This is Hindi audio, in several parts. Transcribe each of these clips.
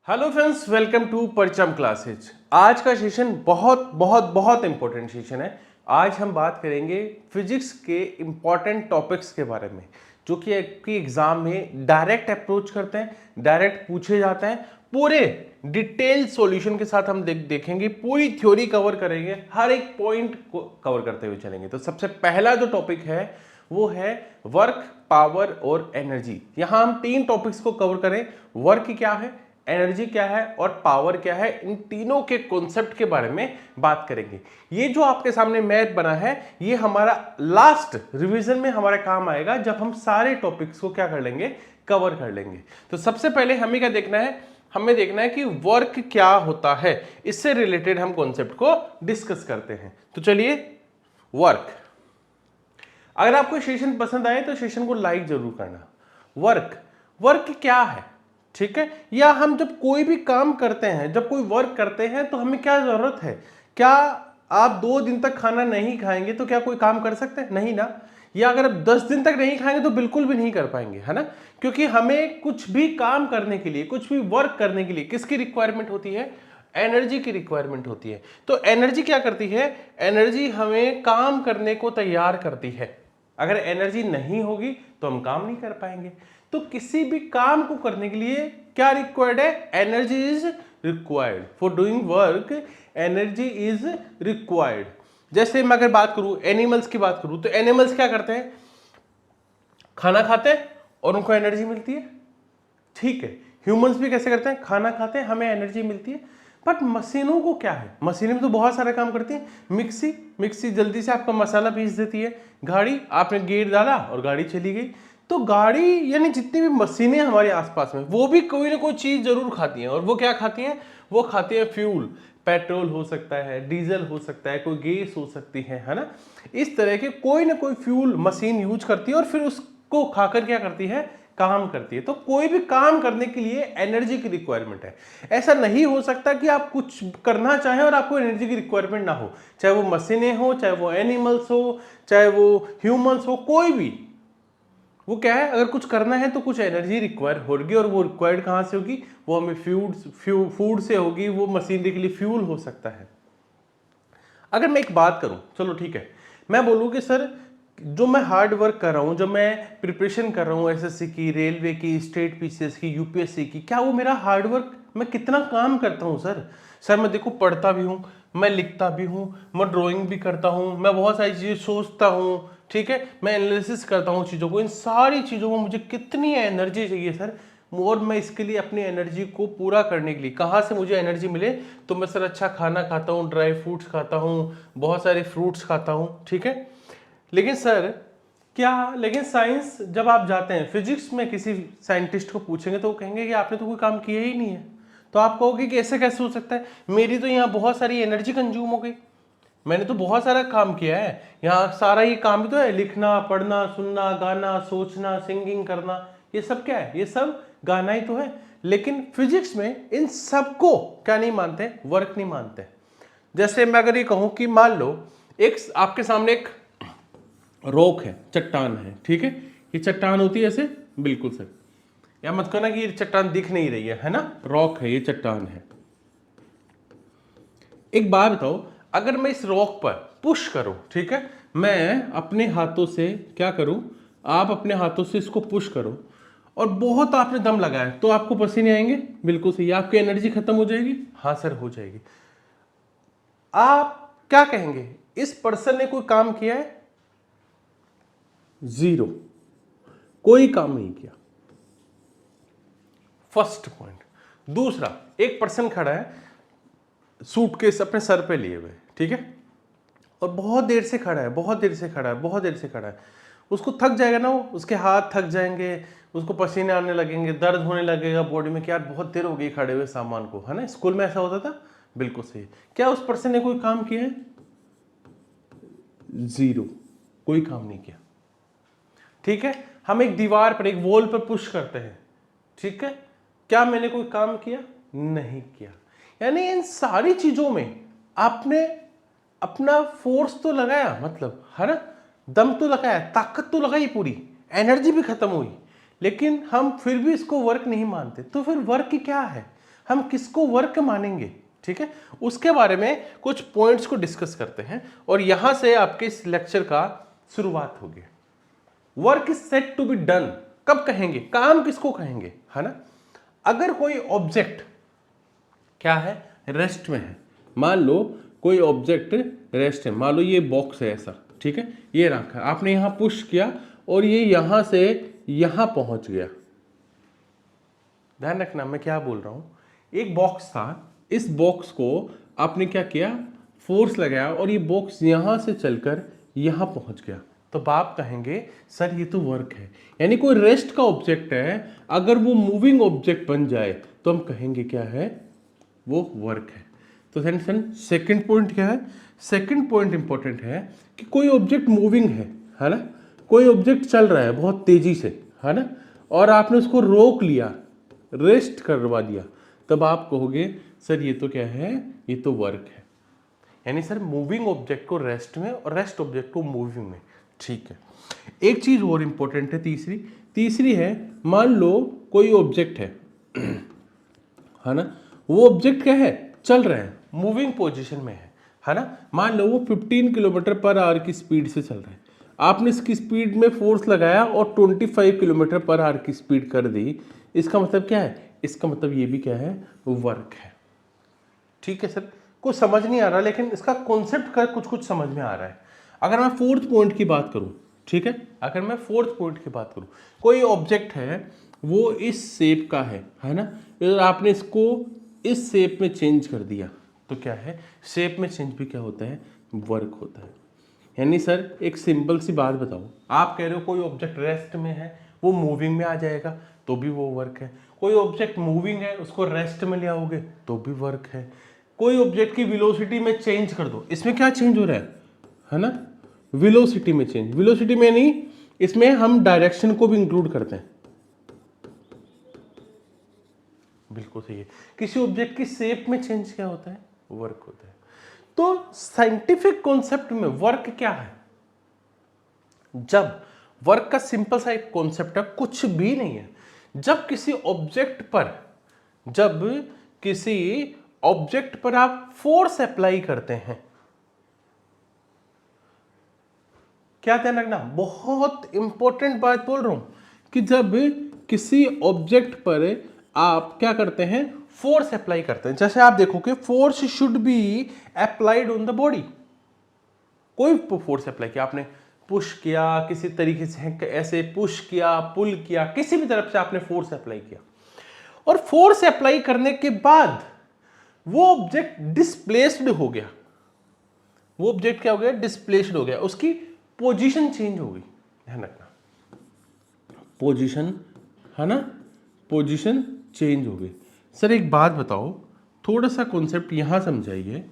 हेलो फ्रेंड्स, वेलकम टू परचम क्लासेज। आज का सेशन बहुत बहुत बहुत इंपॉर्टेंट सेशन है। आज हम बात करेंगे फिजिक्स के इंपॉर्टेंट टॉपिक्स के बारे में जो कि आपकी एग्जाम में डायरेक्ट अप्रोच करते हैं, डायरेक्ट पूछे जाते हैं। पूरे डिटेल सॉल्यूशन के साथ हम देखेंगे, पूरी थ्योरी कवर करेंगे, हर एक पॉइंट को कवर करते हुए चलेंगे। तो सबसे पहला जो टॉपिक है वो है वर्क, पावर और एनर्जी। यहां हम तीन टॉपिक्स को कवर करें। वर्क क्या है, एनर्जी क्या है और पावर क्या है, इन तीनों के कॉन्सेप्ट के बारे में बात करेंगे। ये जो आपके सामने मैथ बना है ये हमारा लास्ट रिवीजन में हमारा काम आएगा, जब हम सारे टॉपिक्स को क्या कर लेंगे, कवर कर लेंगे। तो सबसे पहले हमें क्या देखना है, हमें देखना है कि वर्क क्या होता है। इससे रिलेटेड हम कॉन्सेप्ट को डिस्कस करते हैं। तो चलिए, वर्क। अगर आपको सेशन पसंद आए तो सेशन को लाइक जरूर करना। वर्क, वर्क क्या है, ठीक है। या हम जब कोई भी काम करते हैं, जब कोई वर्क करते हैं तो हमें क्या जरूरत है। क्या आप 2 दिन तक खाना नहीं खाएंगे तो क्या कोई काम कर सकते हैं? नहीं ना। या अगर आप 10 दिन तक नहीं खाएंगे तो बिल्कुल भी नहीं कर पाएंगे, है ना। क्योंकि हमें कुछ भी काम करने के लिए, कुछ भी वर्क करने के लिए किसकी रिक्वायरमेंट होती है? एनर्जी की रिक्वायरमेंट होती है। तो एनर्जी क्या करती है? एनर्जी हमें काम करने को तैयार करती है। अगर एनर्जी नहीं होगी तो हम काम नहीं कर पाएंगे। तो किसी भी काम को करने के लिए क्या रिक्वायर्ड है? Energy is required for doing work. Energy is required. जैसे मैं अगर बात करूं एनिमल्स की बात करूं तो एनिमल्स क्या करते हैं? खाना खाते हैं और उनको एनर्जी मिलती है, ठीक है। ह्यूमंस भी कैसे करते हैं? खाना खाते हैं, हमें एनर्जी मिलती है। बट मशीनों को क्या है? मशीनें तो बहुत सारा काम करती हैं। मिक्सी, मिक्सी जल्दी से आपका मसाला पीस देती है। गाड़ी, आपने गियर डाला और गाड़ी चली गई। तो गाड़ी यानी जितनी भी मशीनें हमारे आसपास में, वो भी कोई ना कोई चीज जरूर खाती हैं। और वो क्या खाती हैं? वो खाती है फ्यूल। पेट्रोल हो सकता है, डीजल हो सकता है, कोई गैस हो सकती है ना। इस तरह के कोई ना कोई फ्यूल मशीन यूज करती है और फिर उसको खाकर क्या करती है? काम करती है। तो कोई भी काम करने के लिए एनर्जी की रिक्वायरमेंट है। ऐसा नहीं हो सकता कि आप कुछ करना चाहें और आपको एनर्जी की रिक्वायरमेंट ना हो। चाहे वो मशीनें हो, चाहे वो एनिमल्स हो, चाहे वो ह्यूमंस हो, कोई भी, वो क्या है, अगर कुछ करना है तो कुछ एनर्जी रिक्वायर होगी। और वो रिक्वायर्ड कहां से होगी? वो हमें फूड से होगी। वो मशीनरी के लिए फ्यूल हो सकता है। अगर मैं एक बात करूं, चलो ठीक है, मैं बोलूं कि सर जो मैं हार्ड वर्क कर रहा हूं, जो मैं प्रिपरेशन कर रहा हूं एसएससी की, रेलवे की, स्टेट पीसीएस की, यूपीएससी की, क्या वो मेरा हार्ड वर्क, मैं कितना काम करता हूं सर? सर मैं देखो पढ़ता भी हूं, मैं लिखता भी हूं, मैं ड्राइंग भी करता हूं, मैं बहुत सारी चीजें सोचता हूं, ठीक है, मैं एनालिसिस करता हूं चीजों को। इन सारी चीजों में मुझे कितनी एनर्जी चाहिए सर? और मैं इसके लिए अपनी एनर्जी को पूरा करने के लिए कहाँ से मुझे एनर्जी मिले? तो मैं सर अच्छा खाना खाता हूँ, ड्राई फ्रूट्स खाता हूँ, बहुत सारे फ्रूट्स खाता हूँ, ठीक है। लेकिन सर लेकिन साइंस, जब आप जाते हैं फिजिक्स में किसी साइंटिस्ट को पूछेंगे तो वो कहेंगे कि आपने तो कोई काम किया ही नहीं है। तो आप कहोगे कि ऐसे कैसे हो सकता है? मेरी तो यहाँ बहुत सारी एनर्जी कंज्यूम हो गई, मैंने तो बहुत सारा काम किया है। यहाँ सारा ये काम भी तो है, लिखना, पढ़ना, सुनना, गाना, सोचना, सिंगिंग करना, ये सब क्या है? ये सब गाना ही तो है। लेकिन फिजिक्स में इन सबको क्या नहीं मानते? वर्क नहीं मानते। जैसे मैं अगर ये कहूं कि मान लो एक आपके सामने एक रॉक है, चट्टान है, ठीक है। ये चट्टान होती है ऐसे, बिल्कुल सर, या मत कहना कि ये चट्टान दिख नहीं रही है ना, रॉक है, ये चट्टान है। एक बात बताओ, अगर मैं इस रॉक पर पुश करूं, ठीक है, मैं अपने हाथों से क्या करूं, आप अपने हाथों से इसको पुश करो और बहुत आपने दम लगाया तो आपको पसीने आएंगे, बिल्कुल सही। आपकी एनर्जी खत्म हो जाएगी, हाँ सर हो जाएगी। आप क्या कहेंगे? इस पर्सन ने कोई काम किया है? जीरो, कोई काम नहीं किया। First point. दूसरा, एक पर्सन खड़ा है सूटकेस अपने सर पे लिए हुए, ठीक है, और बहुत देर से खड़ा है, बहुत देर से खड़ा है, बहुत देर से खड़ा है। उसको थक जाएगा ना, वो उसके हाथ थक जाएंगे, उसको पसीने आने लगेंगे, दर्द होने लगेगा बॉडी में कि यार बहुत देर हो गई खड़े हुए सामान को, है ना। स्कूल में ऐसा होता था, बिल्कुल सही। क्या उस पर्सन ने कोई काम किया है? जीरो, कोई काम नहीं किया, ठीक है। हम एक दीवार पर, एक वॉल पर पुश करते हैं, ठीक है, क्या मैंने कोई काम किया? नहीं किया। यानी इन सारी चीजों में आपने अपना फोर्स तो लगाया, मतलब है ना, दम तो लगाया, ताकत तो लगाई पूरी, एनर्जी भी खत्म हुई, लेकिन हम फिर भी इसको वर्क नहीं मानते। तो फिर वर्क क्या है? हम किसको वर्क मानेंगे, ठीक है। उसके बारे में कुछ पॉइंट्स को डिस्कस करते हैं और यहां से आपके इस लेक्चर का शुरुआत होगी। Work is set to be done, कब कहेंगे, काम किसको कहेंगे, है ना। अगर कोई ऑब्जेक्ट क्या है, रेस्ट में है, मान लो कोई ऑब्जेक्ट रेस्ट है, मान लो ये बॉक्स है ऐसा, ठीक है, ये रखा, आपने यहां पुश किया और ये यहां से यहां पहुंच गया। ध्यान रखना मैं क्या बोल रहा हूं, एक बॉक्स था, इस बॉक्स को आपने क्या किया, फोर्स लगाया और ये बॉक्स यहां से चलकर यहां पहुंच गया, तो आप कहेंगे सर ये तो वर्क है। यानी कोई रेस्ट का ऑब्जेक्ट है, अगर वो मूविंग ऑब्जेक्ट बन जाए तो हम कहेंगे क्या है, वो वर्क है। तो सेकंड पॉइंट क्या है, सेकंड पॉइंट इंपॉर्टेंट है कि कोई ऑब्जेक्ट मूविंग है ना, कोई ऑब्जेक्ट चल रहा है बहुत तेजी से, है ना, और आपने उसको रोक लिया, रेस्ट करवा दिया, तब आप कहोगे सर ये तो क्या है, ये तो वर्क है। यानी सर मूविंग ऑब्जेक्ट को रेस्ट में और रेस्ट ऑब्जेक्ट को मूविंग में, ठीक है। एक चीज और इंपॉर्टेंट है, तीसरी है, मान लो कोई ऑब्जेक्ट है ना, वो ऑब्जेक्ट क्या है, चल रहा है, मूविंग पोजीशन में है ना, मान लो वो 15 किलोमीटर पर आवर की स्पीड से चल रहा है, आपने इसकी स्पीड में फोर्स लगाया और 25 किलोमीटर पर आवर की स्पीड कर दी, इसका मतलब क्या है, इसका मतलब ये भी क्या है, वर्क है। ठीक है सर, कुछ समझ नहीं आ रहा लेकिन इसका कॉन्सेप्ट का कुछ कुछ समझ में आ रहा है। अगर मैं फोर्थ पॉइंट की बात करूं, ठीक है, अगर मैं फोर्थ पॉइंट की बात करूं, कोई ऑब्जेक्ट है वो इस शेप का है ना, तो आपने इसको इस शेप में चेंज कर दिया, तो क्या है, शेप में चेंज भी क्या होता है, वर्क होता है। यानी सर एक सिंपल सी बात बताओ, आप कह रहे हो कोई ऑब्जेक्ट रेस्ट में है वो मूविंग में आ जाएगा तो भी वो वर्क है, कोई ऑब्जेक्ट मूविंग है उसको रेस्ट में ले आओगे तो भी वर्क है, कोई ऑब्जेक्ट की वेलोसिटी में चेंज कर दो, इसमें क्या चेंज हो रहा है ना, वेलोसिटी में चेंज, वेलोसिटी में नहीं, इसमें हम डायरेक्शन को भी इंक्लूड करते हैं, बिल्कुल सही है। किसी ऑब्जेक्ट की शेप में चेंज क्या होता है, वर्क होता है। तो साइंटिफिक कॉन्सेप्ट में वर्क क्या है, जब वर्क का सिंपल सा एक कॉन्सेप्ट है, कुछ भी नहीं है, जब किसी ऑब्जेक्ट पर आप फोर्स अप्लाई करते हैं, क्या ध्यान रखना, बहुत इंपॉर्टेंट बात बोल रहा हूं कि जब किसी ऑब्जेक्ट पर आप क्या करते हैं, फोर्स अप्लाई करते हैं, जैसे आप देखोगे force should be applied on the body, कोई फोर्स अप्लाई किया आपने, पुश किया किसी तरीके से, ऐसे पुश किया, पुल किया, किसी भी तरफ से आपने फोर्स अप्लाई किया, और फोर्स अप्लाई करने के बाद वो ऑब्जेक्ट डिस्प्लेस्ड हो गया, वो ऑब्जेक्ट क्या हो गया, डिस्प्लेस्ड हो गया, उसकी पोजीशन चेंज हो गई, ध्यान रखना, पोजीशन है ना, पोजीशन चेंज हो गई। सर एक बात बताओ, थोड़ा सा कॉन्सेप्ट यहां समझाइए,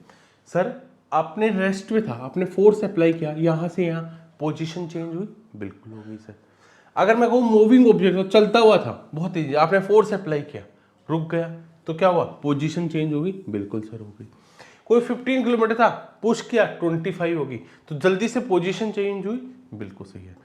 सर आपने रेस्ट में था, आपने फोर्स अप्लाई किया, यहां से यहां पोजीशन चेंज हुई, बिल्कुल हो गई सर। अगर मैं कहूँ मूविंग ऑब्जेक्ट चलता हुआ था बहुत तेजी, आपने फोर्स अप्लाई किया, रुक गया, तो क्या हुआ, पोजीशन चेंज हो गई, बिल्कुल सर हो गई। कोई 15 किलोमीटर था, पुश किया 25 होगी, तो जल्दी से पोजीशन चेंज हुई, बिल्कुल सही है।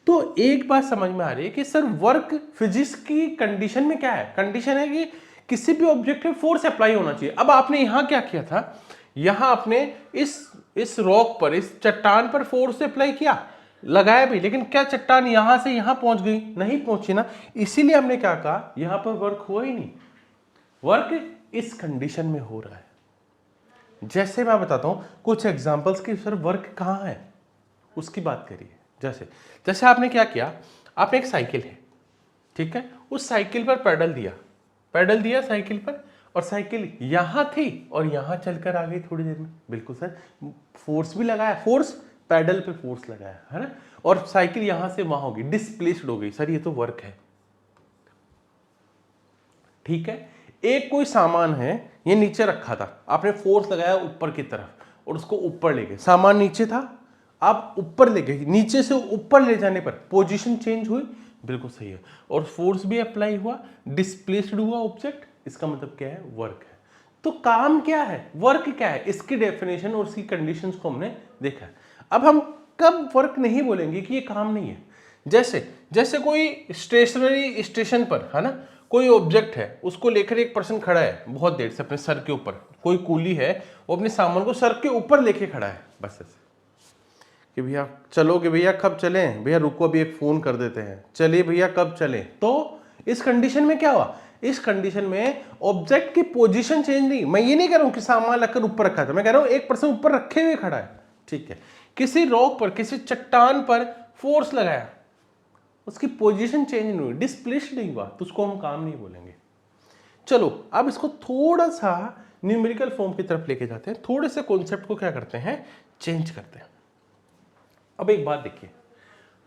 तो एक बात समझ में आ रही है कि सर वर्क फिजिक्स की कंडीशन में क्या है, कंडीशन है कि किसी भी ऑब्जेक्ट पे फोर्स अप्लाई होना चाहिए। अब आपने यहां क्या किया था, यहां आपने इस रॉक पर, इस चट्टान पर फोर्स अप्लाई किया, लगाया भी, लेकिन क्या चट्टान यहां से यहां पहुंच गई, नहीं पहुंची ना, इसीलिए हमने क्या कहा, यहां पर वर्क हुआ ही नहीं, वर्क इस कंडीशन में हो रहा है। जैसे मैं बताता हूं कुछ एग्जांपल्स कि सर वर्क कहां है, उसकी बात करिए। जैसे जैसे आपने क्या किया, आपने एक साइकिल है, ठीक है, उस साइकिल पर पैडल दिया साइकिल पर, और साइकिल यहां थी और यहां चलकर आ गई थोड़ी देर में, बिल्कुल सर, फोर्स भी लगाया, फोर्स पैडल पे फोर्स लगाया, है ना, और साइकिल यहां से वहां होगी, डिस्प्लेस्ड हो गई, सर ये तो वर्क है। ठीक है, एक कोई सामान है, ये नीचे रखा था, आपने फोर्स लगाया ऊपर की तरफ और उसको ऊपर ले गए, सामान नीचे था, आप ऊपर ले गए, नीचे से ऊपर ले जाने पर पोजीशन चेंज हुई, बिल्कुल सही है, और फोर्स भी अप्लाई हुआ, डिस्प्लेस्ड हुआ ऑब्जेक्ट, इसका मतलब क्या है, वर्क है। तो काम क्या है, वर्क क्या है, इसकी डेफिनेशन और इसकी कंडीशंस को हमने देखा है। अब हम कब वर्क नहीं बोलेंगे कि ये काम नहीं है, जैसे कोई स्टेशनरी स्टेशन पर, है ना, कोई ऑब्जेक्ट है, उसको लेकर एक पर्सन खड़ा है बहुत देर से अपने सर के ऊपर, कोई कूली है वो अपने सामान को सर के ऊपर लेके खड़ा है, बस ऐसे कि भैया चलोगे, भैया कब चलें, भैया रुको अभी एक फोन कर देते हैं, चलिए भैया कब चलें। तो इस कंडीशन में क्या हुआ, इस कंडीशन में ऑब्जेक्ट की पोजीशन चेंज नहीं। मैं ये नहीं कह रहा हूं कि सामान रखकर ऊपर रखा था, मैं कह रहा हूं एक पर्सन ऊपर रखे हुए खड़ा है, ठीक है। किसी रॉक पर, किसी चट्टान पर फोर्स लगाया, उसकी पोजीशन चेंज नहीं हुई, डिस्प्लेस्ड नहीं हुआ, तो उसको हम काम नहीं बोलेंगे। चलो अब इसको थोड़ा सा न्यूमेरिकल फॉर्म की तरफ लेके जाते हैं, थोड़े से कॉन्सेप्ट को क्या करते हैं, चेंज करते हैं। अब एक बात देखिए,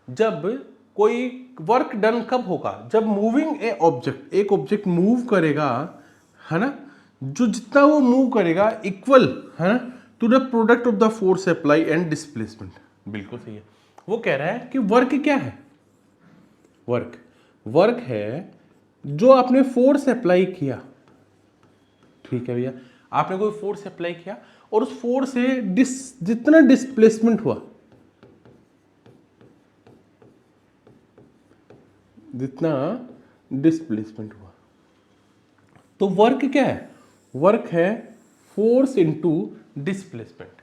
जब कोई वर्क डन कब होगा, जब मूविंग ए ऑब्जेक्ट, एक ऑब्जेक्ट मूव करेगा, है ना, जो जितना वो मूव करेगा इक्वल है ना to the product of the force apply and displacement. बिल्कुल सही है। वो कह रहा है कि वर्क क्या है, वर्क है जो आपने फोर्स अप्लाई किया, ठीक है भैया, आपने कोई फोर्स अप्लाई किया और उस फोर्स से जितना डिस्प्लेसमेंट हुआ, जितना डिस्प्लेसमेंट हुआ, तो वर्क क्या है, वर्क है फोर्स इनटू डिस्प्लेसमेंट।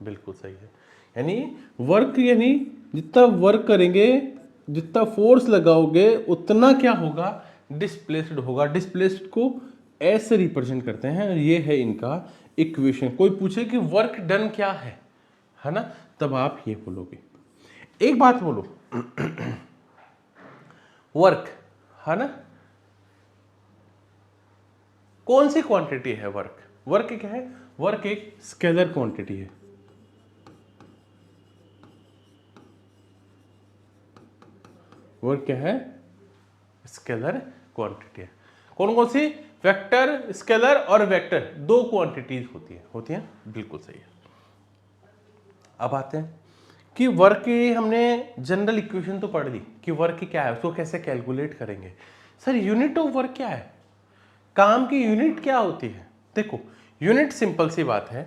बिल्कुल सही है। यानी वर्क, यानी जितना वर्क करेंगे, जितना फोर्स लगाओगे उतना क्या होगा, डिस्प्लेस्ड होगा। डिस्प्लेस्ड को ऐसे रिप्रेजेंट करते हैं, ये है इनका इक्वेशन। कोई पूछे कि वर्क डन क्या है ना, तब आप ये बोलोगे। एक बात बोलो, वर्क है ना, कौन सी क्वांटिटी है वर्क, वर्क क्या है, वर्क एक स्केलर क्वांटिटी है। वर्क क्या है, स्केलर क्वांटिटी है। कौन कौन सी, वेक्टर, स्केलर और वेक्टर, दो क्वांटिटीज होती हैं, बिल्कुल सही है। अब आते हैं कि वर्क की हमने जनरल इक्वेशन तो पढ़ ली कि वर्क क्या है, उसको कैसे कैलकुलेट करेंगे। सर यूनिट ऑफ वर्क क्या है, काम की यूनिट क्या होती है। देखो यूनिट सिंपल सी बात है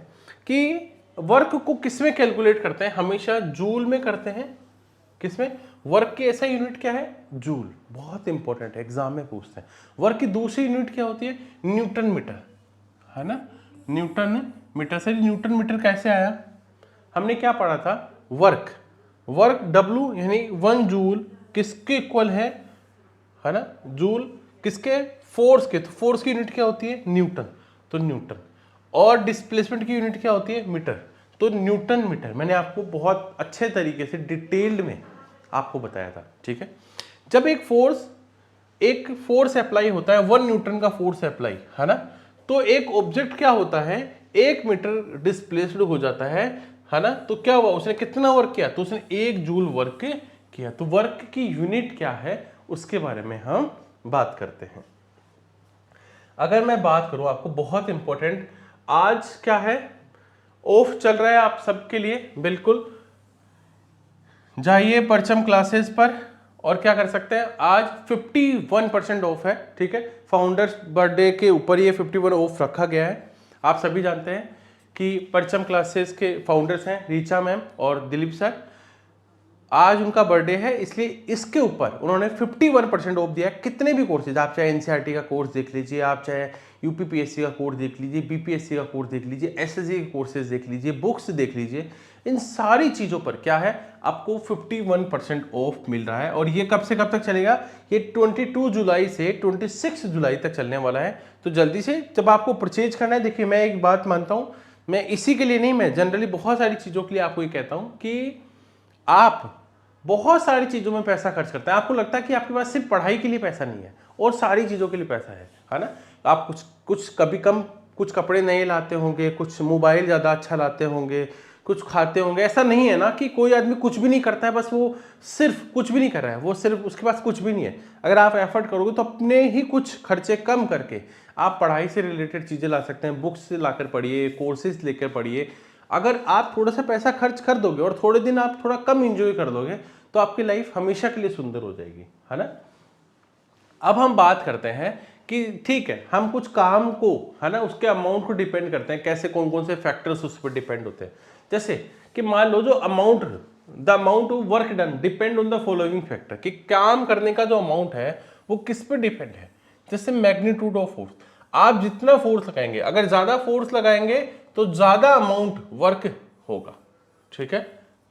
कि वर्क को किसमें कैलकुलेट करते हैं, हमेशा जूल में करते हैं। किसमें, वर्क की ऐसा यूनिट क्या है, जूल। बहुत इंपॉर्टेंट है, एग्जाम में पूछते हैं। वर्क की दूसरी यूनिट क्या होती है, न्यूटन मीटर, है ना, न्यूटन मीटर। से न्यूटन मीटर कैसे आया, हमने क्या पढ़ा था, वर्क W यानी 1 जूल किसके इक्वल है ना, जूल किसके, फोर्स के। तो फोर्स की यूनिट क्या होती है, न्यूटन, तो न्यूटन। और डिस्प्लेसमेंट की यूनिट क्या होती है, मीटर, तो न्यूटन मीटर। मैंने आपको बहुत अच्छे तरीके से डिटेल्ड में आपको बताया था, ठीक है। जब एक फोर्स अप्लाई होता है, 1 न्यूटन का फोर्स अप्लाई, है ना, तो एक ऑब्जेक्ट क्या होता है, 1 मीटर डिस्प्लेस्ड हो जाता है ना। तो क्या हुआ, उसने कितना वर्क किया, तो उसने 1 जूल वर्क किया। तो वर्क की यूनिट क्या है, उसके बारे में हम बात करते हैं। अगर मैं बात करूं आपको, बहुत इंपॉर्टेंट, आज क्या है, ऑफ चल रहा है आप सबके लिए, बिल्कुल जाइए परचम क्लासेस पर और क्या कर सकते हैं, आज 51% ऑफ है, ठीक है। फाउंडर्स बर्थडे के ऊपर ये 51 ऑफ रखा गया है। आप सभी जानते हैं कि परचम क्लासेस के फाउंडर्स हैं रीचा मैम और दिलीप सर। आज उनका बर्थडे है, इसलिए इसके ऊपर उन्होंने 51% ऑफ दिया है। कितने भी कोर्सेज, आप चाहे एनसीईआरटी का कोर्स देख लीजिए, आप चाहे यूपीपीएससी का कोर्स देख लीजिए, बीपीएससी का कोर्स देख लीजिए, एसएससी के कोर्सेज देख लीजिए, बुक्स देख लीजिए, इन सारी चीज़ों पर क्या है, आपको 51% ऑफ मिल रहा है। और ये कब से कब तक चलेगा, ये 22 जुलाई से 26 जुलाई तक चलने वाला है। तो जल्दी से जब आपको परचेज करना है, देखिए मैं एक बात मानता हूँ, मैं इसी के लिए नहीं, मैं जनरली बहुत सारी चीज़ों के लिए आपको ये कहता हूँ कि आप बहुत सारी चीज़ों में पैसा खर्च करते हैं। आपको लगता है कि आपके पास सिर्फ पढ़ाई के लिए पैसा नहीं है और सारी चीज़ों के लिए पैसा है ना। आप कुछ कभी कम कुछ कपड़े नए लाते होंगे, कुछ मोबाइल ज़्यादा अच्छा लाते होंगे, कुछ खाते होंगे। ऐसा नहीं है ना कि कोई आदमी कुछ भी नहीं करता है, बस वो सिर्फ कुछ भी नहीं कर रहा है, वो सिर्फ उसके पास कुछ भी नहीं है। अगर आप एफर्ट करोगे तो अपने ही कुछ खर्चे कम करके आप पढ़ाई से रिलेटेड चीज़ें ला सकते हैं। बुक्स लाकर पढ़िए, कोर्सेज लेकर पढ़िए। अगर आप थोड़ा सा पैसा खर्च कर दोगे और थोड़े दिन आप थोड़ा कम एंजॉय कर दोगे तो आपकी लाइफ हमेशा के लिए सुंदर हो जाएगी, है ना। अब हम बात करते हैं कि ठीक है, हम कुछ काम को, है ना, उसके अमाउंट को डिपेंड करते हैं, कैसे कौन कौन से फैक्टर्स उस पर डिपेंड होते हैं। जैसे कि मान the amount of work done depend on the following factor, कि काम करने का जो अमाउंट है वो किस पे डिपेंड है? जैसे मैग्नीट्यूड ऑफ फोर्स, आप जितना फोर्स लगाएंगे, अगर ज्यादा फोर्स लगाएंगे तो ज्यादा अमाउंट वर्क होगा, ठीक है,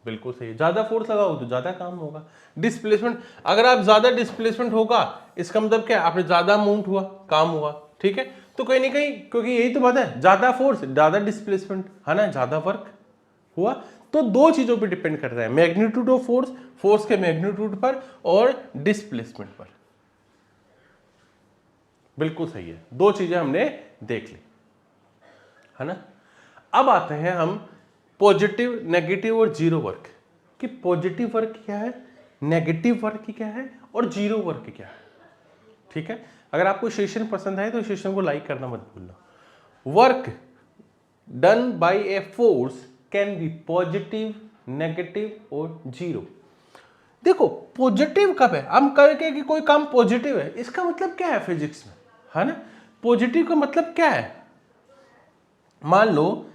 बिल्कुल सही है। ज्यादा फोर्स लगाओ तो ज्यादा काम होगा। डिस्प्लेसमेंट, अगर आप ज्यादा डिस्प्लेसमेंट होगा इसका मतलब क्या है, आपने ज्यादा अमाउंट हुआ, काम हुआ, ठीक है। तो कहीं ना कहीं, क्योंकि यही तो बात है, ज्यादा फोर्स ज्यादा डिस्प्लेसमेंट, है ना, ज्यादा वर्क हुआ। तो दो चीजों पे डिपेंड कर रहा है, मैग्नीट्यूड ऑफ फोर्स, फोर्स के मैग्नीट्यूड पर, और डिस्प्लेसमेंट पर। बिल्कुल सही है, दो चीजें हमने देख ली, है ना। अब आते हैं हम पॉजिटिव, नेगेटिव और जीरो वर्क कि पॉजिटिव वर्क क्या है, नेगेटिव वर्क क्या है, और जीरो वर्क क्या है, ठीक है। अगर आपको सेशन पसंद आए तो सेशन को लाइक करना मत भूलना। Work done by a force can be positive, negative और जीरो। देखो पॉजिटिव कब है, हम करके कि कोई काम पॉजिटिव है, इसका मतलब क्या है फिजिक्स में, है ना। पॉजिटिव का मतलब क्या है, मान लो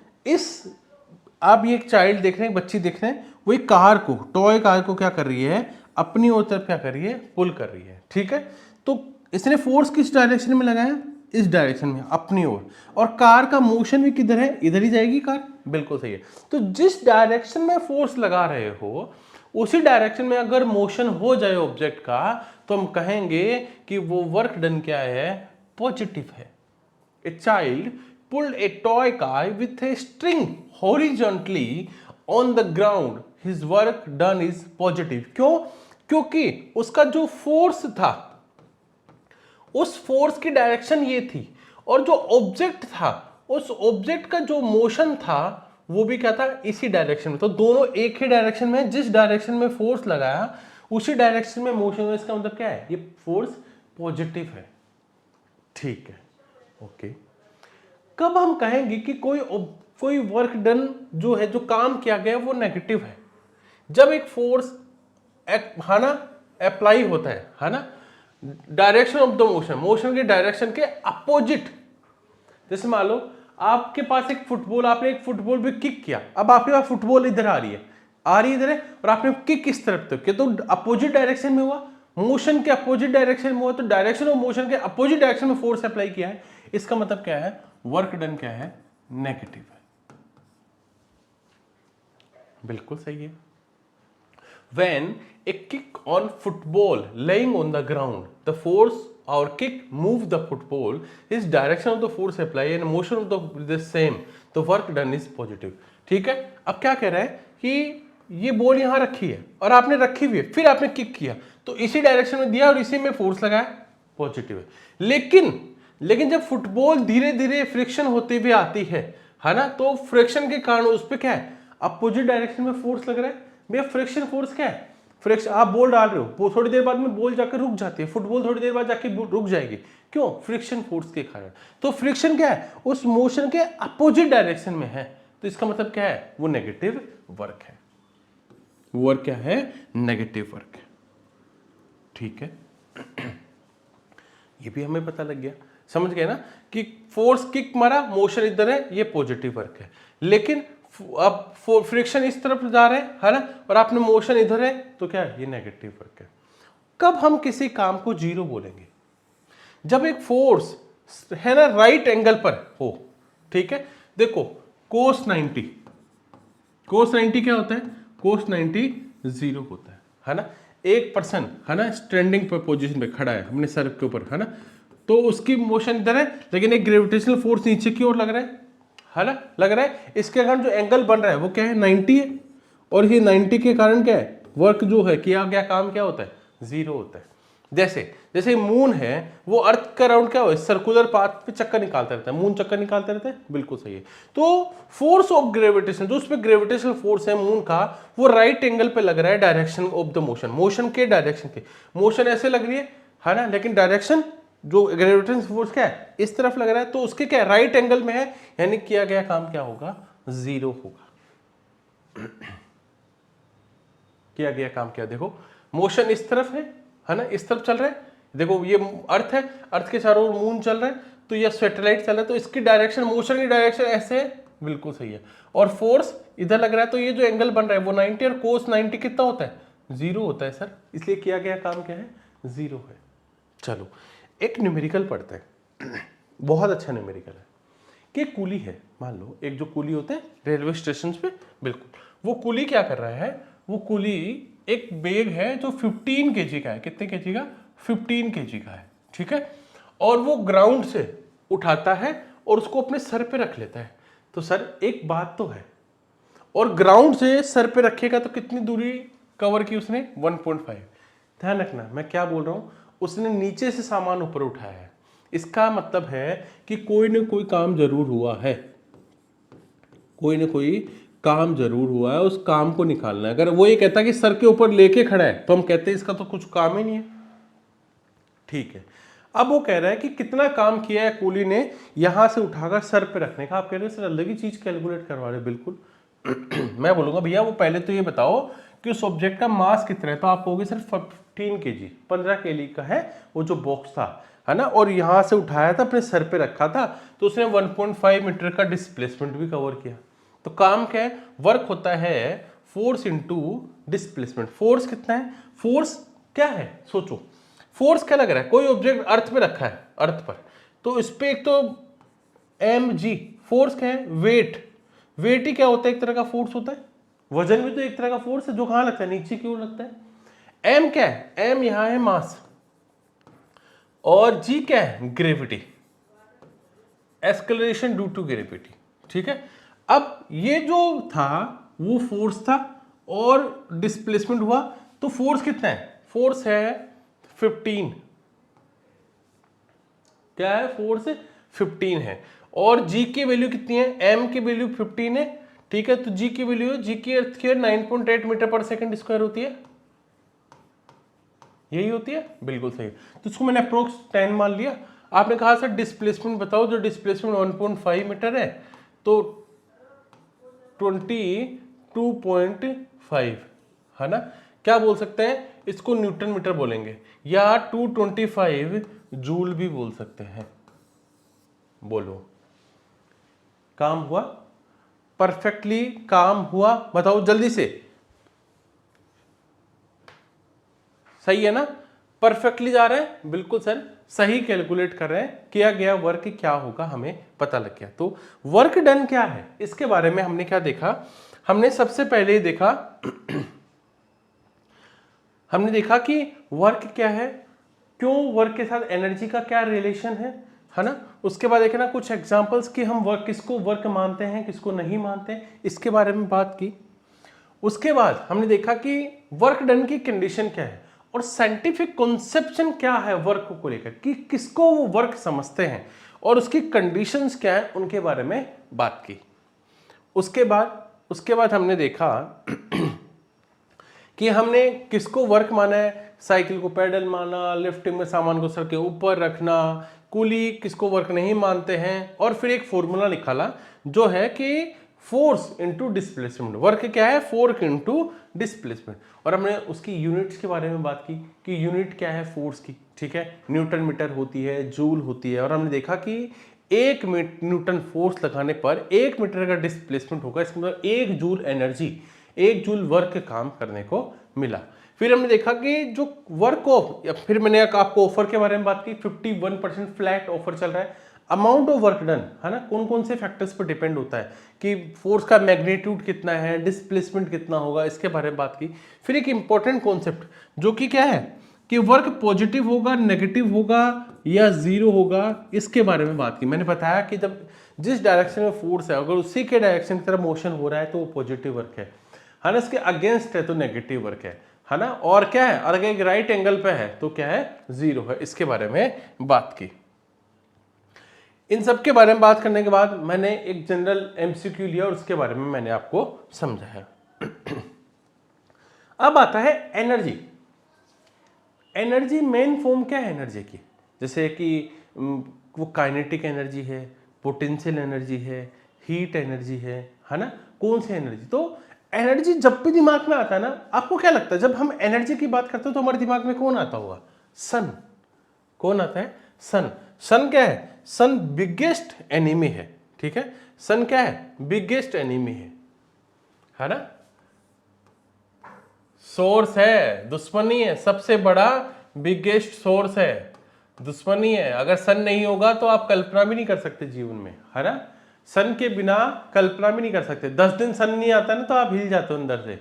आप ये एक चाइल्ड देख रहे हैं, बच्ची देख रहे हैं, वो एक कार को, टॉय कार को क्या कर रही है, अपनी ओर तरफ क्या कर रही है, पुल कर रही है, ठीक है। तो इसने फोर्स किस डायरेक्शन में लगाया, इस डायरेक्शन में, अपनी ओर, और कार का मोशन भी किधर है, इधर ही जाएगी कार, बिल्कुल सही है। तो जिस डायरेक्शन में फोर्स लगा रहे हो उसी डायरेक्शन में अगर मोशन हो जाए ऑब्जेक्ट का, तो हम कहेंगे कि वो वर्क डन क्या है, पॉजिटिव है। A child pulled a toy car with a string horizontally on the ground. His work done is positive. क्यों? क्योंकि उसका जो फोर्स था, उस फोर्स की डायरेक्शन ये थी, और जो ऑब्जेक्ट था, उस ऑब्जेक्ट का जो मोशन था वो भी क्या था, इसी डायरेक्शन में। तो दोनों एक ही डायरेक्शन में, जिस डायरेक्शन में फोर्स लगाया उसी डायरेक्शन में मोशन है। इसका मतलब क्या है, ये फोर्स पॉजिटिव है, ठीक है, ओके। कब हम कहेंगे कि कोई वर्क डन जो है, जो काम किया गया वो नेगेटिव है, जब एक फोर्स है ना अप्लाई होता है ना, direction of the motion, motion के डायरेक्शन के अपोजिट। जैसे मान लो आपके पास एक फुटबॉल, आपने एक फुटबॉल भी किक किया, अब आपके पास फुटबॉल इधर आ रही है इधर है, और आपने किक इस तरफ तक किया, तो अपोजिट डायरेक्शन में हुआ, मोशन के अपोजिट डायरेक्शन में हुआ, तो डायरेक्शन ऑफ मोशन के अपोजिट डायरेक्शन में फोर्स अप्लाई किया है। इसका मतलब क्या है, वर्क डन क्या है, नेगेटिव है, बिल्कुल सही है। When a kick on football laying on the ground, the force or kick move the football, is direction of the force apply and motion of the same, तो work done is positive, ठीक है। अब क्या कह रहा है कि ये बॉल यहां रखी है और आपने रखी हुई है, फिर आपने किक किया, तो इसी डायरेक्शन में दिया और इसी में फोर्स लगाया, पॉजिटिव है। लेकिन जब फुटबॉल धीरे धीरे फ्रिक्शन होते हुए आती है ना, तो फ्रिक्शन के कारण उस पर क्या है, अपोजिट डायरेक्शन में फोर्स लग रहा है। भैया फ्रिक्शन फोर्स क्या है, फ्रिक्शन, आप बॉल डाल रहे हो, थोड़ी देर बाद में बॉल जाकर रुक जाती है, फुटबॉल थोड़ी देर बाद जाके रुक जाएगी, क्यों, फ्रिक्शन फोर्स के कारण। तो फ्रिक्शन क्या है, उस मोशन के अपोजिट डायरेक्शन में है, तो इसका मतलब क्या है, वो नेगेटिव वर्क है। वर्क क्या है, नेगेटिव वर्क है, ठीक है। ये भी हमें पता लग गया, समझ गए ना, कि फोर्स किक मारा, मोशन इधर है, ये पॉजिटिव वर्क है। लेकिन अब फ्रिक्शन इस तरफ जा रहे हैं, है ना, और आपने मोशन इधर है, तो क्या है, ये नेगेटिव वर्क है। कब हम किसी काम को जीरो बोलेंगे, जब एक फोर्स है ना राइट एंगल पर हो, ठीक है। देखो कोस 90 क्या होता है, कोस 90 जीरो होता है ना। एक पर्सन है ना स्टैंडिंग पर पोजीशन पे खड़ा है अपने सर के ऊपर, है ना, तो उसकी मोशन इधर है, लेकिन एक ग्रेविटेशनल फोर्स नीचे की ओर लग रहा है ना, लग रहा है। इसके कारण जो एंगल बन रहा है वो क्या है, 90 है, और ये 90 के कारण क्या है, वर्क जो है किया गया काम क्या होता है, जीरो होता है। जैसे मून है, वो अर्थ का राउंड क्या हो, सर्कुलर पाथ पे चक्कर निकालता रहता है, मून चक्कर निकालते रहता है, बिल्कुल सही है। तो फोर्स ऑफ ग्रेविटेशन, जो उस पे ग्रेविटेशनल फोर्स है मून का, वो राइट एंगल पे लग रहा है direction of the motion, motion के डायरेक्शन के। मोशन ऐसे लग रही है ना, लेकिन डायरेक्शन जो ग्रेविटेशनल फोर्स क्या है, इस तरफ लग रहा है, तो उसके क्या राइट एंगल में है, यानी किया गया काम क्या होगा, जीरो होगा। किया गया काम क्या, देखो मोशन इस तरफ है ना, इस तरफ चल रहा है, देखो ये अर्थ है, अर्थ के चारों ओर मून चल रहा है, तो ये सैटेलाइट चल रहा है, तो इसकी डायरेक्शन, मोशन की डायरेक्शन ऐसे है, बिल्कुल सही है। और फोर्स इधर लग रहा है, तो ये जो एंगल बन रहा है वो 90, और कोस 90 कितना होता है, जीरो होता है सर, इसलिए किया गया काम क्या है, जीरो है, चलो एक न्यूमेरिकल पढ़ते हैं, बहुत अच्छा न्यूमेरिकल है कि एक कूली है, मान लो एक जो कूली होते हैं रेलवे स्टेशन पे, बिल्कुल वो कूली क्या कर रहा है, वो कूली एक बैग है जो 15 केजी का है, कितने केजी का, 15 केजी का है, ठीक है, और वो ग्राउंड से उठाता है और उसको अपने सर पे रख लेता है। तो सर एक बात तो है, और ग्राउंड से सर पे रखेगा तो कितनी दूरी कवर की उसने, 1.5। ध्यान रखना मैं क्या बोल रहा हूं, उसने नीचे से सामान ऊपर उठाया है, इसका मतलब है कि कोई ना कोई काम जरूर हुआ है, कोई ना कोई काम जरूर हुआ है, उस काम को निकालना है। अगर वो ये कहता है कि सर के ऊपर लेके खड़ा है तो हम कहते हैं इसका तो कुछ काम ही नहीं है, ठीक है। अब वो कह रहा है कि कितना काम किया है कूली ने यहां से उठाकर सर पे रखने का। आप कह रहे हैं सर अलग ही चीज कैलकुलेट करवा रहे, बिल्कुल मैं बोलूंगा भैया वो पहले तो ये बताओ कि उस ऑब्जेक्ट का मास कितना है, तो आप कहोगे सर 15 केजी, 15 केजी का है वो जो बॉक्स था, है ना, और यहां से उठाया था अपने सर पे रखा था, तो उसने 1.5 मीटर का डिस्प्लेसमेंट भी कवर किया। तो काम क्या है, वर्क होता है फोर्स इंटू डिस्प्लेसमेंट। फोर्स कितना है, फोर्स क्या है, सोचो फोर्स क्या लग रहा है, कोई ऑब्जेक्ट अर्थ पे रखा है, अर्थ पर, तो इस पे एक तो mg फोर्स क्या है, वेट, वेट ही क्या होता है, एक तरह का फोर्स होता है, वजन भी तो एक तरह का फोर्स है जो कहां लगता है, नीचे की ओर लगता है। m क्या है, m यहां है मास, और g क्या है, gravity, acceleration due to gravity, ठीक है। अब ये जो था वो फोर्स था और डिस्प्लेसमेंट हुआ, तो फोर्स कितना है, फोर्स है 15, क्या है, फोर्स 15 है, और g की वैल्यू कितनी है, m की वैल्यू 15 है, ठीक है। तो g की वैल्यू है, g की अर्थ की 9.8 मीटर पर सेकंड स्क्वायर होती है, यही होती है, बिल्कुल सही। तो इसको मैंने अप्रोक्स 10 मान लिया। आपने कहा सर डिस्प्लेसमेंट बताओ, जो डिस्प्लेसमेंट 1.5 मीटर है तो 22.5, है ना, क्या बोल सकते हैं इसको, न्यूटन मीटर बोलेंगे या 225 जूल भी बोल सकते हैं। बोलो काम हुआ, परफेक्टली काम हुआ, बताओ जल्दी से, सही है ना, परफेक्टली जा रहे हैं, बिल्कुल सर सही कैलकुलेट कर रहे हैं, किया गया वर्क क्या होगा हमें पता लग गया। तो वर्क डन क्या है, इसके बारे में हमने क्या देखा, हमने सबसे पहले ही देखा हमने देखा कि वर्क क्या है, क्यों वर्क के साथ एनर्जी का क्या रिलेशन है ना। उसके बाद देखना कुछ एग्जांपल्स कि हम वर्क किसको वर्क मानते हैं किसको नहीं मानते हैं, इसके बारे में बात की। उसके बाद हमने देखा कि वर्क डन की कंडीशन क्या है और साइंटिफिक कॉन्सेप्शन क्या है वर्क को लेकर, कि किसको वो वर्क समझते हैं और उसकी कंडीशंस क्या है, उनके बारे में बात की। उसके बाद हमने देखा कि हमने किसको वर्क माना है, साइकिल को पैडल माना, लिफ्टिंग में सामान को सर के ऊपर रखना, कूली किसको वर्क नहीं मानते हैं, और फिर एक फॉर्मूला निकाला जो है कि फोर्स इंटू डिस्प्लेसमेंट, वर्क क्या है, फोर्स इंटू डिस्प्लेसमेंट, और हमने उसकी यूनिट्स के बारे में बात की कि यूनिट क्या है फोर्स की, ठीक है, न्यूटन मीटर होती है, जूल होती है, और हमने देखा कि 1 न्यूटन फोर्स लगाने पर 1 मीटर का डिस्प्लेसमेंट होगा, इसका मतलब 1 जूल एनर्जी, 1 जूल वर्क काम करने को मिला। फिर हमने देखा कि जो वर्क ऑफ, या फिर मैंने आपको ऑफर के बारे में बात की, 51% फ्लैट ऑफर चल रहा है। अमाउंट ऑफ वर्क डन, है ना, कौन कौन से फैक्टर्स पर डिपेंड होता है कि फोर्स का मैग्नीट्यूड कितना है, डिस्प्लेसमेंट कितना होगा, इसके बारे में बात की। फिर एक इंपॉर्टेंट कॉन्सेप्ट जो कि क्या है कि वर्क पॉजिटिव होगा, नेगेटिव होगा या जीरो होगा, इसके बारे में बात की। मैंने बताया कि जब जिस डायरेक्शन में फोर्स है अगर उसी के डायरेक्शन की तरफ मोशन हो रहा है तो वो पॉजिटिव वर्क है ना, इसके अगेंस्ट है तो नेगेटिव वर्क है ना, और क्या है अगर एक राइट एंगल पे है तो क्या है, जीरो है, इसके बारे में बात की। इन सब के बारे में बात करने के बाद मैंने एक जनरल एमसीक्यू लिया और उसके बारे में मैंने आपको समझाया। अब आता है एनर्जी। एनर्जी मेन फॉर्म क्या है एनर्जी की, जैसे कि वो काइनेटिक एनर्जी है, पोटेंशियल एनर्जी है, हीट एनर्जी है ना, कौन सी एनर्जी। तो एनर्जी जब भी दिमाग में आता है ना, आपको क्या लगता है जब हम एनर्जी की बात करते हो तो हमारे दिमाग में कौन आता होगा, सन। कौन आता है, सन। सन क्या है, सन बिगेस्ट एनिमी है, ठीक है, सन क्या है, बिगेस्ट एनिमी है ना, सोर्स है, दुश्मन नहीं है, सबसे बड़ा बिगेस्ट सोर्स है। दुश्मन ही है। अगर सन नहीं होगा तो आप कल्पना भी नहीं कर सकते जीवन में, है ना। सन के बिना कल्पना भी नहीं कर सकते। 10 दिन सन नहीं आता ना तो आप हिल जाते हो अंदर से,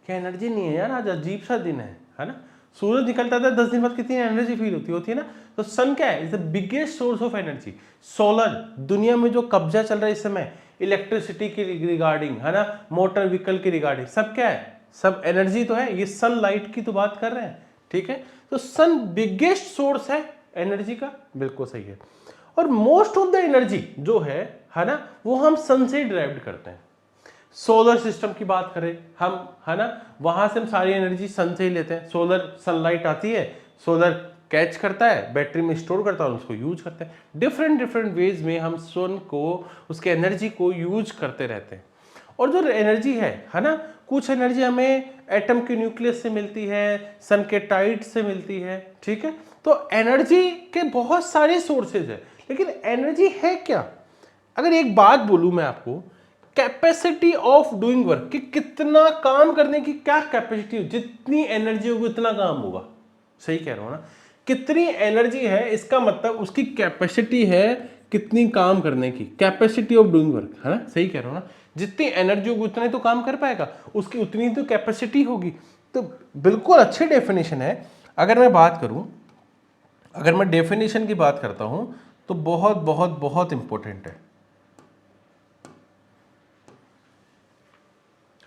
क्या एनर्जी नहीं है यार, आज अजीब सा दिन है ना। सूरज निकलता था 10 दिन बाद कितनी एनर्जी फील होती है ना। तो सन क्या है, is the biggest source of energy. Solar, दुनिया में जो कब्जा चल रहा है इस समय इलेक्ट्रिसिटी के रिगार्डिंग, है ना, मोटर व्हीकल के रिगार्डिंग, सब क्या है, सब एनर्जी तो है। ये सनलाइट की तो बात कर रहे हैं, ठीक है। तो सन बिगेस्ट सोर्स है एनर्जी का, बिल्कुल सही है। और मोस्ट ऑफ द एनर्जी जो है ना, वो हम सन से डिराइव करते हैं। सोलर सिस्टम की बात करें हम, है ना, वहां से हम सारी एनर्जी सन से ही लेते हैं। सोलर सनलाइट आती है, सोलर कैच करता है, बैटरी में स्टोर करता है और उसको यूज करते हैं। डिफरेंट डिफरेंट वेज में हम सन को, उसके एनर्जी को यूज करते रहते हैं। और जो एनर्जी है ना, कुछ एनर्जी हमें एटम के न्यूक्लियस से मिलती है, सन के टाइड से मिलती है, ठीक है। तो एनर्जी के बहुत सारे सोर्सेज है, लेकिन एनर्जी है क्या। अगर एक बात बोलूं मैं आपको, कैपेसिटी ऑफ डूइंग वर्क, कि कितना काम करने की क्या कैपेसिटी, जितनी एनर्जी होगी उतना काम होगा। सही कह रहा हूं ना, कितनी एनर्जी है इसका मतलब उसकी कैपेसिटी है कितनी काम करने की, कैपेसिटी ऑफ डूइंग वर्क, है ना। सही कह रहा हूं ना, जितनी एनर्जी होगी उतना ही तो काम कर पाएगा, उसकी उतनी तो कैपेसिटी होगी। तो बिल्कुल अच्छी डेफिनेशन है। अगर मैं बात करूं, अगर मैं डेफिनेशन की बात करता हूं तो बहुत बहुत बहुत इंपॉर्टेंट है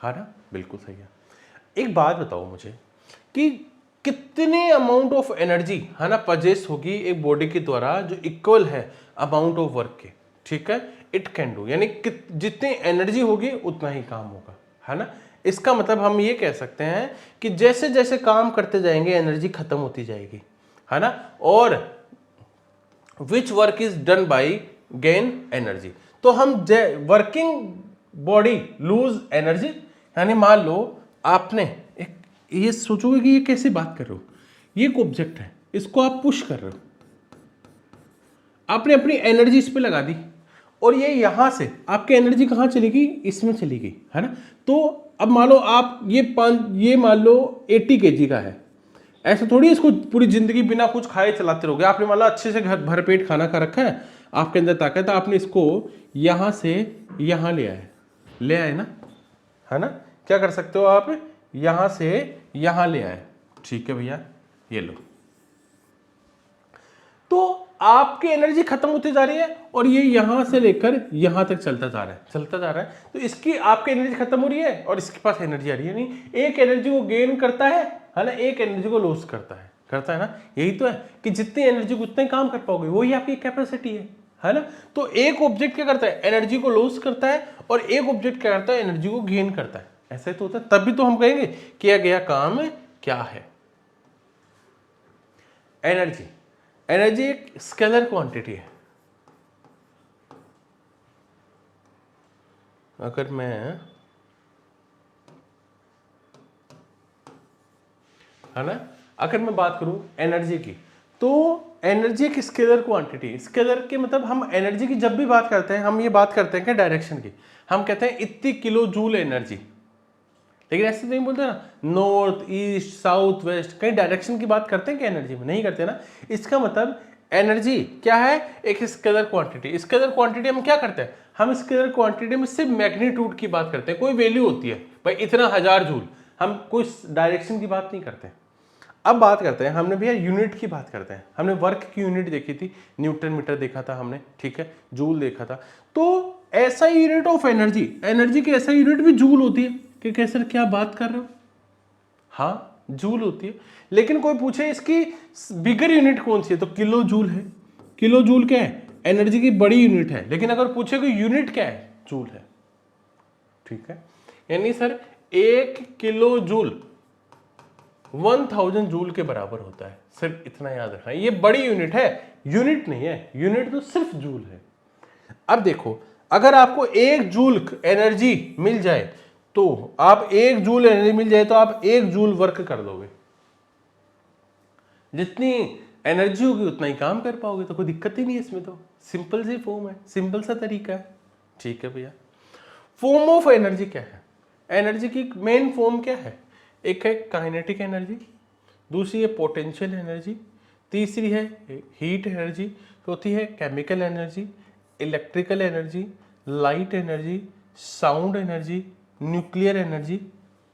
ना, बिल्कुल सही है। एक बात बताओ मुझे कि कितने अमाउंट ऑफ एनर्जी, है ना, पजेस होगी एक बॉडी के द्वारा जो इक्वल है अमाउंट ऑफ वर्क के, ठीक है, इट कैन डू, यानी जितनी एनर्जी होगी उतना ही काम होगा, है ना। इसका मतलब हम ये कह सकते हैं कि जैसे जैसे काम करते जाएंगे एनर्जी खत्म होती जाएगी, है ना। और which work is done by gain energy, तो हम वर्किंग बॉडी लूज एनर्जी, यानी मान लो आपने एक, ये सोचोगे कि ये कैसे बात कर रहे हो, ये एक ऑब्जेक्ट है, इसको आप पुश कर रहे हो, आपने अपनी एनर्जी इस पे लगा दी और ये यहां से आपकी एनर्जी कहां चली गई, इसमें चली गई, है ना। तो अब मान लो आप ये मान लो 80 kg का है, ऐसा थोड़ी इसको पूरी जिंदगी बिना कुछ खाए चलाते रहोगे। आपने मान लो अच्छे से घर भर पेट खाना खा रखा है, आपके अंदर ताकत है, आपने इसको यहां से यहां ले आए ना, है ना। क्या कर सकते हो आप, यहां से यहां ले आए, ठीक है भैया, ये लो। तो आपकी एनर्जी खत्म होती जा रही है और ये यहां से लेकर यहां तक चलता जा रहा है, तो इसकी आपकी एनर्जी खत्म हो रही है और इसके पास एनर्जी आ रही है। नहीं, एक एनर्जी को गेन करता है ना, एक एनर्जी को लॉस करता है ना। यही तो है कि जितनी एनर्जी को उतना ही काम कर पाओगे, वही आपकी कैपेसिटी है ना। तो एक ऑब्जेक्ट क्या करता है, एनर्जी को लॉस करता है, और एक ऑब्जेक्ट क्या करता है, एनर्जी को गेन करता है। ऐसा तो होता है, तभी तो हम कहेंगे किया गया काम क्या है। एनर्जी एक स्केलर क्वांटिटी है। अगर मैं, है ना, अगर मैं बात करूं एनर्जी की, तो एनर्जी एक स्केलर क्वांटिटी, स्केलर के मतलब हम एनर्जी की जब भी बात करते हैं, हम ये बात करते हैं क्या, डायरेक्शन की। हम कहते हैं इतनी किलो जूल एनर्जी, लेकिन ऐसे नहीं बोलते ना, नॉर्थ ईस्ट साउथ वेस्ट, कहीं डायरेक्शन की बात करते हैं क्या एनर्जी में, नहीं करते ना। इसका मतलब एनर्जी क्या है, एक स्केलर क्वांटिटी। स्केलर क्वांटिटी हम क्या करते हैं, हम स्केलर क्वांटिटी में सिर्फ मैग्नीट्यूड की बात करते हैं, कोई वैल्यू होती है भाई इतना 1000 जूल, हम कोई डायरेक्शन की बात नहीं करते। अब बात करते हैं, हमने भैया यूनिट की बात करते हैं, हमने वर्क की यूनिट देखी थी, न्यूटन मीटर देखा था हमने, ठीक है, जूल देखा था। तो ऐसा यूनिट ऑफ एनर्जी की ऐसा यूनिट भी जूल होती है कि कैसे, क्या बात कर रहे हो, हाँ जूल होती है। लेकिन कोई पूछे इसकी बिगर यूनिट कौन सी है, तो किलो जूल है। किलो जूल क्या है, एनर्जी की बड़ी यूनिट है। लेकिन अगर पूछे कि यूनिट क्या है, जूल है, ठीक है। यानी सर 1 किलो जूल 1000 जूल के बराबर होता है, सिर्फ इतना याद रखना। ये बड़ी यूनिट है, यूनिट नहीं है, यूनिट तो सिर्फ जूल है। अब देखो, अगर आपको 1 जूल एनर्जी मिल जाए, तो आप 1 जूल एनर्जी मिल जाए तो आप 1 जूल वर्क कर दोगे, जितनी एनर्जी होगी उतना ही काम कर पाओगे, तो कोई दिक्कत ही नहीं है इसमें। तो सिंपल सी फॉर्म है, सिंपल सा तरीका है, ठीक है भैया। फॉर्म ऑफ एनर्जी क्या है, एनर्जी की मेन फॉर्म क्या है, एक है काइनेटिक एनर्जी, दूसरी है पोटेंशियल एनर्जी, तीसरी है हीट एनर्जी, चौथी है chemical energy, electrical energy, light energy, sound energy, nuclear energy.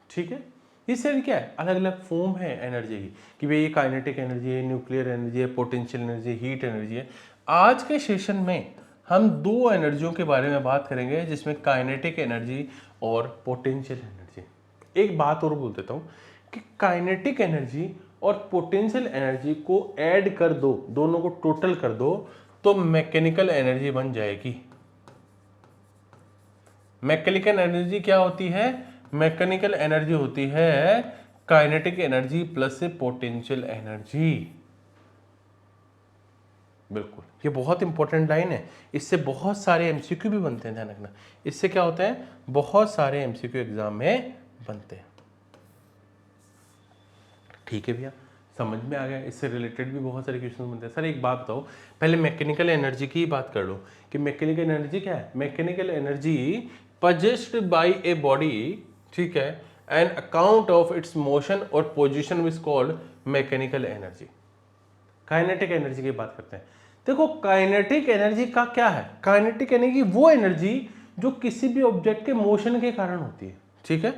ठीक है, ये सारी क्या है, अलग अलग फॉर्म है एनर्जी की, कि भाई ये काइनेटिक एनर्जी है, न्यूक्लियर एनर्जी है, पोटेंशियल एनर्जी, हीट एनर्जी है। आज के सेशन में हम दो एनर्जियों के बारे में बात करेंगे, जिसमें काइनेटिक एनर्जी और पोटेंशियल एनर्जी। एक बात और बोल देता हूँ कि काइनेटिक एनर्जी और पोटेंशियल एनर्जी को ऐड कर दो, दोनों को टोटल कर दो, तो मैकेनिकल एनर्जी बन जाएगी। मैकेनिकल एनर्जी क्या होती है, मैकेनिकल एनर्जी होती है काइनेटिक एनर्जी प्लस से पोटेंशियल एनर्जी। बिल्कुल, ये बहुत इंपॉर्टेंट लाइन है, इससे बहुत सारे एमसीक्यू भी बनते हैं, ध्यान रखना। इससे क्या होता है, बहुत सारे एमसीक्यू एग्जाम में बनते हैं। ठीक है भैया, समझ में आ गया। इससे रिलेटेड भी बहुत सारे क्वेश्चन बनते हैं। सर एक बात बताओ, पहले मैकेनिकल एनर्जी की बात कर लो कि मैकेनिकल एनर्जी क्या है। Mechanical energy possessed by a body, ठीक है, on account of its motion और position is called mechanical energy. Kinetic energy की बात करते हैं। देखो काइनेटिक एनर्जी का क्या है, काइनेटिक एनर्जी वो एनर्जी जो किसी भी ऑब्जेक्ट के मोशन के कारण होती है। ठीक है,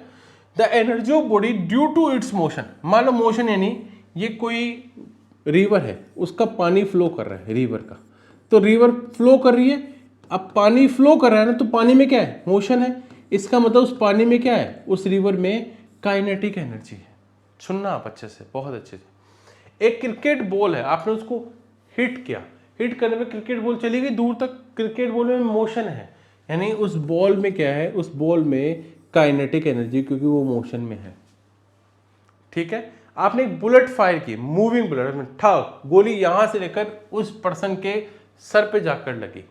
the energy of body due to its motion. मान लो मोशन यानी ये कोई रिवर है, उसका पानी फ्लो कर रहा है रिवर का, तो रिवर फ्लो कर रही है। अब पानी फ्लो कर रहा है ना, तो पानी में क्या है, मोशन है। इसका मतलब उस पानी में क्या है, उस रिवर में काइनेटिक एनर्जी है। सुनना आप अच्छे से, बहुत अच्छे से। एक क्रिकेट बॉल है, आपने उसको हिट किया, हिट करने में क्रिकेट बॉल चली गई दूर तक, क्रिकेट बॉल में मोशन है, यानी उस बॉल में क्या है, उस बॉल में काइनेटिक एनर्जी, क्योंकि वो मोशन में है। ठीक है, आपने एक बुलेट फायर की, मूविंग बुलेट, ठा गोली यहां से लेकर उस पर्सन के सर पे जाकर लगी,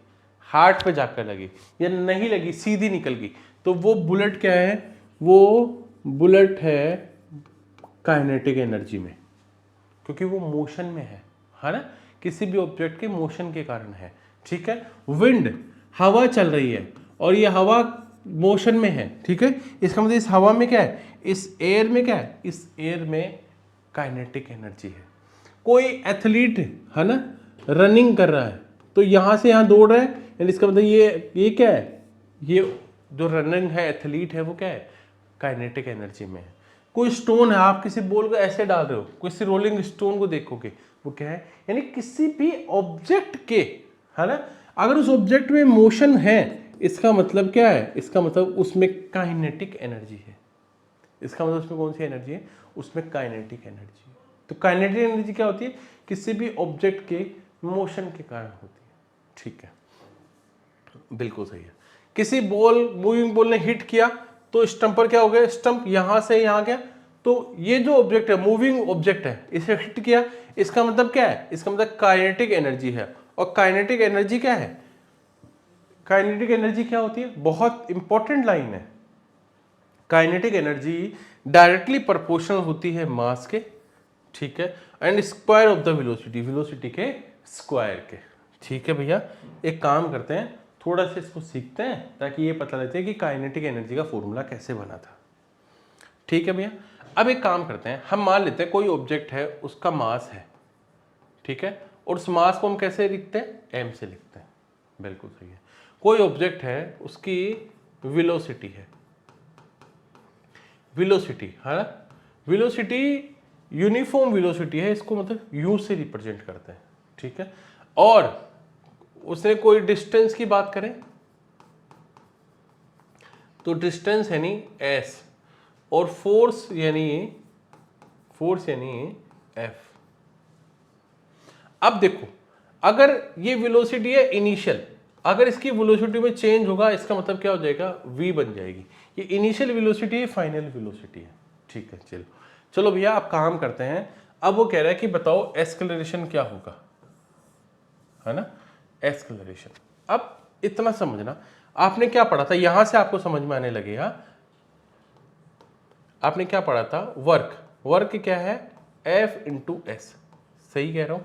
हार्ट पे जाकर लगी, या नहीं लगी, सीधी निकल गई, तो वो बुलेट क्या है, वो बुलेट है काइनेटिक एनर्जी में, क्योंकि वो मोशन में है ना, किसी भी ऑब्जेक्ट के मोशन के कारण है। ठीक है, विंड, हवा चल रही है और ये हवा मोशन में है। ठीक है, इसका मतलब इस हवा में क्या है, इस एयर में क्या है, इस एयर में काइनेटिक एनर्जी है। कोई एथलीट है ना, रनिंग कर रहा है, तो यहां से यहां दौड़ रहा है, यानी इसका मतलब ये क्या है, ये जो रनिंग है, एथलीट है, वो क्या है, काइनेटिक एनर्जी में है। कोई स्टोन है, आप किसी बॉल को ऐसे डाल रहे हो, किसी रोलिंग स्टोन को देखोगे, वो क्या है, यानी किसी भी ऑब्जेक्ट के, है ना, अगर उस ऑब्जेक्ट में मोशन है, इसका मतलब क्या है, इसका मतलब उसमें काइनेटिक एनर्जी है। इसका मतलब उसमें कौन सी एनर्जी है, उसमें काइनेटिक एनर्जी है। तो काइनेटिक एनर्जी क्या होती है, किसी भी ऑब्जेक्ट के मोशन के कारण होती है। ठीक है, बिल्कुल सही है। किसी बॉल, मूविंग बॉल ने हिट किया, तो स्टंप पर क्या हो गया, स्टंप यहां से यहां गया, तो ये जो ऑब्जेक्ट है, मूविंग ऑब्जेक्ट है, इसे हिट किया, इसका मतलब क्या है, इसका मतलब काइनेटिक एनर्जी है। और काइनेटिक एनर्जी क्या है, काइनेटिक एनर्जी क्या होती है, बहुत इंपॉर्टेंट लाइन है। काइनेटिक एनर्जी डायरेक्टली प्रोपोर्शनल होती है मास के, ठीक है, and square of the velocity, velocity के स्क्वायर के। ठीक है भैया, एक काम करते हैं, थोड़ा सा इसको सीखते हैं, ताकि ये पता लगता है कि काइनेटिक एनर्जी का फॉर्मूला कैसे बना था। ठीक है भैया, अब एक काम करते हैं, हम मान लेते हैं कोई ऑब्जेक्ट है, उसका मास है, ठीक है, और उस मास को हम कैसे लिखते हैं, एम से लिखते हैं। बिल्कुल सही है। कोई ऑब्जेक्ट है, उसकी वेलोसिटी है, वेलोसिटी है ना, वेलोसिटी यूनिफॉर्म वेलोसिटी है, इसको मतलब यू से रिप्रेजेंट करते हैं। ठीक है, और उसने कोई डिस्टेंस की बात करें, तो डिस्टेंस यानी एस, और फोर्स यानी एफ। अब देखो, अगर ये वेलोसिटी है इनिशियल, अगर इसकी वेलोसिटी में चेंज होगा, इसका मतलब क्या हो जाएगा, v बन जाएगी। ये इनिशियल वेलोसिटी है, फाइनल वेलोसिटी है। ठीक है, चलो चलो भैया, आप काम करते हैं। अब वो कह रहा है कि बताओ एक्सेलरेशन क्या होगा, है ना, एक्सेलरेशन। अब इतना समझना, आपने क्या पढ़ा था, यहां से आपको समझ में आने लगेगा। आपने क्या पढ़ा था, वर्क, वर्क क्या है, F इंटू एस। सही कह रहा हूं,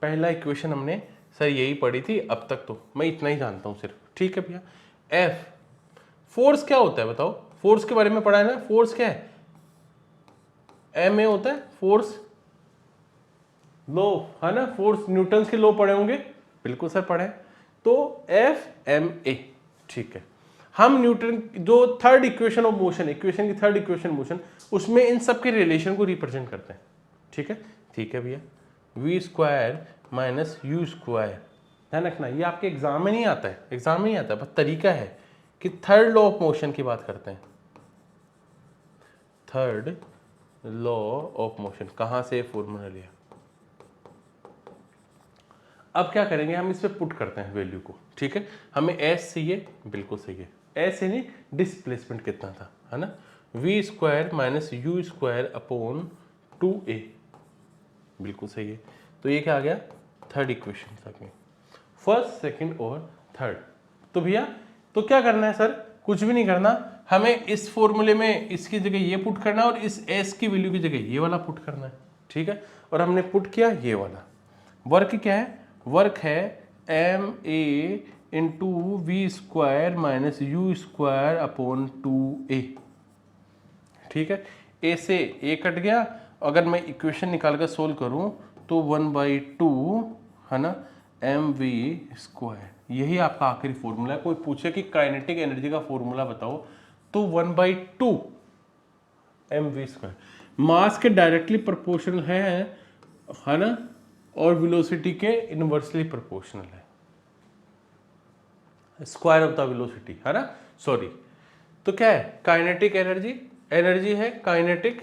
पहला इक्वेशन हमने सर यही पढ़ी थी अब तक, तो मैं इतना ही जानता हूं सिर्फ। ठीक है भैया, F, फोर्स क्या होता है बताओ, फोर्स के बारे में पढ़ा है ना, फोर्स क्या है, एम ए होता है फोर्स, लो है ना, फोर्स न्यूटन के लो पढ़े होंगे, बिल्कुल सर पढ़े। तो F_ma, ठीक है। हम न्यूटन जो third equation of motion, equation की थर्ड इक्वेशन मोशन, उसमें इन सब के रिलेशन को रिप्रेजेंट करते हैं, ठीक है। ठीक है भैया, v² माइनस u², ध्यान रखना ये आपके एग्जाम में नहीं आता है, एग्जाम में नहीं आता, बस तरीका है कि थर्ड लॉ ऑफ मोशन की बात करते हैं। थर्ड लॉ ऑफ मोशन, कहां से फॉर्मूला लिया। अब क्या करेंगे, हम इस पे पुट करते हैं वैल्यू को, ठीक है। हमें एस चाहिए, बिल्कुल सही है, एस यानी डिस्प्लेसमेंट कितना था, है ना, v² minus u² upon 2a, बिल्कुल सही है। तो ये क्या आ गया, थर्ड इक्वेशन आ गई, फर्स्ट सेकंड और थर्ड। तो भैया तो क्या करना है सर, कुछ भी नहीं करना, हमें इस फॉर्मूले में इसकी जगह ये पुट करना है और इस s की वैल्यू की जगह ये वाला पुट करना है, ठीक है। और हमने पुट किया ये वाला, वर्क क्या है, वर्क है ma into v² minus u² upon 2a, ठीक है। a से a कट गया, अगर मैं इक्वेशन निकाल कर सोल्व करूं तो 1/2 है ना mv², यही आपका आखिरी फॉर्मूला है। कोई पूछे कि काइनेटिक एनर्जी का फॉर्मूला बताओ तो 1/2 mv², मास के डायरेक्टली प्रोपोर्शनल है ना, और वेलोसिटी के इनवर्सली प्रोपोर्शनल है, स्क्वायर ऑफ द वेलोसिटी, है ना, सॉरी। तो क्या है, काइनेटिक एनर्जी, एनर्जी है काइनेटिक,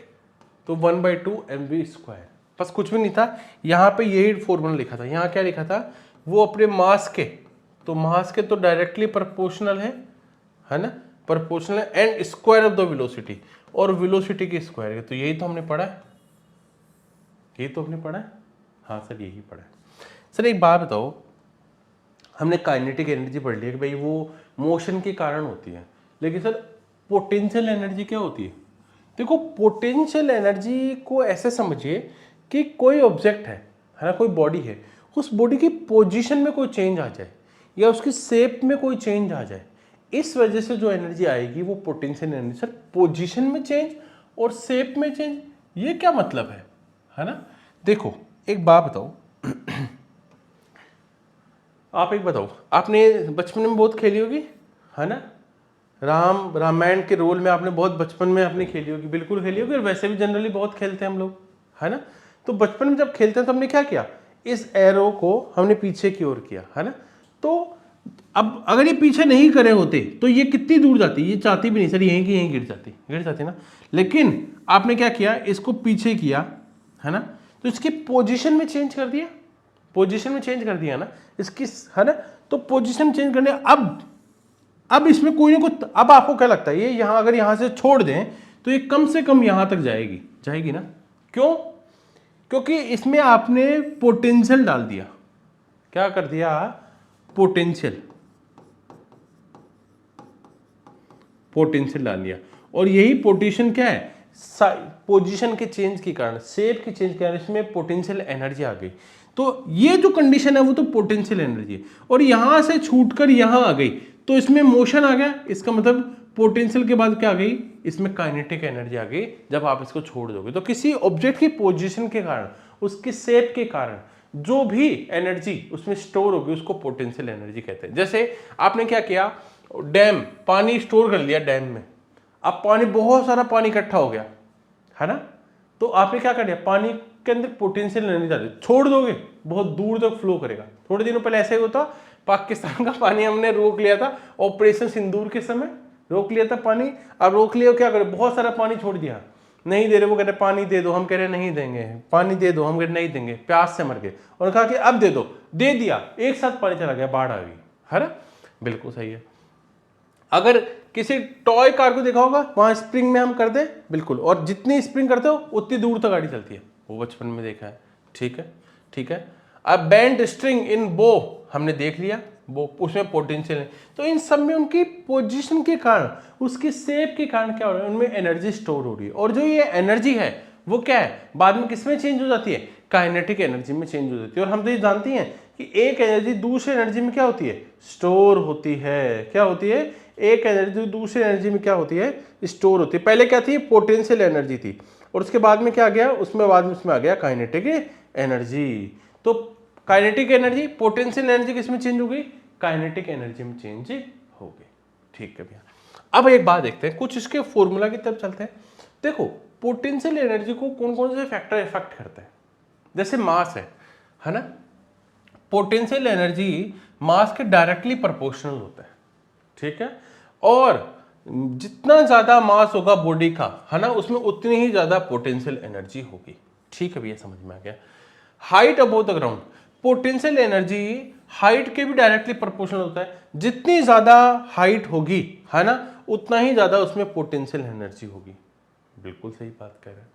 तो 1/2 mv², बस कुछ भी नहीं था। यहाँ पे यही फॉर्मूला लिखा था, यहाँ क्या लिखा था, वो अपने मास के, तो मास के तो डायरेक्टली प्रोपोर्शनल है ना, प्रोपोर्शनल है, and square of the velocity, और वेलोसिटी की स्क्वायर है, तो यही तो हमने पढ़ा है, यही तो हमने पढ़ा है, हाँ सर यही पढ़ा है। सर एक बात बताओ, हमने काइनेटिक एनर्जी पढ़ लिया कि भाई वो मोशन के कारण होती है, लेकिन सर पोटेंशियल एनर्जी क्या होती है। देखो पोटेंशियल एनर्जी को ऐसे समझिए कि कोई ऑब्जेक्ट है ना, कोई बॉडी है, उस बॉडी की पोजीशन में कोई चेंज आ जाए या उसकी शेप में कोई चेंज आ जाए, इस वजह से जो एनर्जी आएगी वो पोटेंशियल एनर्जी। सर पोजीशन में चेंज और शेप में चेंज, ये क्या मतलब है ना। देखो एक बात बताओ, आप एक बताओ, आपने बचपन में बहुत खेली होगी, है ना, रामायण के रोल में आपने बहुत बचपन में आपने खेली होगी, बिल्कुल खेली होगी, और वैसे भी जनरली बहुत खेलते हैं हम लोग, है ना। तो बचपन में जब खेलते हैं तो हमने क्या किया, इस एरो को हमने पीछे की ओर किया, है ना। तो अब अगर ये पीछे नहीं करे होते तो ये कितनी दूर जाती, ये चाहती भी नहीं सर, यहीं की यहीं गिर जाती ना, लेकिन आपने क्या किया, इसको पीछे किया, है ना, तो इसकी पोजिशन में चेंज कर दिया, पोजीशन में चेंज कर दिया ना इसकी, है ना। तो पोजीशन चेंज करने, अब इसमें कोई ना कोई, अब आपको क्या लगता है, ये यहां अगर यहां से छोड़ दें तो ये कम से कम यहां तक जाएगी ना, क्यों, क्योंकि इसमें आपने पोटेंशियल डाल दिया, क्या कर दिया, पोटेंशियल डाल दिया, और यही पोजीशन क्या है, पोजीशन के चेंज के कारण, शेप के चेंज के कारण इसमें पोटेंशियल एनर्जी आ गई। तो ये जो कंडीशन है वो तो पोटेंशियल एनर्जी है, और यहां से छूटकर यहां आ गई तो इसमें मोशन आ गया, इसका मतलब पोटेंशियल के बाद क्या आ गई, इसमें काइनेटिक एनर्जी आ गई जब आप इसको छोड़ दोगे। तो किसी ऑब्जेक्ट की पोजीशन के कारण, उसकी शेप के कारण जो भी एनर्जी उसमें स्टोर होगी उसको पोटेंशियल एनर्जी कहते हैं। जैसे आपने क्या किया, डैम, पानी स्टोर कर लिया डैम में, अब पानी, बहुत सारा पानी इकट्ठा हो गया, है ना, तो आपने क्या कर दिया, पानी के अंदर पोटेंशियल एनर्जी डाल दी, छोड़ दोगे बहुत दूर तक फ्लो करेगा। थोड़े दिनों पहले ऐसे ही होता, पाकिस्तान का पानी हमने रोक लिया था, ऑपरेशन सिंदूर के समय रोक लिया था पानी, अब रोक लिया, क्या करे, बहुत सारा पानी छोड़ दिया, नहीं दे रहे, वो कह रहे पानी दे दो, हम कह रहे नहीं देंगे, पानी दे दो, हम कह रहे नहीं देंगे, प्यास से मर गए, और कहा कि अब दे दो, दे दिया, एक साथ पानी चला गया, बाढ़ आ गई, है ना, बिल्कुल सही है। अगर किसी टॉय कार को देखा होगा, वहां स्प्रिंग में हम कर दे, बिल्कुल, और जितनी स्प्रिंग करते हो उतनी दूर तक गाड़ी चलती है, वो बचपन में देखा है, ठीक है। अब बैंड स्ट्रिंग इन बो हमने देख लिया, वो उसमें पोटेंशियल है, तो इन सब में उनकी पोजीशन के कारण, उसकी शेप के कारण क्या हो रहा है, उनमें एनर्जी स्टोर हो रही है, और जो ये एनर्जी है वो क्या है, बाद में किसमें चेंज हो जाती है, काइनेटिक एनर्जी में चेंज हो जाती है। और हम तो ये जानते हैं कि एक एनर्जी दूसरी एनर्जी में क्या होती है, स्टोर होती है, क्या होती है, एक एनर्जी दूसरी एनर्जी में क्या होती है, स्टोर होती है। पहले क्या थी, पोटेंशियल एनर्जी थी, और उसके बाद में क्या आ गया, उसमें बाद में उसमें आ गया काइनेटिक एनर्जी। तो काइनेटिक एनर्जी, पोटेंशियल एनर्जी किस में चेंज हो गई? काइनेटिक एनर्जी में चेंज हो गई। ठीक है भैया, अब एक बात देखते हैं, कुछ इसके फॉर्मूला की तरफ चलते हैं। देखो पोटेंशियल एनर्जी को कौन कौन से फैक्टर इफेक्ट करते हैं? जैसे मास है ना, पोटेंशियल एनर्जी मास के डायरेक्टली प्रोपोर्शनल होता है, ठीक है, और जितना ज्यादा मास होगा बॉडी का, है ना, उसमें उतनी ही ज्यादा पोटेंशियल एनर्जी होगी। ठीक है भैया, समझ में आ गया। Height above the ground, potential energy height के भी डायरेक्टली प्रोपोर्शनल होता है। जितनी ज्यादा हाइट होगी, है ना, उतना ही ज्यादा उसमें पोटेंशियल एनर्जी होगी। बिल्कुल सही बात कह रहे हैं।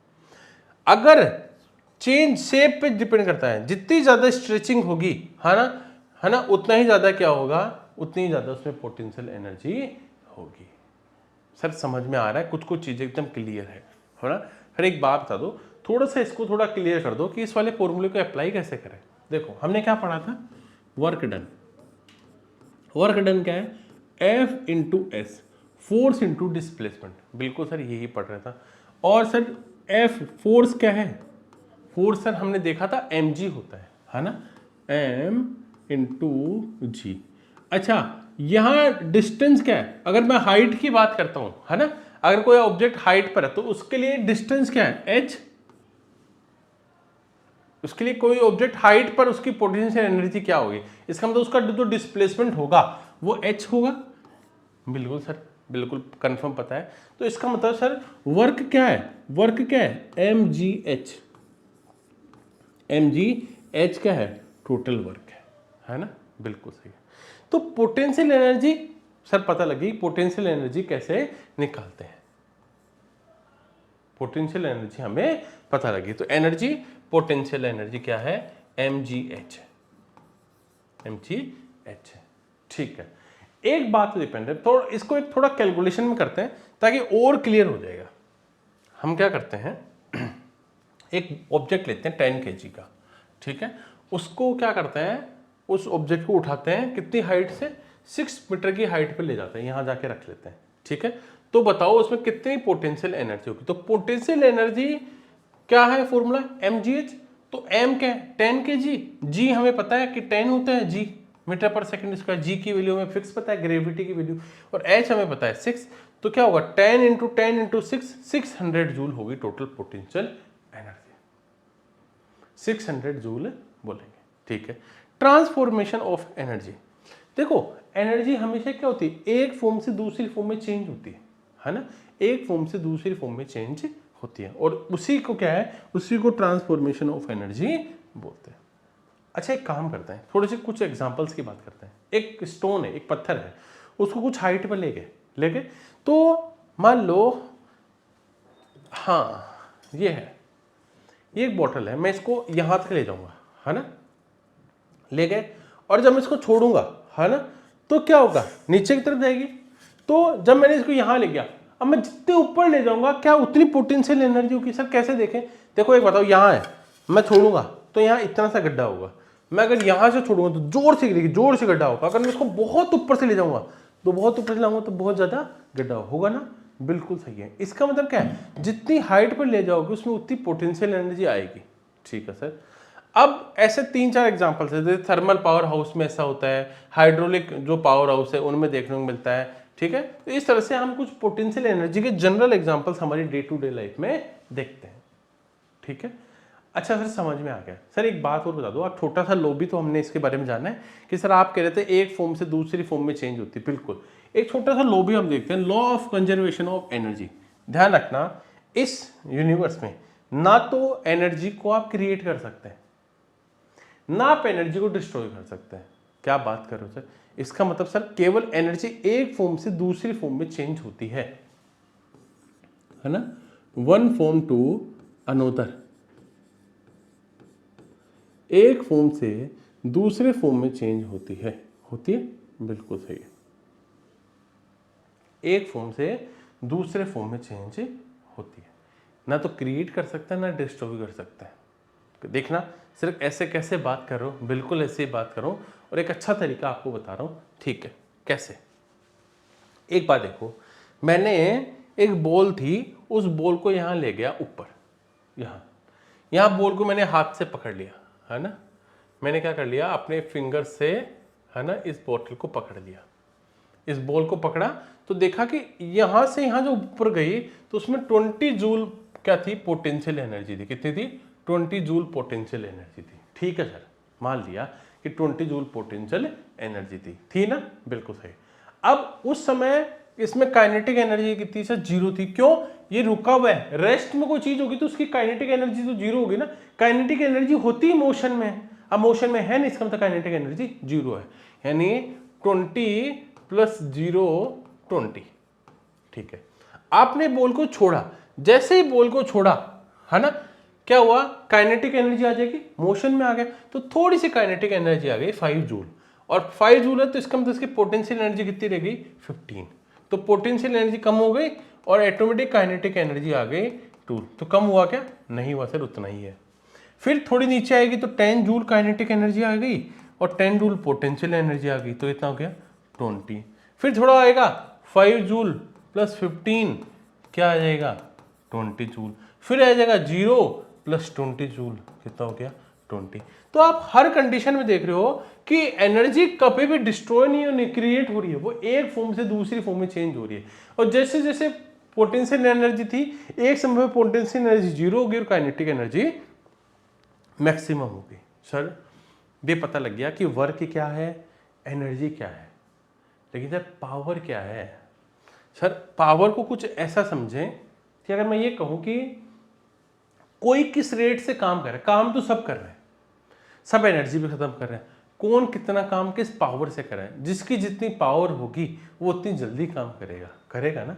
अगर चेंज शेप पे डिपेंड करता है, जितनी ज्यादा स्ट्रेचिंग होगी, है ना, उतना ही ज्यादा क्या होगा, उतनी ही ज्यादा उसमें पोटेंशियल एनर्जी होगी। सर समझ में आ रहा है? कुछ कुछ चीजें एकदम क्लियर है ना। फिर एक बात बता दो, थोड़ा सा इसको थोड़ा क्लियर कर दो कि इस वाले फॉर्मूले को अप्लाई कैसे करें। देखो हमने क्या पढ़ा था, वर्क डन। वर्क डन क्या है? F into S, force into displacement. बिल्कुल सर यही पढ़ रहा था। और सर F फोर्स क्या है? फोर्स सर हमने देखा था mg होता है ना, m इंटू जी। अच्छा यहां डिस्टेंस क्या है? अगर मैं हाइट की बात करता हूं, है ना, अगर कोई ऑब्जेक्ट हाइट पर है तो उसके लिए डिस्टेंस क्या है? h। उसके लिए कोई ऑब्जेक्ट हाइट पर उसकी पोटेंशियल एनर्जी क्या होगी? इसका मतलब उसका जो डिस्प्लेसमेंट होगा वो h होगा। बिल्कुल सर, बिल्कुल कंफर्म पता है। तो इसका मतलब सर वर्क क्या है? वर्क क्या है? mgh। mgh क्या है? टोटल वर्क है ना, बिल्कुल सही। तो पोटेंशियल एनर्जी सर पता लगी, पोटेंशियल एनर्जी कैसे निकालते हैं? पोटेंशियल एनर्जी हमें पता लगी। तो एनर्जी, पोटेंशियल एनर्जी क्या है? mgh। mgh, ठीक है। एक बात तो डिपेंड है, तो इसको एक थोड़ा कैलकुलेशन में करते हैं ताकि और क्लियर हो जाएगा। हम क्या करते हैं, एक ऑब्जेक्ट लेते हैं 10 kg का, ठीक है, उसको क्या करते हैं, उस ऑब्जेक्ट को उठाते हैं कितनी हाइट से? 6 मीटर की हाइट पे ले जाते हैं, यहां जाके रख लेते हैं, ठीक है। तो बताओ उसमें कितनी पोटेंशियल एनर्जी होगी? तो पोटेंशियल एनर्जी क्या है फॉर्मूला? mgh। तो m क्या है? 10 kg। g हमें पता है कि 10 होता है g मीटर पर सेकंड स्क्वायर। g की वैल्यू हमें फिक्स पता है, ग्रेविटी की वैल्यू, और h हमें पता है 6। तो क्या होगा? 10 इंटू 10 इंटू 6, 600 जूल होगी टोटल पोटेंशियल एनर्जी। 600 जूल बोलेंगे, ठीक है। ट्रांसफॉर्मेशन ऑफ एनर्जी, देखो एनर्जी हमेशा क्या होती है? एक फॉर्म से दूसरी फॉर्म में चेंज होती है ना, एक फॉर्म से दूसरी फॉर्म में चेंज होती है, और उसी को क्या है? उसी को ट्रांसफॉर्मेशन ऑफ एनर्जी बोलते हैं। अच्छा एक काम करते हैं, थोड़े से कुछ एग्जांपल्स की बात करते हैं। एक स्टोन है, एक पत्थर है, उसको कुछ हाइट पर ले गए, तो मान लो, हाँ ये है, ये एक बॉटल है, मैं इसको यहां तक ले जाऊंगा, है ना, ले गए, और जब मैं इसको छोड़ूंगा, है ना, तो क्या होगा? नीचे की तरफ जाएगी। तो जब मैंने इसको यहां ले गया, अब मैं जितने ऊपर ले जाऊंगा क्या उतनी पोटेंशियल एनर्जी होगी? सर कैसे देखें? देखो एक बताओ, यहां है, मैं छोड़ूंगा तो यहाँ इतना सा गड्ढा होगा, मैं अगर यहां से छोड़ूंगा तो जोर से गिरेगी, जोर से गड्ढा होगा। अगर मैं इसको बहुत ऊपर से ले जाऊंगा तो बहुत ऊपर से लाऊंगा तो बहुत ज्यादा गड्ढा होगा ना। बिल्कुल सही है। इसका मतलब क्या है? जितनी हाइट पर ले जाओगे उसमें उतनी पोटेंशियल एनर्जी आएगी, ठीक है सर। अब ऐसे 3-4 एग्जांपल्स है, जैसे थर्मल पावर हाउस में ऐसा होता है, हाइड्रोलिक जो पावर हाउस है उनमें देखने को मिलता है, ठीक है। तो इस तरह से हम कुछ पोटेंशियल एनर्जी के जनरल एग्जांपल्स हमारी डे टू डे लाइफ में देखते हैं, ठीक है। अच्छा सर समझ में आ गया। सर एक बात और बता दो, आप छोटा सा लॉ भी तो हमने इसके बारे में जाना है कि सर आप कह रहे थे एक फॉर्म से दूसरी फॉर्म में चेंज होती है, बिल्कुल। एक छोटा सा लॉ भी हम देखते हैं, law of conservation of energy. ध्यान रखना, इस यूनिवर्स में ना तो एनर्जी को आप क्रिएट कर सकते हैं, ना आप एनर्जी को डिस्ट्रॉय कर सकते हैं। क्या बात कर रहे हो सर? इसका मतलब सर केवल एनर्जी एक फॉर्म से दूसरी फॉर्म में चेंज होती है ना, वन फॉर्म टू अनोदर, एक फॉर्म से दूसरे फॉर्म में चेंज होती है, बिल्कुल सही है। एक फॉर्म से दूसरे फॉर्म में चेंज होती है, ना तो क्रिएट कर सकता है ना डिस्ट्रॉय कर सकता है। देखना सिर्फ ऐसे कैसे बात कर रहा हूँ, बिल्कुल ऐसे ही बात कर रहा हूँ, और एक अच्छा तरीका आपको बता रहा हूँ, ठीक है। कैसे? एक बात देखो, मैंने एक बॉल थी, उस बॉल को यहाँ ले गया ऊपर, यहाँ यहाँ बॉल को मैंने हाथ से पकड़ लिया, है ना, मैंने क्या कर लिया, अपने फिंगर से, है ना, इस बोतल को पकड़ लिया, इस बॉल को पकड़ा तो देखा कि यहाँ से यहाँ जो ऊपर गई तो उसमें 20 जूल क्या थी, पोटेंशियल एनर्जी थी। कितनी थी? 20 जूल पोटेंशियल एनर्जी थी। ठीक है सर, मान लिया कि 20 जूल पोटेंशियल एनर्जी थी ना, बिल्कुल सही। अब उस समय इसमें काइनेटिक एनर्जी कितनी सर? जीरो थी। क्यों? ये रुका हुआ है, रेस्ट में कोई चीज होगी तो उसकी काइनेटिक एनर्जी तो जीरो होगी ना। काइनेटिक एनर्जी होती मोशन में, अब मोशन में है नहीं, इसका मतलब काइनेटिक एनर्जी जीरो है, यानी 20 प्लस 0 20। ठीक है, आपने बॉल को छोड़ा, जैसे ही बॉल को छोड़ा, है ना, क्या हुआ? काइनेटिक एनर्जी आ जाएगी, मोशन में आ गया तो थोड़ी सी काइनेटिक एनर्जी आ गई 5 जूल, और 5 जूल है तो इसका मतलब इसकी पोटेंशियल एनर्जी कितनी रह गई? 15। तो पोटेंशियल एनर्जी कम हो गई और ऑटोमेटिक काइनेटिक एनर्जी आ गई 2। तो कम हुआ क्या? नहीं हुआ सर, उतना ही है। फिर थोड़ी नीचे आएगी तो 10 जूल काइनेटिक एनर्जी आ गई और 10 जूल पोटेंशियल एनर्जी आ गई, तो इतना हो गया 20। फिर थोड़ा आएगा 5 जूल प्लस 15 क्या आ जाएगा? 20 जूल। फिर आ जाएगा 0 प्लस 20 जूल, कितना हो गया? 20। तो आप हर कंडीशन में देख रहे हो कि एनर्जी कभी भी डिस्ट्रॉय नहीं होनी, क्रिएट हो रही है, वो एक फॉर्म से दूसरी फॉर्म में चेंज हो रही है। और जैसे जैसे पोटेंशियल एनर्जी थी, एक समय में पोटेंशियल एनर्जी जीरो होगी और काइनेटिक एनर्जी मैक्सिमम होगी। सर ये पता लग गया कि वर्क क्या है, एनर्जी क्या है, लेकिन सर पावर क्या है? सर पावर को कुछ ऐसा समझें कि अगर मैं ये कहूं कि कोई किस रेट से काम कर रहा है, काम तो सब कर रहे हैं, सब एनर्जी भी खत्म कर रहे हैं, कौन कितना काम किस पावर से कर रहा है? जिसकी जितनी पावर होगी वो उतनी जल्दी काम करेगा ना।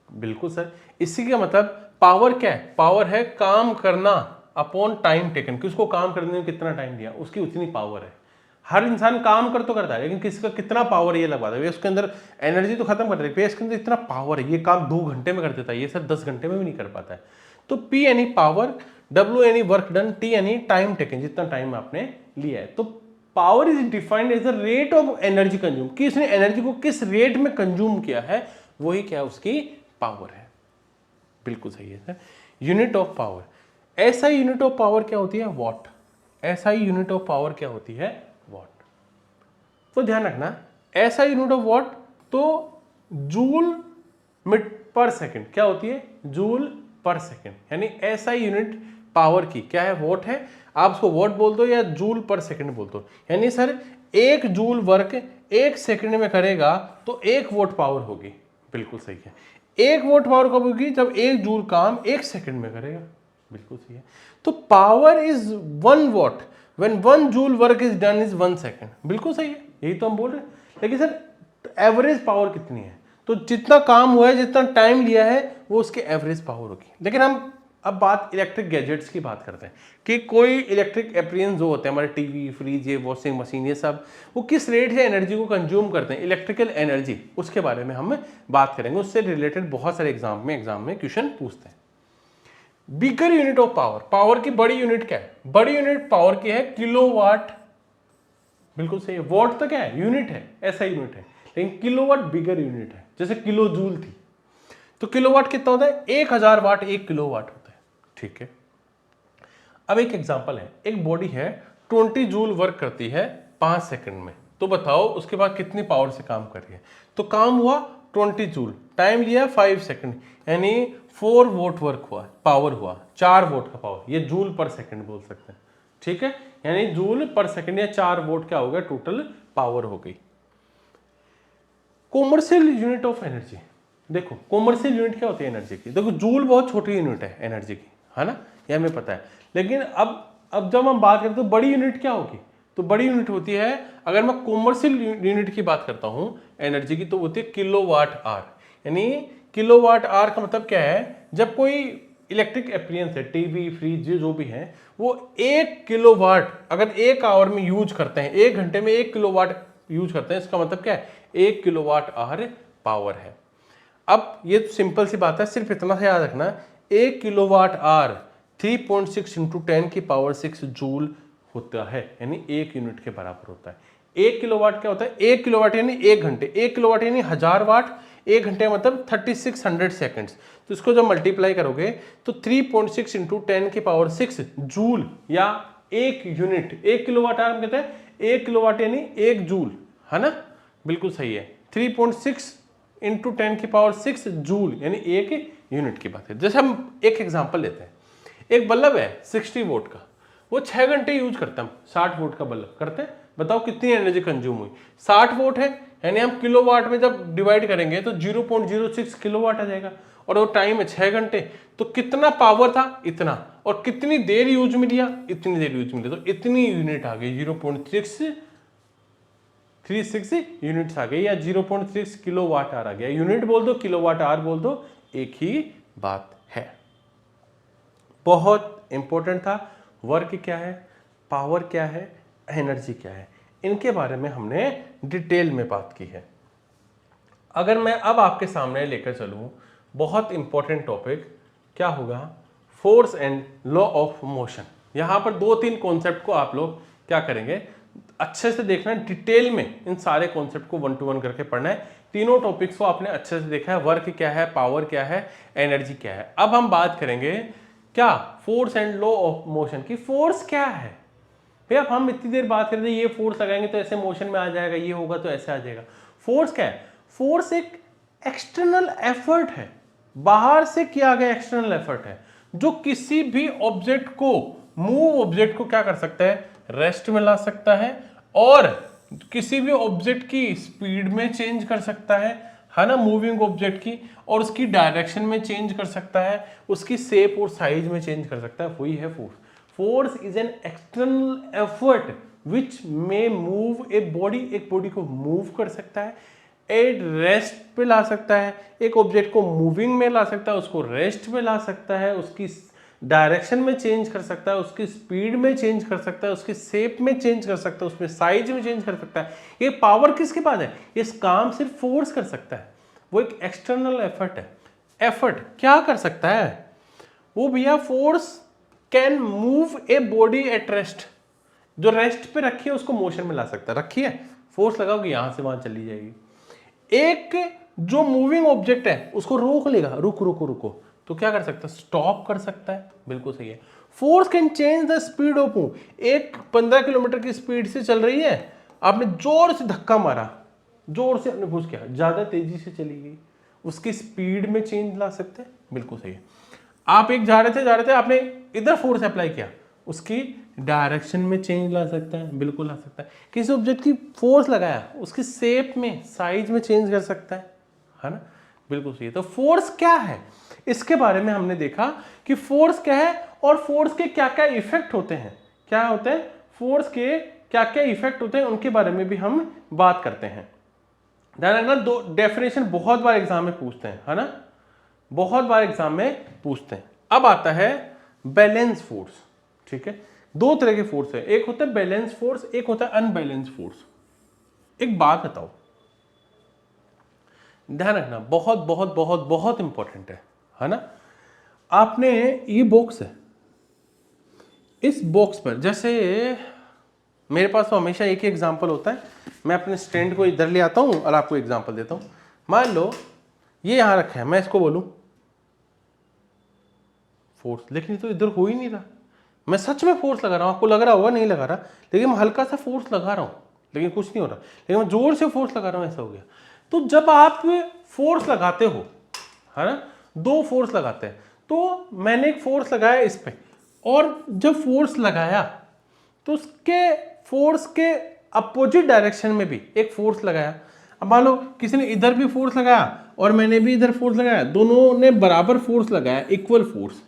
बिल्कुल सर, इसी का मतलब पावर क्या है? पावर है काम करना अपॉन टाइम टेकन, कि उसको काम करने में कितना टाइम दिया, उसकी उतनी पावर है। हर इंसान काम कर तो करता है, लेकिन किसी का कितना पावर ये लगवाता है, उसके अंदर एनर्जी तो खत्म कर देती है, इसके अंदर इतना पावर है, ये काम 2 घंटे में कर देता है, ये सर 10 घंटे में भी नहीं कर पाता है। तो P यानी पावर, W यानी वर्क डन, T यानी टाइम टेकन, जितना टाइम आपने लिया है। तो power is defined as the rate of energy consume, कि इसने एनर्जी को किस रेट में कंज्यूम किया है, वही क्या उसकी पावर है। बिल्कुल सही है सर। यूनिट ऑफ पावर, ऐसा यूनिट ऑफ पावर क्या होती है? वॉट। ऐसा ही यूनिट ऑफ पावर क्या होती है? वॉट। तो ध्यान रखना, ऐसा यूनिट ऑफ वॉट तो जूल पर सेकंड क्या होती है? जूल पर सेकंड, यानी ऐसा यूनिट पावर की क्या है? वॉट है। आप उसको वॉट बोल दो या जूल पर सेकंड बोल दो, यानी सर 1 जूल वर्क 1 सेकंड में करेगा तो 1 वॉट पावर होगी। बिल्कुल सही है। 1 वॉट पावर कब होगी? जब 1 जूल काम 1 सेकंड में करेगा। बिल्कुल सही है। तो power is 1 what when 1 joule work is done is 1 second. बिल्कुल सही है, यही तो हम बोल रहे हैं। लेकिन सर एवरेज पावर कितनी है? तो जितना काम हुआ है, जितना टाइम लिया है, वो उसकी एवरेज पावर होगी। लेकिन हम अब बात इलेक्ट्रिक गैजेट्स की बात करते हैं कि कोई इलेक्ट्रिक एप्रियंस जो होते हैं हमारे, टीवी, फ्रिज, ये वॉशिंग मशीन, ये सब, वो किस रेट से एनर्जी को कंज्यूम करते हैं, इलेक्ट्रिकल एनर्जी, उसके बारे में हम बात करेंगे। उससे रिलेटेड बहुत सारे एग्जाम में क्वेश्चन पूछते हैं। Bigger unit of power, power की बड़ी यूनिट क्या है? बड़ी यूनिट पावर की है किलोवाट। बिल्कुल सही है। वॉट तो क्या है? यूनिट है, ऐसा यूनिट है, लेकिन किलोवाट बिगर यूनिट है। जैसे किलो जूल थी, तो किलोवाट कितना होता है? 1000 वाट 1 किलोवाट होता है। ठीक है, अब एक एग्जांपल है, एक बॉडी है 20 जूल वर्क करती है 5 सेकंड में, तो बताओ उसके बाद कितनी पावर से काम कर रही है? तो काम हुआ 20 जूल, टाइम लिया 5 सेकंड, यानी 4 वोट वर्क हुआ, पावर हुआ 4 वोट का पावर, ये जूल पर सेकंड बोल सकते हैं। ठीक है, यानी जूल पर सेकंड या 4 वोट क्या हो गया? टोटल पावर हो गई। कॉमर्शियल यूनिट ऑफ एनर्जी, देखो कॉमर्शियल यूनिट क्या होती है एनर्जी की? देखो जूल बहुत छोटी यूनिट है एनर्जी की, है ना, ये हमें पता है। लेकिन अब जब हम बात करते हैं तो बड़ी यूनिट क्या होगी? तो बड़ी यूनिट होती है, अगर मैं कॉमर्शियल यूनिट की बात करता हूं एनर्जी की, तो होती है किलोवाट आवर। यानी किलोवाट आवर का मतलब क्या है? जब कोई इलेक्ट्रिक एप्लियंस है, टीवी, फ्रिज, जो भी है, वो 1 किलोवाट अगर 1 आवर में यूज करते हैं, 1 घंटे में 1 किलोवाट यूज करते हैं, इसका मतलब क्या है? 1 किलोवाट आवर पावर है। अब ये तो सिंपल सी बात है, सिर्फ इतना सा याद रखना, 1 किलोवाट आवर 3.6 इंटू 10 की पावर 6 जूल होता है, यानी 1 यूनिट के बराबर होता है। 1 किलोवाट क्या होता है? 1 किलोवाट यानी 1 घंटे, 1 किलोवाट यानी 1000 वाट, 1 घंटे मतलब 3600 सेकेंड्स। तो इसको जब मल्टीप्लाई करोगे तो 3.6 इंटू 10⁶ जूल या 1 यूनिट, 1 किलोवाट आवर हम कहते हैं 1 किलोवाट यानी 1 जूल, है ना, बिल्कुल सही है। 3.6 इंटू 10⁶ जूल यानी 1 यूनिट की बात है। जैसे हम एक एग्जांपल लेते हैं, एक बल्ब है 60 वोट का, वो 6 घंटे यूज करता है। 60 वोट का बल्ब करते हैं, बताओ कितनी एनर्जी कंज्यूम हुई। 60 वोट है यानी हम किलोवाट में जब डिवाइड करेंगे तो 0.06 किलोवाट आ जाएगा, और वो टाइम है 6 घंटे, तो कितना पावर था इतना, और कितनी देर यूज में लिया इतनी देर यूज में लिया, तो इतनी यूनिट आ गई, 0.636 यूनिट्स आ गई, या 0.6 किलोवाट आवर आ गया। यूनिट बोल दो, किलोवाट आवर बोल दो, एक ही बात है। बहुत इंपॉर्टेंट था। वर्क क्या है, पावर क्या है, एनर्जी क्या है, इनके बारे में हमने डिटेल में बात की है। अगर मैं अब आपके सामने लेकर चलूं बहुत इंपॉर्टेंट टॉपिक, क्या होगा, force and law of motion. यहां पर 2-3 कॉन्सेप्ट को आप लोग क्या करेंगे, अच्छे से देखना, डिटेल में इन सारे कॉन्सेप्ट को 1 to 1 करके पढ़ना है। तीनों टॉपिक्स को आपने अच्छे से देखा है, वर्क क्या है, पावर क्या है, एनर्जी क्या है। अब हम बात करेंगे क्या, force and law of motion की। फोर्स क्या है भैया, हम इतनी देर बात कर रहे थे, ये फोर्स लगाएंगे तो ऐसे मोशन में आ जाएगा, ये होगा तो ऐसे आ जाएगा। फोर्स क्या है, फोर्स एक एक्सटर्नल एफर्ट है, बाहर से किया गया एक्सटर्नल एफर्ट है, जो किसी भी ऑब्जेक्ट को, मूव ऑब्जेक्ट को क्या कर सकता है, रेस्ट में ला सकता है, और किसी भी ऑब्जेक्ट की स्पीड में चेंज कर सकता है ना, मूविंग ऑब्जेक्ट की, और उसकी डायरेक्शन में चेंज कर सकता है, उसकी शेप और साइज में चेंज कर सकता है, वही है force. Force is an external effort which may move a body, एक बॉडी को मूव कर सकता है, एक रेस्ट पे ला सकता है, एक ऑब्जेक्ट को मूविंग में ला सकता है, उसको रेस्ट में ला सकता है, उसकी डायरेक्शन में चेंज कर सकता है, उसकी स्पीड में चेंज कर सकता है, उसकी शेप में चेंज कर सकता है, उसमें साइज में चेंज कर सकता है। ये पावर किसके पास है, इस काम सिर्फ फोर्स कर सकता है, वो एक एक्सटर्नल एफर्ट है। एफर्ट क्या कर सकता है वो भैया, force can move a body at rest, जो रेस्ट पे रखी है उसको मोशन में ला सकता है। रखी है, फोर्स लगाओगे यहां से वहां चली जाएगी। एक जो मूविंग ऑब्जेक्ट है उसको रोक लेगा, रुको रुको रुको, तो क्या कर सकता है, स्टॉप कर सकता है, बिल्कुल सही है। Force can change the speed of move, एक 15 किलोमीटर की स्पीड से चल रही है, आपने जोर से धक्का मारा, जोर से आपने पुश किया, ज्यादा तेजी से चली गई, उसकी स्पीड में चेंज ला सकते हैं, बिल्कुल सही है। आप एक जा रहे थे, आपने इधर फोर्स अप्लाई किया, उसकी डायरेक्शन में चेंज ला सकता है, बिल्कुल ला सकता है। किसी ऑब्जेक्ट की फोर्स लगाया, उसकी शेप में, साइज में चेंज कर सकता है ना, बिल्कुल सही है। तो फोर्स क्या है, इसके बारे में हमने देखा कि फोर्स क्या है, और फोर्स के क्या क्या इफेक्ट होते हैं, क्या होते हैं फोर्स के क्या क्या इफेक्ट होते हैं, उनके बारे में भी हम बात करते हैं। ध्यान रखना, दो डेफिनेशन बहुत बार एग्जाम में पूछते हैं, है ना, बहुत बार एग्जाम में पूछते हैं। अब आता है बैलेंस फोर्स, ठीक है। दो तरह के फोर्स है, एक होता है बैलेंस फोर्स, एक होता है अनबैलेंस फोर्स। एक बात बताओ, ध्यान रखना, बहुत बहुत बहुत बहुत इंपॉर्टेंट है ना। आपने ये बॉक्स है, इस बॉक्स पर, जैसे मेरे पास तो हमेशा एक ही एग्जांपल होता है, मैं अपने स्टैंड को इधर ले आता हूं और आपको एग्जांपल देता हूं। मान लो ये यहां रखा है, मैं इसको बोलूं फोर्स, लेकिन तो इधर हो ही नहीं रहा, मैं सच में फोर्स लगा रहा हूं, आपको लग रहा होगा नहीं लगा रहा, लेकिन मैं हल्का सा फोर्स लगा रहा हूं, लेकिन कुछ नहीं हो रहा, लेकिन मैं जोर से फोर्स लगा रहा हूं, ऐसा हो गया। तो जब आप फोर्स लगाते हो, है ना, दो फोर्स लगाते हैं, तो मैंने एक फोर्स लगाया इस पे, और जब फोर्स लगाया तो उसके फोर्स के अपोजिट डायरेक्शन में भी एक फोर्स लगाया। अब मान लो किसी ने इधर भी फोर्स लगाया और मैंने भी इधर फोर्स लगाया, दोनों ने बराबर फोर्स लगाया, इक्वल फोर्स।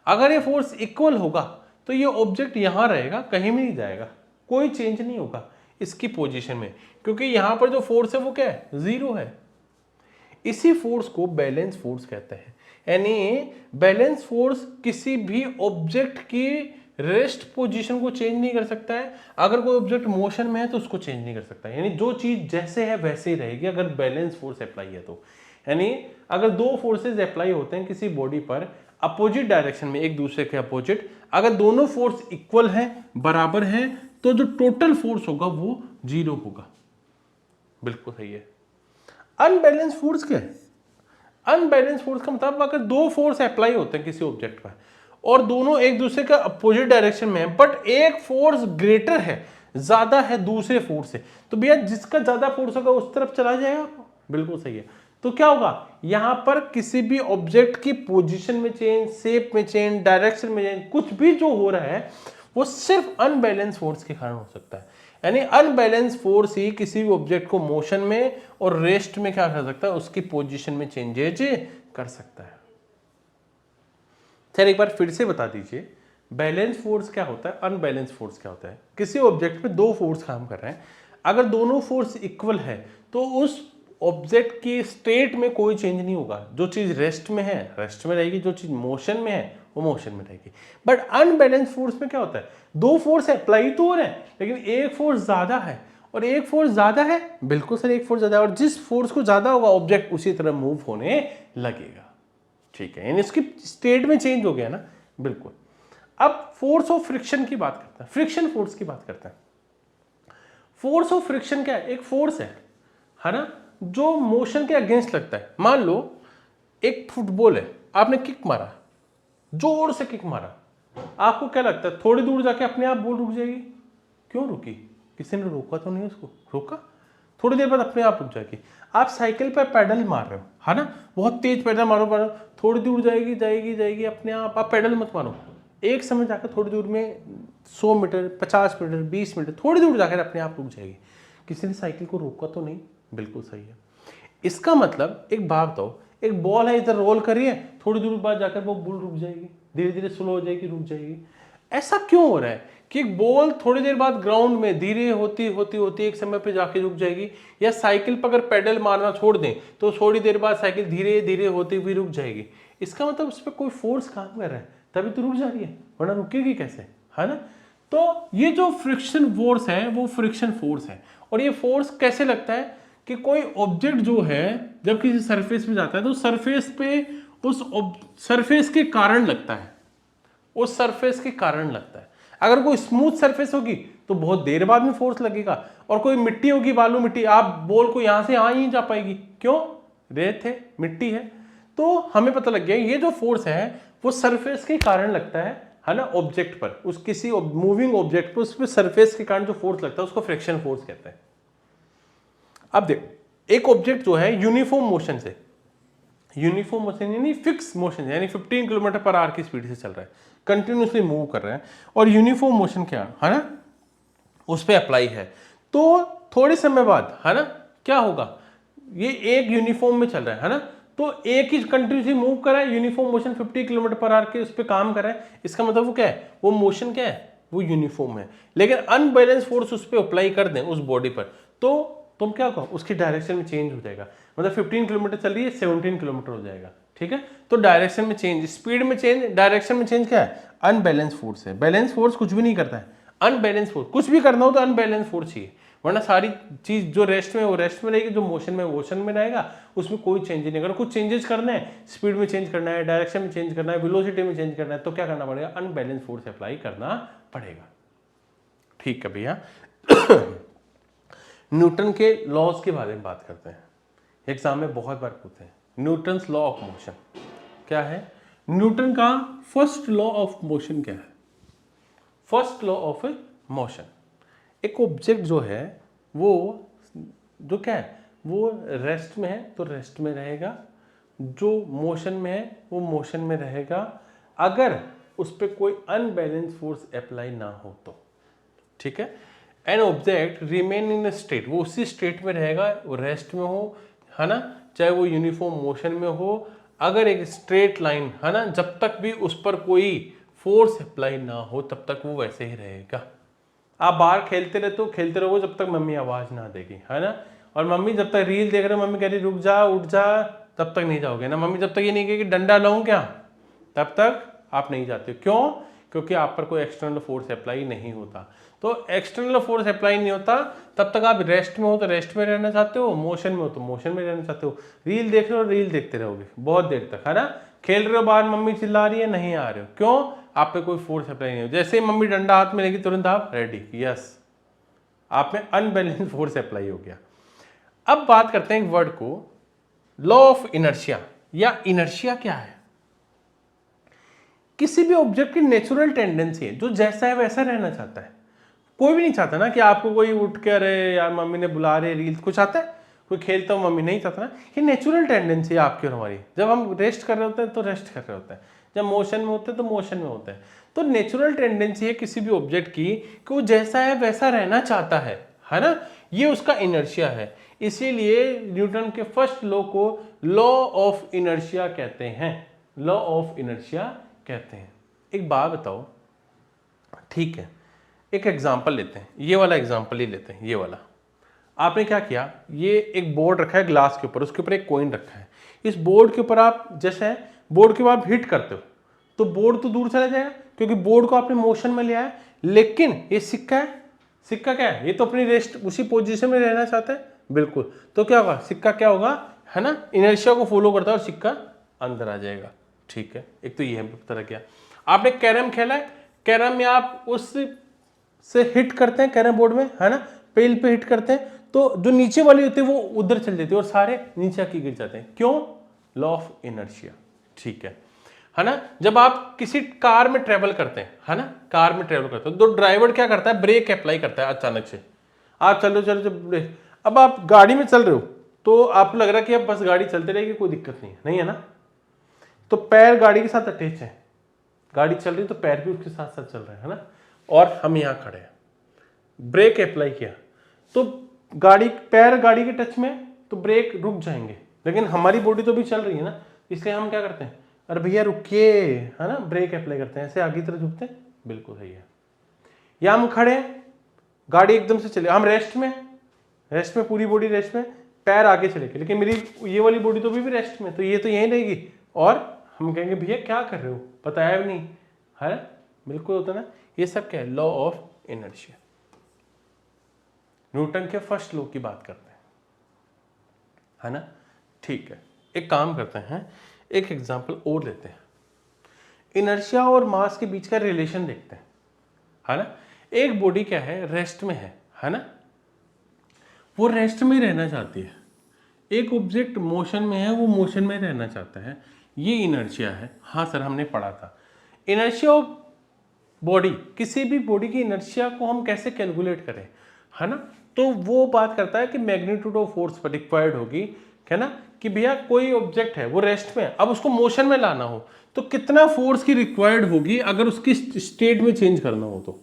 अगर ये फोर्स इक्वल होगा तो ये ऑब्जेक्ट यहां रहेगा, कहीं भी नहीं जाएगा, कोई चेंज नहीं होगा इसकी पोजीशन में, क्योंकि यहां पर जो फोर्स है वो क्या है, जीरो है। इसी फोर्स को बैलेंस फोर्स कहते हैं। यानी बैलेंस फोर्स किसी भी ऑब्जेक्ट की रेस्ट पोजीशन को चेंज नहीं कर सकता है, अगर कोई ऑब्जेक्ट मोशन में है तो उसको चेंज नहीं कर सकता है। यानी जो चीज जैसे है वैसे ही रहेगी अगर बैलेंस फोर्स अप्लाई है तो। यानी अगर दो फोर्सेस अप्लाई होते हैं किसी बॉडी पर अपोजिट डायरेक्शन में, एक दूसरे के अपोजिट, अगर दोनों फोर्स इक्वल है, बराबर है, तो जो टोटल फोर्स होगा वो जीरो होगा, बिल्कुल सही है। अनबैलेंस फोर्स क्या है? अनबैलेंस फोर्स का मतलब अगर दो फोर्स अप्लाई होते हैं किसी ऑब्जेक्ट पर और दोनों एक दूसरे का अपोजिट डायरेक्शन में है, बट एक फोर्स ग्रेटर है, ज्यादा है दूसरे फोर्स से, तो भैया जिसका ज्यादा फोर्स होगा उस तरफ चला जाएगा। बिल्कुल सही है। तो क्या होगा यहां पर, किसी भी ऑब्जेक्ट की पोजीशन में चेंज, शेप में चेंज, डायरेक्शन में चेंज, कुछ भी जो हो रहा है वो सिर्फ अनबैलेंस फोर्स के कारण हो सकता है। यानी अनबैलेंस फोर्स ही किसी भी ऑब्जेक्ट को मोशन में और रेस्ट में क्या कर सकता है, उसकी पोजीशन में चेंजेज कर सकता है। सर एक बार फिर से बता दीजिए, बैलेंस फोर्स क्या होता है, अनबैलेंस फोर्स क्या होता है? किसी ऑब्जेक्ट पे दो फोर्स काम कर रहे हैं, अगर दोनों फोर्स इक्वल है तो उस ऑब्जेक्ट की स्टेट में कोई चेंज नहीं होगा। जो चीज रेस्ट में है रेस्ट में रहेगी, जो चीज मोशन में है वो मोशन में रहेगी। बट अनबैलेंस फोर्स में क्या होता है, दो फोर्स अप्लाई तो हो रहे हैं लेकिन एक फोर्स ज्यादा है और एक फोर्स ज्यादा है। बिल्कुल सर, एक फोर्स ज्यादा है और जिस फोर्स को ज्यादा होगा ऑब्जेक्ट उसी तरह मूव होने लगेगा। ठीक है, यानी इसकी स्टेट में चेंज हो गया ना। बिल्कुल। अब फोर्स ऑफ फ्रिक्शन की बात करते हैं, फ्रिक्शन फोर्स की बात करते हैं। फोर्स ऑफ फ्रिक्शन क्या है? एक फोर्स है ना, जो मोशन के अगेंस्ट लगता है। मान लो एक फुटबॉल है, आपने किक मारा, जोर से किक मारा, आपको क्या लगता है थोड़ी दूर जाके अपने आप बॉल रुक जाएगी? क्यों रुकी? किसी ने रोका तो नहीं उसको? रोका, थोड़ी देर बाद अपने आप रुक जाएगी। आप साइकिल पर पैडल मार रहे हो, है ना, बहुत तेज पैडल मारो, थोड़ी दूर जाएगी जाएगी जाएगी अपने आप पैडल मत मारो, एक समय जाकर थोड़ी दूर में 100 मीटर, 50 मीटर, 20 मीटर, थोड़ी दूर जाकर अपने आप रुक जाएगी। किसी ने साइकिल को रोका तो नहीं? बिल्कुल सही है। इसका मतलब एक बात बताओ, एक बॉल है इधर रोल करिए, थोड़ी दूर बाद जाकर वो बॉल रुक जाएगी, धीरे धीरे स्लो हो जाएगी, रुक जाएगी। ऐसा क्यों हो रहा है कि एक बॉल थोड़ी देर बाद ग्राउंड में धीरे होती होती होती एक समय पे जाके रुक जाएगी, या साइकिल पर अगर पेडल मारना छोड़ दें तो थोड़ी देर बाद साइकिल धीरे धीरे होती हुई रुक जाएगी? इसका मतलब उस पर कोई फोर्स काम कर रहा है तभी तो रुक जा रही है, वरना रुकेगी कैसे, है ना। तो ये जो फ्रिक्शन फोर्स है वो फ्रिक्शन फोर्स है। और ये फोर्स कैसे लगता है कि कोई ऑब्जेक्ट जो है जब किसी सरफेस पे जाता है तो सरफेस पे उस सरफेस के कारण लगता है, उस सरफेस के कारण लगता है। अगर कोई स्मूथ सरफेस होगी तो बहुत देर बाद में फोर्स लगेगा, और कोई मिट्टी होगी, बालू मिट्टी, आप बॉल को यहां से यहां ही जा पाएगी। क्यों? रेत है, मिट्टी है। तो हमें पता लग गया ये जो फोर्स है वो सरफेस के कारण लगता है ना, ऑब्जेक्ट पर, उस किसी मूविंग ऑब्जेक्ट पर, उस पर सरफेस के कारण जो फोर्स लगता है उसको फ्रिक्शन फोर्स कहते हैं। अब देखो, एक ऑब्जेक्ट जो है यूनिफॉर्म मोशन से, यूनिफॉर्म मोशन यानी फिक्स मोशन, यानी 15 किलोमीटर पर आवर की स्पीड से चल रहा है, कंटिन्यूसली मूव कर रहे हैं, और यूनिफॉर्म मोशन क्या है ना, उस पर अप्लाई है, तो थोड़े समय बाद है ना क्या होगा, ये एक यूनिफॉर्म में चल रहा है ना, तो एक ही कंटिन्यूसली मूव कर रहा है, uniform motion 50 kilometre per hour के उस पर काम कर रहा है। इसका मतलब वो क्या है, वो मोशन क्या है, वो यूनिफॉर्म है। लेकिन अनबैलेंस फोर्स उस पर अप्लाई कर दें उस बॉडी पर, तो तुम क्या कहो, उसकी डायरेक्शन में चेंज हो जाएगा। मतलब 15 किलोमीटर चल रही है, 17 किलोमीटर हो जाएगा। ठीक है, तो डायरेक्शन में चेंज, स्पीड में चेंज, डायरेक्शन में चेंज क्या है, अनबैलेंस फोर्स है। बैलेंस फोर्स कुछ भी नहीं करता है, अनबैलेंस फोर्स कुछ भी करना हो तो अनबैलेंस फोर्स चाहिए, वरना सारी चीज जो रेस्ट में वो रेस्ट में रहेगी, जो मोशन में मोशन में रहेगा, उसमें कोई चेंज नहीं। अगर कुछ चेंजेस करना है, स्पीड में चेंज करना है, डायरेक्शन में चेंज करना है, वेलोसिटी में चेंज करना है, तो क्या करना पड़ेगा, अनबैलेंस फोर्स अप्लाई करना पड़ेगा। ठीक है भैया। न्यूटन के लॉज के बारे में बात करते हैं, एग्जाम में बहुत बार पूछते हैं, न्यूटन्स लॉ ऑफ मोशन क्या है, न्यूटन का फर्स्ट लॉ ऑफ मोशन क्या है। फर्स्ट लॉ ऑफ मोशन, एक ऑब्जेक्ट जो है वो जो क्या है, वो रेस्ट में है तो रेस्ट में रहेगा, जो मोशन में है वो मोशन में रहेगा, अगर उस पर कोई अनबैलेंस फोर्स अप्लाई ना हो तो। ठीक है, an object remain in state, वो उसी स्टेट में रहेगा, वो रेस्ट में हो, है ना, चाहे वो यूनिफॉर्म मोशन में हो, अगर एक स्ट्रेट लाइन है ना, जब तक भी उस पर कोई फोर्स अप्लाई ना हो तब तक वो वैसे ही रहेगा। आप बाहर खेलते रहते हो, खेलते रहो जब तक मम्मी आवाज ना देगी, है ना, और मम्मी जब तक रील देख रहे हो, मम्मी कह रही रुक जा उठ जा, तब तक नहीं जाओगे ना। मम्मी जब तक ये नहीं कहेगी डंडा लाऊं क्या, तब तक आप नहीं जाते। क्यों? क्योंकि आप पर कोई एक्सटर्नल फोर्स अप्लाई नहीं होता। तो एक्सटर्नल फोर्स अप्लाई नहीं होता तब तक आप रेस्ट में हो तो रेस्ट में रहना चाहते हो, मोशन में हो तो मोशन में रहना चाहते हो। रील देख रहे हो, रील देखते रहोगे बहुत देर तक, है ना। खेल रहे हो, बाहर मम्मी चिल्ला रही है, नहीं आ रहे हो, क्यों? आप पे कोई फोर्स अप्लाई नहीं हो। जैसे ही मम्मी डंडा हाथ में लेगी तुरंत आप रेडी, यस, आप में अनबैलेंस फोर्स अप्लाई हो गया। अब बात करते हैं एक वर्ड को, लॉ ऑफ इनर्शिया या इनर्शिया क्या है। किसी भी ऑब्जेक्ट की नेचुरल टेंडेंसी है जो जैसा है वैसा रहना चाहता है। कोई भी नहीं चाहता ना कि आपको कोई उठ के अरे यार मम्मी ने बुला रहे रील्स, कुछ आता है कोई खेलता हूँ मम्मी, नहीं चाहता ना। ये नेचुरल टेंडेंसी है आपकी और हमारी। जब हम रेस्ट कर रहे होते हैं तो रेस्ट कर रहे होते हैं, जब मोशन में होते हैं तो मोशन में होते हैं। तो नेचुरल टेंडेंसी है किसी भी ऑब्जेक्ट की कि वो जैसा है वैसा रहना चाहता है ना। ये उसका इनर्शिया है। इसीलिए न्यूटन के फर्स्ट लॉ को लॉ ऑफ इनर्शिया कहते हैं, लॉ ऑफ इनर्शिया कहते हैं। एक बात बताओ, ठीक है, एक एग्जाम्पल लेते हैं, ये वाला एग्जाम्पल ही लेते हैं। ये वाला आपने क्या किया, ये एक बोर्ड रखा है ग्लास के ऊपर, उसके ऊपर एक कॉइन रखा है। इस बोर्ड के ऊपर आप जैसे बोर्ड के बाद हिट करते हो तो बोर्ड तो दूर चला जाएगा क्योंकि बोर्ड को आपने मोशन में लिया है। लेकिन ये सिक्का है, सिक्का क्या है, ये तो अपनी रेस्ट उसी पोजीशन में रहना चाहता है, बिल्कुल। तो क्या होगा, सिक्का क्या होगा, है ना, इनर्शिया को फॉलो करता है और सिक्का अंदर आ जाएगा। ठीक है, एक तो ये है तरह क्या। आपने कैरम खेला है, कैरम में आप उस से हिट करते हैं कैरम बोर्ड में, है ना, पेल पे हिट करते हैं तो जो नीचे वाली होती है वो उधर चल जाती है और सारे नीचे आके गिर जाते हैं। क्यों, लॉ ऑफ इनर्शिया। ठीक है ना। जब आप किसी कार में ट्रेवल करते हैं, है ना, कार में ट्रेवल करते हैं तो ड्राइवर क्या करता है, ब्रेक अप्लाई करता है अचानक से। आप चल रहे हो ब्रेक, अब आप गाड़ी में चल रहे हो तो आपको लग रहा है कि अब बस गाड़ी चलती रहेगी, कोई दिक्कत नहीं है ना। तो पैर गाड़ी के साथ अटैच है, गाड़ी चल रही है तो पैर भी उसके साथ साथ चल रहे हैं, है ना। और हम यहाँ खड़े हैं, ब्रेक अप्लाई किया तो गाड़ी पैर गाड़ी के टच में तो ब्रेक रुक जाएंगे, लेकिन हमारी बॉडी तो भी चल रही है ना। इसलिए हम क्या करते हैं, अरे भैया रुकिए, है ना, ब्रेक अप्लाई करते हैं, ऐसे आगे की तरफ झुकते हैं, बिल्कुल सही है। या हम खड़े हैं, गाड़ी एकदम से चले, हम रेस्ट में पूरी बॉडी रेस्ट में, पैर आगे चले गए, लेकिन मेरी ये वाली बॉडी तो भी रेस्ट में, तो ये तो यहीं रहेगी। और हम कहेंगे भैया क्या कर रहे हो, बताया भी नहीं, है, बिल्कुल होता ना। ये सब क्या है, लॉ ऑफ इनर्शिया। न्यूटन के फर्स्ट लॉ की बात करते हैं, है ना। ठीक है, एक काम करते हैं, एक एग्जांपल और लेते हैं, इनर्शिया और मास के बीच का रिलेशन देखते हैं, है ना। एक बॉडी क्या है, रेस्ट में है ना, वो रेस्ट में रहना चाहती है। एक ऑब्जेक्ट मोशन में है, वो मोशन में रहना चाहता है, ये इनर्शिया है। हाँ सर, हमने पढ़ा था इनर्शिया ऑफ बॉडी। किसी भी बॉडी की इनर्शिया को हम कैसे कैलकुलेट करें, है ना। तो वो बात करता है कि मैग्नीट्यूड ऑफ फोर्स पर रिक्वायर्ड होगी, है ना, कि भैया कोई ऑब्जेक्ट है वो रेस्ट में है, अब उसको मोशन में लाना हो तो कितना फोर्स की रिक्वायर्ड होगी अगर उसकी स्टेट में चेंज करना हो। तो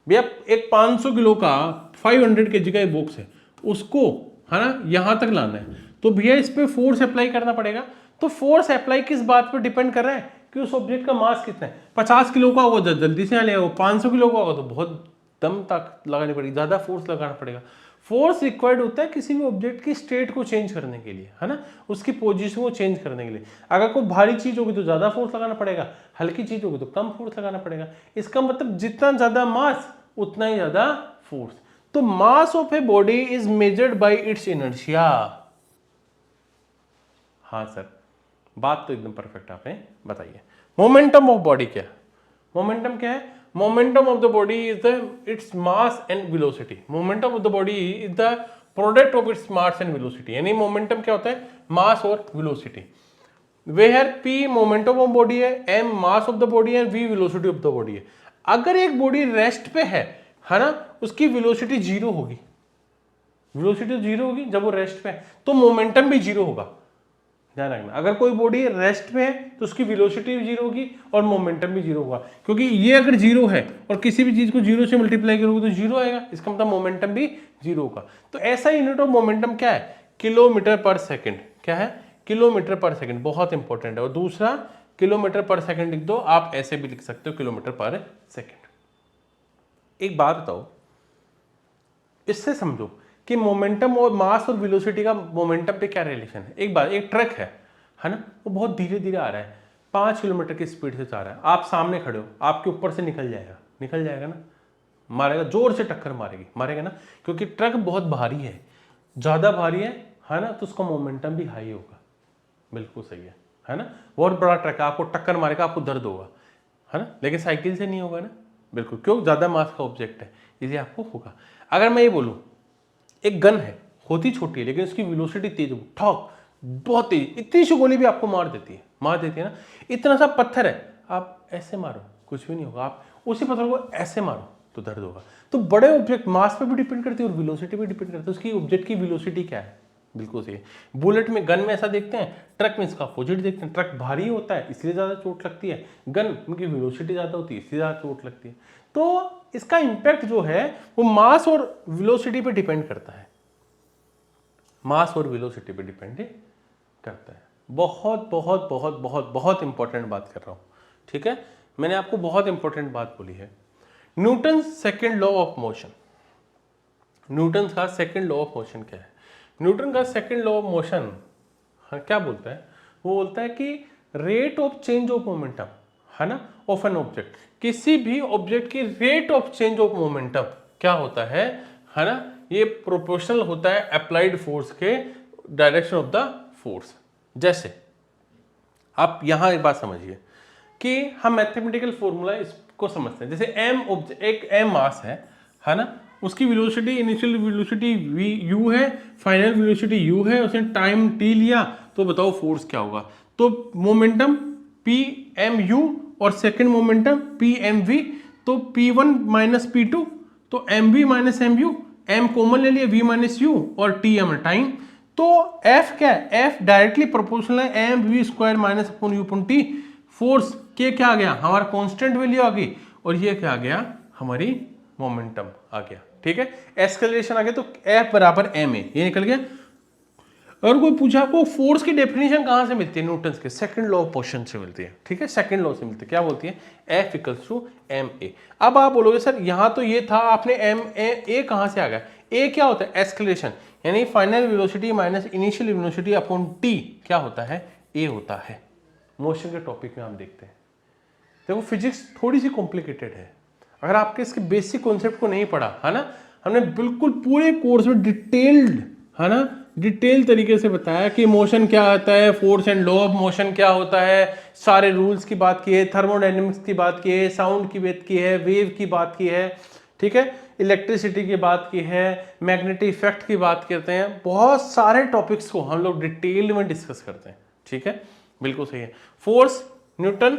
भैया एक 500 किलो का 500 kg का बॉक्स है, उसको, है ना, यहां तक लाना है, तो भैया इस पे फोर्स अप्लाई करना पड़ेगा। तो फोर्स अप्लाई किस बात पर डिपेंड कर रहा है कि उस ऑब्जेक्ट का मास कितना है। 50 किलो का होगा तो जल्दी से यहाँ ले आओ, 500 किलो का होगा तो बहुत दम तक लगानी पड़ेगी, ज्यादा फोर्स लगाना पड़ेगा। फोर्स रिक्वायर्ड होता है किसी भी ऑब्जेक्ट की स्टेट को चेंज करने के लिए, है ना, उसकी पोजीशन को चेंज करने के लिए। अगर कोई भारी चीज होगी तो ज्यादा फोर्स लगाना पड़ेगा, हल्की चीज होगी तो कम फोर्स लगाना पड़ेगा। इसका मतलब जितना ज्यादा मास उतना ही ज्यादा फोर्स। तो mass of a body is measured by it's inertia. हाँ सर, बात तो एकदम परफेक्ट आपने बताइए। मोमेंटम ऑफ बॉडी क्या है, मोमेंटम क्या है, momentum of the body is the its mass and velocity. Momentum of the body is the product of its mass and velocity. यानी मोमेंटम क्या होता है, मास और velocity. Where p momentum of body है, m mass of the body है, v velocity of the body है। अगर एक बॉडी रेस्ट पे है ना, उसकी वेलोसिटी जीरो होगी, वेलोसिटी जीरो होगी जब वो रेस्ट पे है, तो मोमेंटम भी जीरो होगा, ध्यान रखना। अगर कोई बॉडी रेस्ट पे है तो उसकी वेलोसिटी भी जीरो होगी और मोमेंटम भी जीरो होगा, क्योंकि ये अगर जीरो है और किसी भी चीज को जीरो से मल्टीप्लाई करोगे तो जीरो आएगा, इसका मतलब मोमेंटम भी जीरो होगा। तो ऐसा यूनिट ऑफ मोमेंटम क्या है, किलोमीटर पर सेकेंड। क्या है, किलोमीटर पर सेकेंड, बहुत इंपॉर्टेंट है। और दूसरा किलोमीटर पर सेकेंड लिख दो, आप ऐसे भी लिख सकते हो किलोमीटर पर सेकेंड। एक बात बताओ, इससे समझो कि मोमेंटम और मास और वेलोसिटी का मोमेंटम पे क्या रिलेशन है। एक बात, एक ट्रक है ना, वो बहुत धीरे धीरे आ रहा है, 5 किलोमीटर की स्पीड से जा रहा है, आप सामने खड़े हो, आपके ऊपर से निकल जाएगा ना, मारेगा, जोर से टक्कर मारेगा ना, क्योंकि ट्रक बहुत भारी है, ज्यादा भारी है ना, तो उसका मोमेंटम भी हाई होगा। बिल्कुल सही है ना। बहुत बड़ा ट्रक है, आपको टक्कर मारेगा, आपको दर्द होगा, है ना, लेकिन साइकिल से नहीं होगा ना, बिल्कुल, क्यों, ज्यादा मास का ऑब्जेक्ट है, इसलिए आपको होगा। अगर मैं ये बोलूं एक गन है, होती छोटी है लेकिन उसकी वेलोसिटी तेज है, ठोक बहुत तेज, इतनी सी गोली भी आपको मार देती है ना। इतना सा पत्थर है, आप ऐसे मारो कुछ भी नहीं होगा, आप उसी पत्थर को ऐसे मारो तो दर्द होगा। तो बड़े ऑब्जेक्ट मास पे भी डिपेंड करती है और वेलोसिटी पे डिपेंड करती है, उसकी ऑब्जेक्ट की वेलोसिटी क्या है। बिल्कुल सही है। बुलेट में, गन में ऐसा देखते हैं, ट्रक में इसका अपोजिट देखते हैं, ट्रक भारी होता है इसलिए ज़्यादा चोट लगती है, गन उनकी वेलोसिटी ज़्यादा होती है इसलिए ज़्यादा चोट लगती है। तो इसका इम्पैक्ट जो है वो मास और वेलोसिटी पे डिपेंड करता है, मास और वेलोसिटी पे डिपेंड करता है। बहुत बहुत बहुत बहुत बहुत इंपॉर्टेंट बात कर रहा हूँ, ठीक है। मैंने आपको बहुत इंपॉर्टेंट बात बोली है। Newton second law of motion, Newton का सेकेंड लॉ ऑफ मोशन क्या है? न्यूटन का सेकेंड लॉ ऑफ मोशन क्या बोलता है? वो बोलता है कि rate of change of momentum, है ना, ऑफ एन ऑब्जेक्ट, किसी भी ऑब्जेक्ट की rate of change of momentum क्या होता है ना, ये प्रोपोर्शनल होता है अप्लाइड फोर्स के डायरेक्शन ऑफ द फोर्स। जैसे आप यहां एक बात समझिए कि हम मैथमेटिकल फॉर्मूला इसको समझते हैं। जैसे एक एम मास है ना, उसकी velocity, initial velocity V U है, फाइनल वेलोसिटी यू है, उसने टाइम टी लिया, तो बताओ फोर्स क्या होगा। तो मोमेंटम पी एम यू और second momentum p m v, तो p one minus p two, तो m v minus m u, m common ले लिया, वी माइनस यू और टी एम टाइम। तो एफ क्या है? एफ डायरेक्टली प्रोपोर्शनल है m v square minus upon u upon t. Force के क्या आ गया? हमारा कांस्टेंट वैल्यू आ गई, और ये क्या आ गया? हमारी मोमेंटम आ गया, ठीक है। एस्केलेरेशन आ गया, तो एफ बराबर एम ए, ये निकल गया। अगर कोई पूछा आपको फोर्स की डेफिनेशन कहां से मिलती है? न्यूटन के सेकंड लॉ ऑफ मोशन से मिलती है, ठीक है, सेकंड लॉ से मिलती है। क्या बोलती है? F equals to M A. अब आप बोलोगे सर यहां तो ये था, आपने एम ए कहां से आ गया? ए क्या होता है? एस्केलेरेशन, यानी final velocity minus initial velocity upon T क्या होता है? ए होता है। मोशन के टॉपिक में आप देखते हैं। देखो फिजिक्स थोड़ी सी कॉम्प्लिकेटेड है, अगर आपके इसके बेसिक कॉन्सेप्ट को नहीं पढ़ा, है ना, हमने बिल्कुल पूरे कोर्स में डिटेल्ड, है ना, डिटेल तरीके से बताया कि मोशन क्या आता है, force and law of motion क्या होता है, सारे रूल्स की बात की है, थर्मोडायनेमिक्स की बात की है, साउंड की बात की है, वेव की बात की है, ठीक है, इलेक्ट्रिसिटी की बात की है, मैग्नेटिक इफेक्ट की बात करते हैं। बहुत सारे टॉपिक्स को हम लोग डिटेल में डिस्कस करते हैं, ठीक है, बिल्कुल सही है। फोर्स, न्यूटन,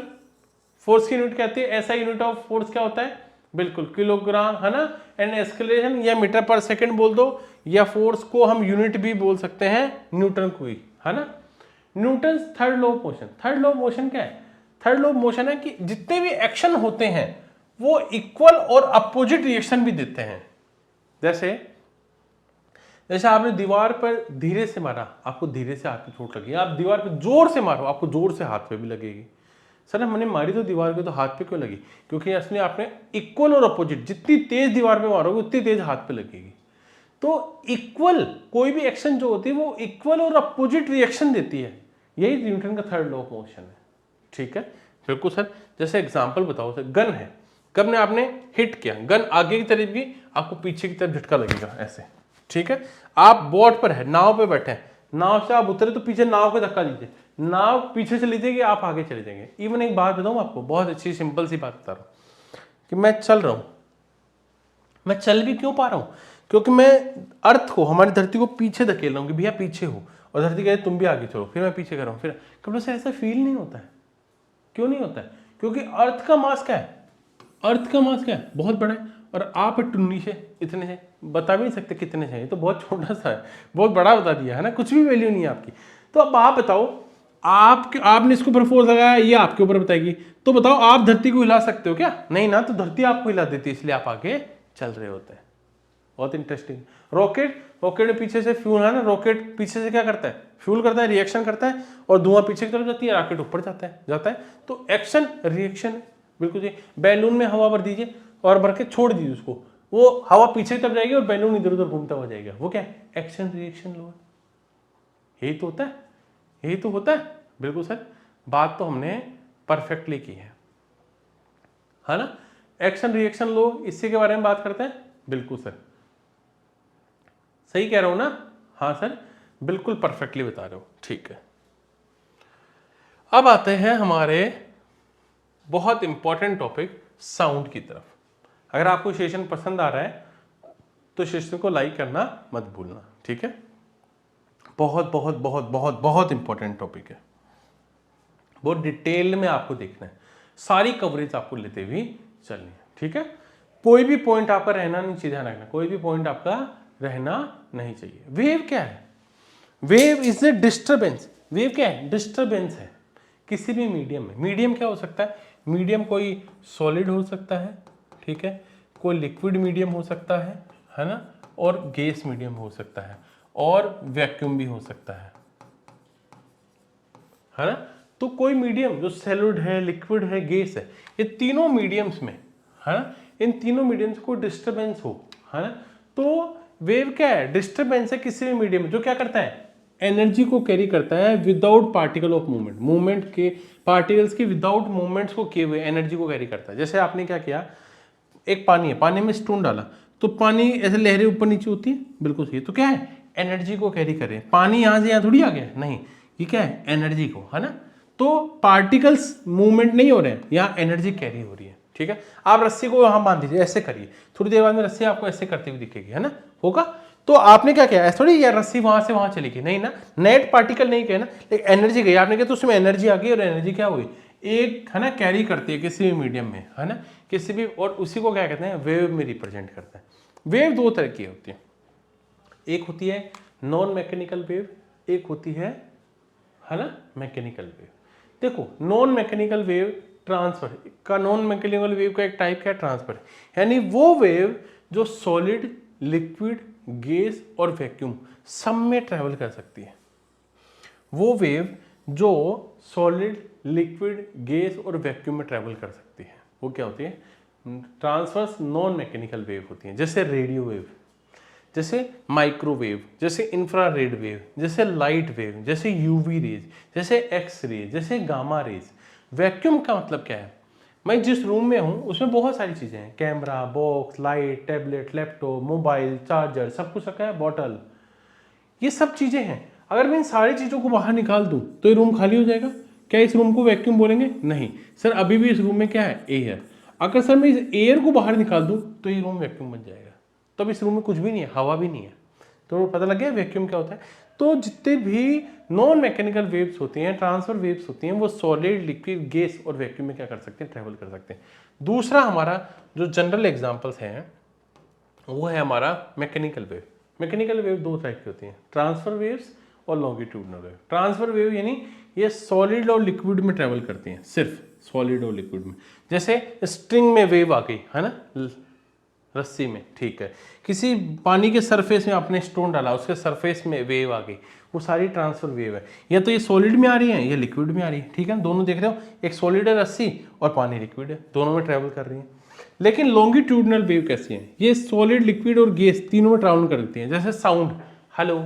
फोर्स की यूनिट कहती है, ऐसा यूनिट ऑफ फोर्स क्या होता है? बिल्कुल किलोग्राम, है ना। एंड एक्सेलरेशन या मीटर पर सेकंड बोल दो, या फोर्स को हम यूनिट भी बोल सकते हैं, न्यूटन को ही, है ना। Newton third law of motion, third law of motion क्या है? थर्ड लॉ ऑफ मोशन है कि जितने भी एक्शन होते हैं वो इक्वल और अपोजिट रिएक्शन भी देते हैं। जैसे जैसे आपने दीवार पर धीरे से मारा, आपको धीरे से हाथ पे चोट लगी, आप दीवार पे जोर से मारो, आपको जोर से हाथ पे भी लगेगी। सर हमने मारी तो दीवार पे, तो हाथ पे क्यों लगी? क्योंकि असली आपने इक्वल और अपोजिट, जितनी तेज दीवार पे मारोगे उतनी तेज हाथ पे लगेगी। तो इक्वल कोई भी एक्शन जो होती है वो इक्वल और अपोजिट रिएक्शन देती है, यही न्यूटन का थर्ड लॉ ऑफ मोशन है, ठीक है, बिल्कुल सर। जैसे एग्जांपल बताओ सर, गन है, गन ने आपने हिट किया, गन आगे की तरफ गई, आपको पीछे की तरफ झटका लगेगा ऐसे, ठीक है। आप बोट पर है, नाव पे बैठे हैं, नाव से आप उतरे तो पीछे नाव को धक्का लीजिए, नाव पीछे चली जाएगी, आप आगे चले जाएंगे। इवन एक बात बताऊं आपको, बहुत अच्छी सिंपल सी बात बता रहा हूं कि मैं चल रहा हूं, मैं चल भी क्यों पा रहा हूं? क्योंकि मैं अर्थ को, हमारी धरती को पीछे धकेल रहा हूं कि भैया पीछे हो, और धरती कहे तुम भी आगे चलो, फिर मैं पीछे कर रहा हूं, फिर कभी से ऐसा फील नहीं होता है। क्यों नहीं होता है? क्योंकि अर्थ का मास क्या है? अर्थ का मास क्या है? बहुत बड़ा है, और आप टुन्नी से, इतने से, बता भी नहीं सकते कितने से, ये तो बहुत छोटा सा है, बहुत बड़ा बता दिया है ना, कुछ भी वैल्यू नहीं है आपकी। तो अब आप बताओ, आपने इसके ऊपर फोर्स लगाया, ये आपके ऊपर बताएगी, तो बताओ आप धरती को हिला सकते हो क्या? नहीं ना, तो धरती आपको हिला देती है, इसलिए आप आगे चल रहे होते हैं। बहुत इंटरेस्टिंग। रॉकेट में पीछे से फ्यूल है ना, रॉकेट पीछे से क्या करता है? फ्यूल करता है, रिएक्शन करता है, और धुआं पीछे की तरफ जाती है, रॉकेट ऊपर जाता है। तो एक्शन रिएक्शन, बिल्कुल जी। बैलून में हवा भर दीजिए और भर के छोड़ दीजिए उसको, वो हवा पीछे की तरफ जाएगी और बैलून इधर उधर घूमता हुआ जाएगा, वो क्या है? Action reaction law. यही तो होता है, यही तो होता है, बिल्कुल सर। बात तो हमने परफेक्टली की है ना। एक्शन रिएक्शन लॉ, इसी के बारे में बात करते हैं, बिल्कुल सर, सही कह रहा हूं ना? हाँ सर, बिल्कुल परफेक्टली बता रहे हो, ठीक है। अब आते हैं हमारे बहुत इंपॉर्टेंट टॉपिक साउंड की तरफ। अगर आपको सेशन पसंद आ रहा है तो सेशन को लाइक करना मत भूलना, ठीक है। बहुत बहुत बहुत बहुत बहुत इंपॉर्टेंट टॉपिक है, बहुत डिटेल में आपको देखना है, सारी कवरेज आपको लेते हुए चलनी है, ठीक है। कोई भी पॉइंट आपका रहना नहीं चाहिए, ध्यान रखना, कोई भी पॉइंट आपका रहना नहीं चाहिए। वेव क्या है? Wave is a disturbance. Wave क्या है? डिस्टर्बेंस है किसी भी मीडियम में। मीडियम क्या हो सकता है? मीडियम कोई सॉलिड हो सकता है, ठीक है, कोई लिक्विड मीडियम हो सकता है ना, और गैस मीडियम हो सकता है, और वैक्यूम भी हो सकता है ना। तो कोई मीडियम जो सॉलिड है, लिक्विड है, गैस है, ये तीनों मीडियम्स में, है ना, इन तीनों मीडियम्स को डिस्टर्बेंस हो, है ना, तो वेव क्या है? डिस्टर्बेंस है किसी भी मीडियम में जो क्या करता है? एनर्जी को कैरी करता है without particle of movement. Movement के पार्टिकल्स की विदाउट मूवमेंट्स को किए हुए एनर्जी को कैरी करता है। जैसे आपने क्या किया, एक पानी है, पानी में स्टोन डाला तो पानी ऐसे लहरें ऊपर नीचे होती है, बिल्कुल सही। तो क्या है? एनर्जी को कैरी करे। पानी यहाँ से यहाँ थोड़ी आ गया, नहीं, ये क्या है? एनर्जी को, है ना। तो पार्टिकल्स मूवमेंट नहीं हो रहे हैं, यहाँ एनर्जी कैरी हो रही है, ठीक है। आप रस्सी को यहाँ बांध दीजिए, ऐसे करिए, थोड़ी देर बाद में रस्सी आपको ऐसे करते हुए दिखेगी, है ना, होगा। तो आपने क्या किया? ऐसा थोड़ी यार रस्सी वहां से वहां चली गई, नहीं ना, नेट पार्टिकल नहीं गए ना, लेकिन एनर्जी गई। आपने किया तो उसमें एनर्जी आ गई, और एनर्जी क्या हुई? एक, है ना, कैरी करती है किसी भी मीडियम में, है ना, किसी भी, और उसी को क्या कहते हैं? वेव में रिप्रेजेंट करता है। वेव दो तरह की होती है, एक होती है नॉन मैकेनिकल वेव, एक होती है ना, मैकेनिकल वेव। देखो, नॉन मैकेनिकल वेव ट्रांसफर का, नॉन मैकेनिकल वेव का एक टाइप क्या है? ट्रांसफर, यानी वो वेव जो सॉलिड, लिक्विड, गैस और वैक्यूम सब में ट्रेवल कर सकती है। वो वेव जो सॉलिड, लिक्विड, गैस और वैक्यूम में ट्रेवल कर सकती है, वो क्या होती है? ट्रांसवर्स नॉन मैकेनिकल वेव होती है। जैसे रेडियो वेव, जैसे माइक्रोवेव, जैसे इंफ्रारेड वेव, जैसे लाइट वेव, जैसे यूवी रेज, जैसे एक्स रेज, जैसे गामा रेज। वैक्यूम का मतलब क्या है? मैं जिस रूम में हूँ उसमें बहुत सारी चीज़ें हैं, camera, box, light, tablet, laptop, mobile, charger, सब कुछ रखा है, बॉटल, ये सब चीज़ें हैं। अगर मैं इन सारी चीज़ों को बाहर निकाल दूँ तो ये रूम खाली हो जाएगा। क्या इस रूम को वैक्यूम बोलेंगे? नहीं सर, अभी भी इस रूम में क्या है? एयर। अगर सर मैं इस एयर को बाहर निकाल दूँ तो ये रूम वैक्यूम बन जाएगा। तब इस रूम में कुछ भी नहीं है, हवा भी नहीं है। तो पता लग गया वैक्यूम क्या होता है। तो जितने भी नॉन मैकेनिकल वेव्स होती हैं, ट्रांसफर वेव्स होती हैं, वो सॉलिड, लिक्विड, गैस और वैक्यूम में क्या कर सकते हैं? ट्रेवल कर सकते हैं। दूसरा हमारा जो जनरल एग्जांपल्स हैं वो है हमारा मैकेनिकल वेव। मैकेनिकल वेव दो टाइप की होती हैं, ट्रांसफर वेव्स और लॉन्गिट्यूडनल वेव। ट्रांसफर वेव यानी ये सॉलिड और लिक्विड में ट्रेवल करती हैं, सिर्फ सॉलिड और लिक्विड में। जैसे स्ट्रिंग में वेव आ गई, है ना, रस्सी में, ठीक है, किसी पानी के सरफेस में आपने स्टोन डाला, उसके सरफेस में वेव आ गई, वो सारी ट्रांसफर वेव है। या तो ये सॉलिड में आ रही है या लिक्विड में आ रही है, ठीक है, दोनों देख रहे हो, एक सॉलिड है रस्सी और पानी लिक्विड है, दोनों में ट्रेवल कर रही है। लेकिन लॉन्गिट्यूडनल वेव कैसी है? ये सॉलिड, लिक्विड और गैस तीनों में ट्रेवल करती है। जैसे साउंड, हेलो,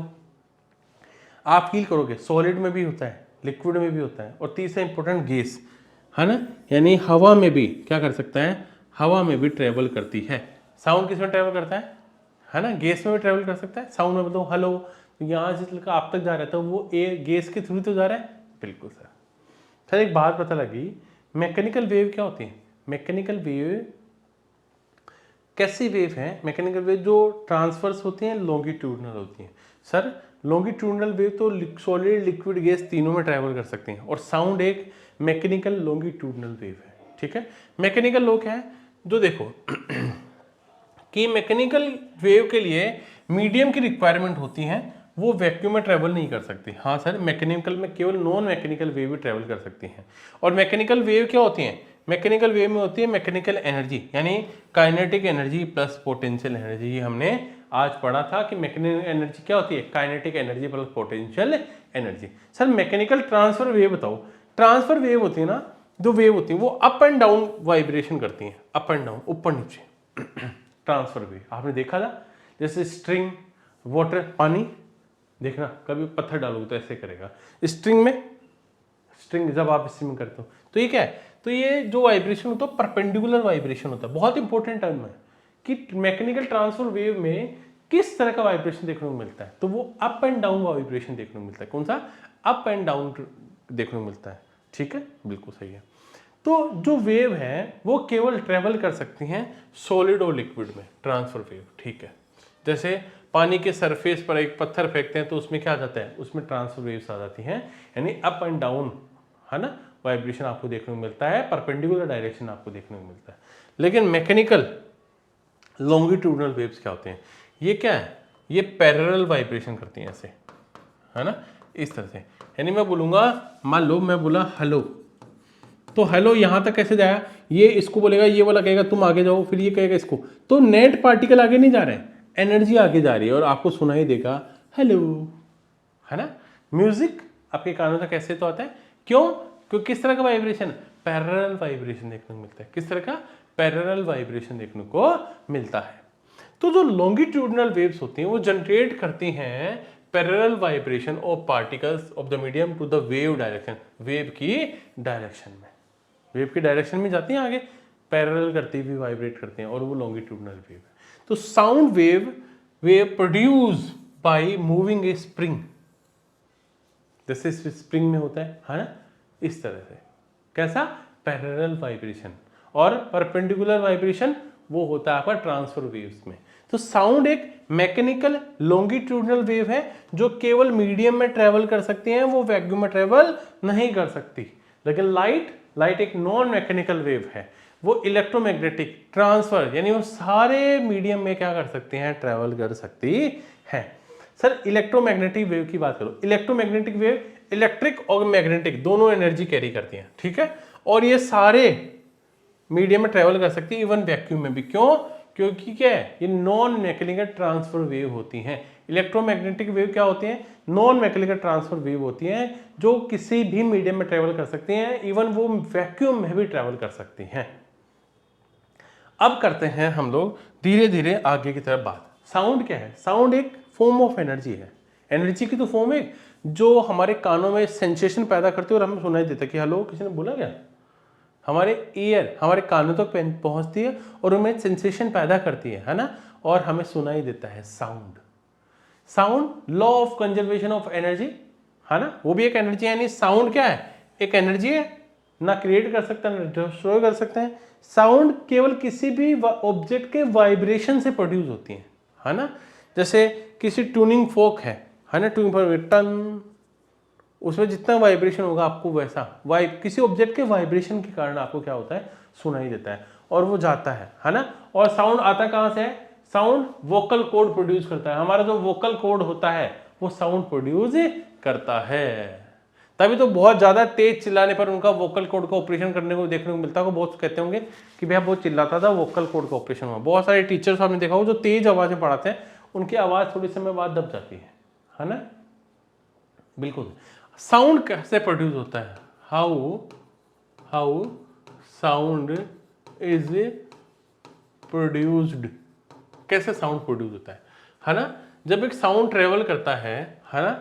आप फील करोगे सॉलिड में भी होता है, लिक्विड में भी होता है, और तीसरा इंपॉर्टेंट गैस, है ना, यानी हवा में भी क्या कर सकता है? हवा में भी ट्रेवल करती है। साउंड किस में ट्रेवल करता है ना, गैस में भी ट्रेवल कर सकता है। साउंड में बताओ हेलो, तो यहाँ से लेकर आप तक जा रहा है, तो वो गैस के थ्रू तो जा रहा है, बिल्कुल सर। सर एक बात पता लगी, मैकेनिकल वेव क्या होती है? मैकेनिकल वेव कैसी वेव है? मैकेनिकल वेव जो ट्रांसफर्स होती हैं लॉन्गिट्यूडनल होती हैं। सर लॉन्गिट्यूडनल वेव तो सॉलिड, लिक्विड, गैस तीनों में ट्रैवल कर सकते हैं, और साउंड एक मैकेनिकल लॉन्गिट्यूडनल वेव है, ठीक है। मैकेनिकल लो क्या है? जो देखो कि मैकेनिकल वेव के लिए मीडियम की रिक्वायरमेंट होती है, वो वैक्यूम में ट्रेवल नहीं कर सकती। हाँ सर, मैकेनिकल में केवल नॉन मैकेनिकल वेव भी ट्रेवल कर सकती हैं। और मैकेनिकल वेव क्या होती हैं? मैकेनिकल वेव में होती है मैकेनिकल एनर्जी, यानी kinetic energy plus potential energy. ये हमने आज पढ़ा था कि मैकेनिकल एनर्जी क्या होती है? Kinetic energy plus potential energy. Sir mechanical transfer wave बताओ। ट्रांसफर वेव होती है ना, जो वेव होती है वो अप एंड डाउन वाइब्रेशन करती हैं, अप एंड डाउन, ऊपर नीचे। ट्रांसफर वेव आपने देखा था, जैसे स्ट्रिंग, वाटर, पानी, देखना कभी पत्थर डालोगे तो ऐसे करेगा स्ट्रिंग में। स्ट्रिंग जब आप स्ट्रिंग करते हो तो ये क्या है? तो ये जो वाइब्रेशन होता है परपेंडिकुलर वाइब्रेशन होता है। बहुत इंपॉर्टेंट टर्म है कि मैकेनिकल ट्रांसफर वेव में किस तरह का वाइब्रेशन देखने को मिलता है। तो वो अप एंड डाउन वाइब्रेशन देखने को मिलता है। कौन सा? अप एंड डाउन देखने को मिलता है, ठीक है, बिल्कुल सही है। तो जो वेव है वो केवल ट्रेवल कर सकती हैं सॉलिड और लिक्विड में, ट्रांसफर वेव, ठीक है। जैसे पानी के सरफेस पर एक पत्थर फेंकते हैं तो उसमें क्या आ जाता है, उसमें ट्रांसफर वेव्स आ जाती हैं, यानी अप एंड डाउन, है ना, वाइब्रेशन आपको देखने को मिलता है, परपेंडिकुलर डायरेक्शन आपको देखने को मिलता है। लेकिन मैकेनिकल लॉन्गिट्यूडनल वेव्स क्या होते हैं, ये क्या है, ये पैरेलल वाइब्रेशन करती हैं ऐसे, है ना, इस तरह से। यानी मैं बोलूँगा, मान लो मैं बोला हेलो, तो हेलो यहाँ तक कैसे जाया, ये इसको बोलेगा, ये वाला कहेगा तुम आगे जाओ, फिर ये कहेगा इसको, तो नेट पार्टिकल आगे नहीं जा रहे हैं, एनर्जी आगे जा रही है और आपको सुनाई देगा हेलो, है ना। म्यूजिक आपके कानों तक कैसे तो आता है, क्यों, क्योंकि किस तरह का वाइब्रेशन, पैरेलल वाइब्रेशन देखने को मिलता है। किस तरह का, पैरेलल वाइब्रेशन देखने को मिलता है। तो जो लॉन्गिट्यूडनल वेव्स होती हैं वो जनरेट करती हैं parallel vibration of particles of the medium to the wave direction, wave की डायरेक्शन में, वेव की डायरेक्शन में जाती हैं आगे, पैरेलल करती हुई वाइब्रेट करती हैं, और वो लॉन्गिट्यूडनल वेव है। तो sound wave produce by moving A spring, जैसे स्प्रिंग में होता है ना, इस तरह से। कैसा, पैरेलल वाइब्रेशन, और परपेंडिकुलर वाइब्रेशन वो होता है आपका ट्रांसफर वेव्स में। तो साउंड एक मैकेनिकल लॉन्गिट्यूडनल वेव है जो केवल मीडियम में ट्रेवल कर सकती है, वो वैक्यूम में ट्रेवल नहीं कर सकती। लेकिन लाइट एक नॉन मैकेनिकल वेव है, वो इलेक्ट्रोमैग्नेटिक ट्रांसफर, यानी वो सारे मीडियम में क्या कर सकती हैं, ट्रेवल कर सकती है। सर इलेक्ट्रोमैग्नेटिक वेव की बात करो, इलेक्ट्रोमैग्नेटिक वेव इलेक्ट्रिक और मैग्नेटिक दोनों एनर्जी कैरी करती हैं, ठीक है, और ये सारे मीडियम में ट्रेवल कर सकती है, इवन वैक्यूम में भी। क्यों, क्योंकि क्या है, ये नॉन मैकेनिकल ट्रांसफर वेव होती हैं। इलेक्ट्रोमैग्नेटिक वेव क्या होती हैं, नॉन मैकेनिकल ट्रांसफर वेव होती हैं जो किसी भी मीडियम में ट्रेवल कर सकती हैं, इवन वो वैक्यूम में भी ट्रेवल कर सकती हैं। अब करते हैं हम लोग धीरे धीरे आगे की तरफ बात। साउंड क्या है, साउंड एक फॉर्म ऑफ एनर्जी है, एनर्जी की तो फॉर्म है जो हमारे कानों में सेंसेशन पैदा करती है और हमें सुनाई देता है कि हेलो किसी ने बोला क्या, हमारे ईयर हमारे कानों तक पहुंचती है और उनमें सेंसेशन पैदा करती है ना, और हमें सुनाई देता है sound. Sound law of conservation of energy, है ना, वो भी एक एनर्जी है। यानी साउंड क्या है, एक एनर्जी है, ना क्रिएट कर सकता है ना डिस्ट्रॉय कर सकते हैं। साउंड केवल किसी भी ऑब्जेक्ट के वाइब्रेशन से प्रोड्यूस होती है ना। जैसे किसी ट्यूनिंग फोक है ना, ट्यूनिंग फोक टन, उसमें जितना वाइब्रेशन होगा आपको वैसा किसी ऑब्जेक्ट के वाइब्रेशन के कारण आपको क्या होता है, सुनाई देता है और वो जाता है ना। और साउंड आता कहाँ से है, साउंड वोकल कॉर्ड प्रोड्यूस करता है। हमारा जो वोकल कॉर्ड होता है वो साउंड प्रोड्यूस करता है। तभी तो बहुत ज्यादा तेज चिल्लाने पर उनका वोकल कॉर्ड का ऑपरेशन करने को देखने को मिलता है। बहुत कहते होंगे कि भैया बहुत चिल्लाता था, वोकल कॉर्ड का ऑपरेशन हुआ। बहुत सारे टीचर्स आपने देखा हो जो तेज आवाज में पढ़ाते हैं, उनकी आवाज थोड़ी समय बाद दब जाती है ना। बिल्कुल। साउंड कैसे प्रोड्यूस होता है, हाउ साउंड इज प्रोड्यूस्ड, कैसे साउंड प्रोड्यूस होता है ना। जब एक साउंड ट्रेवल करता है ना,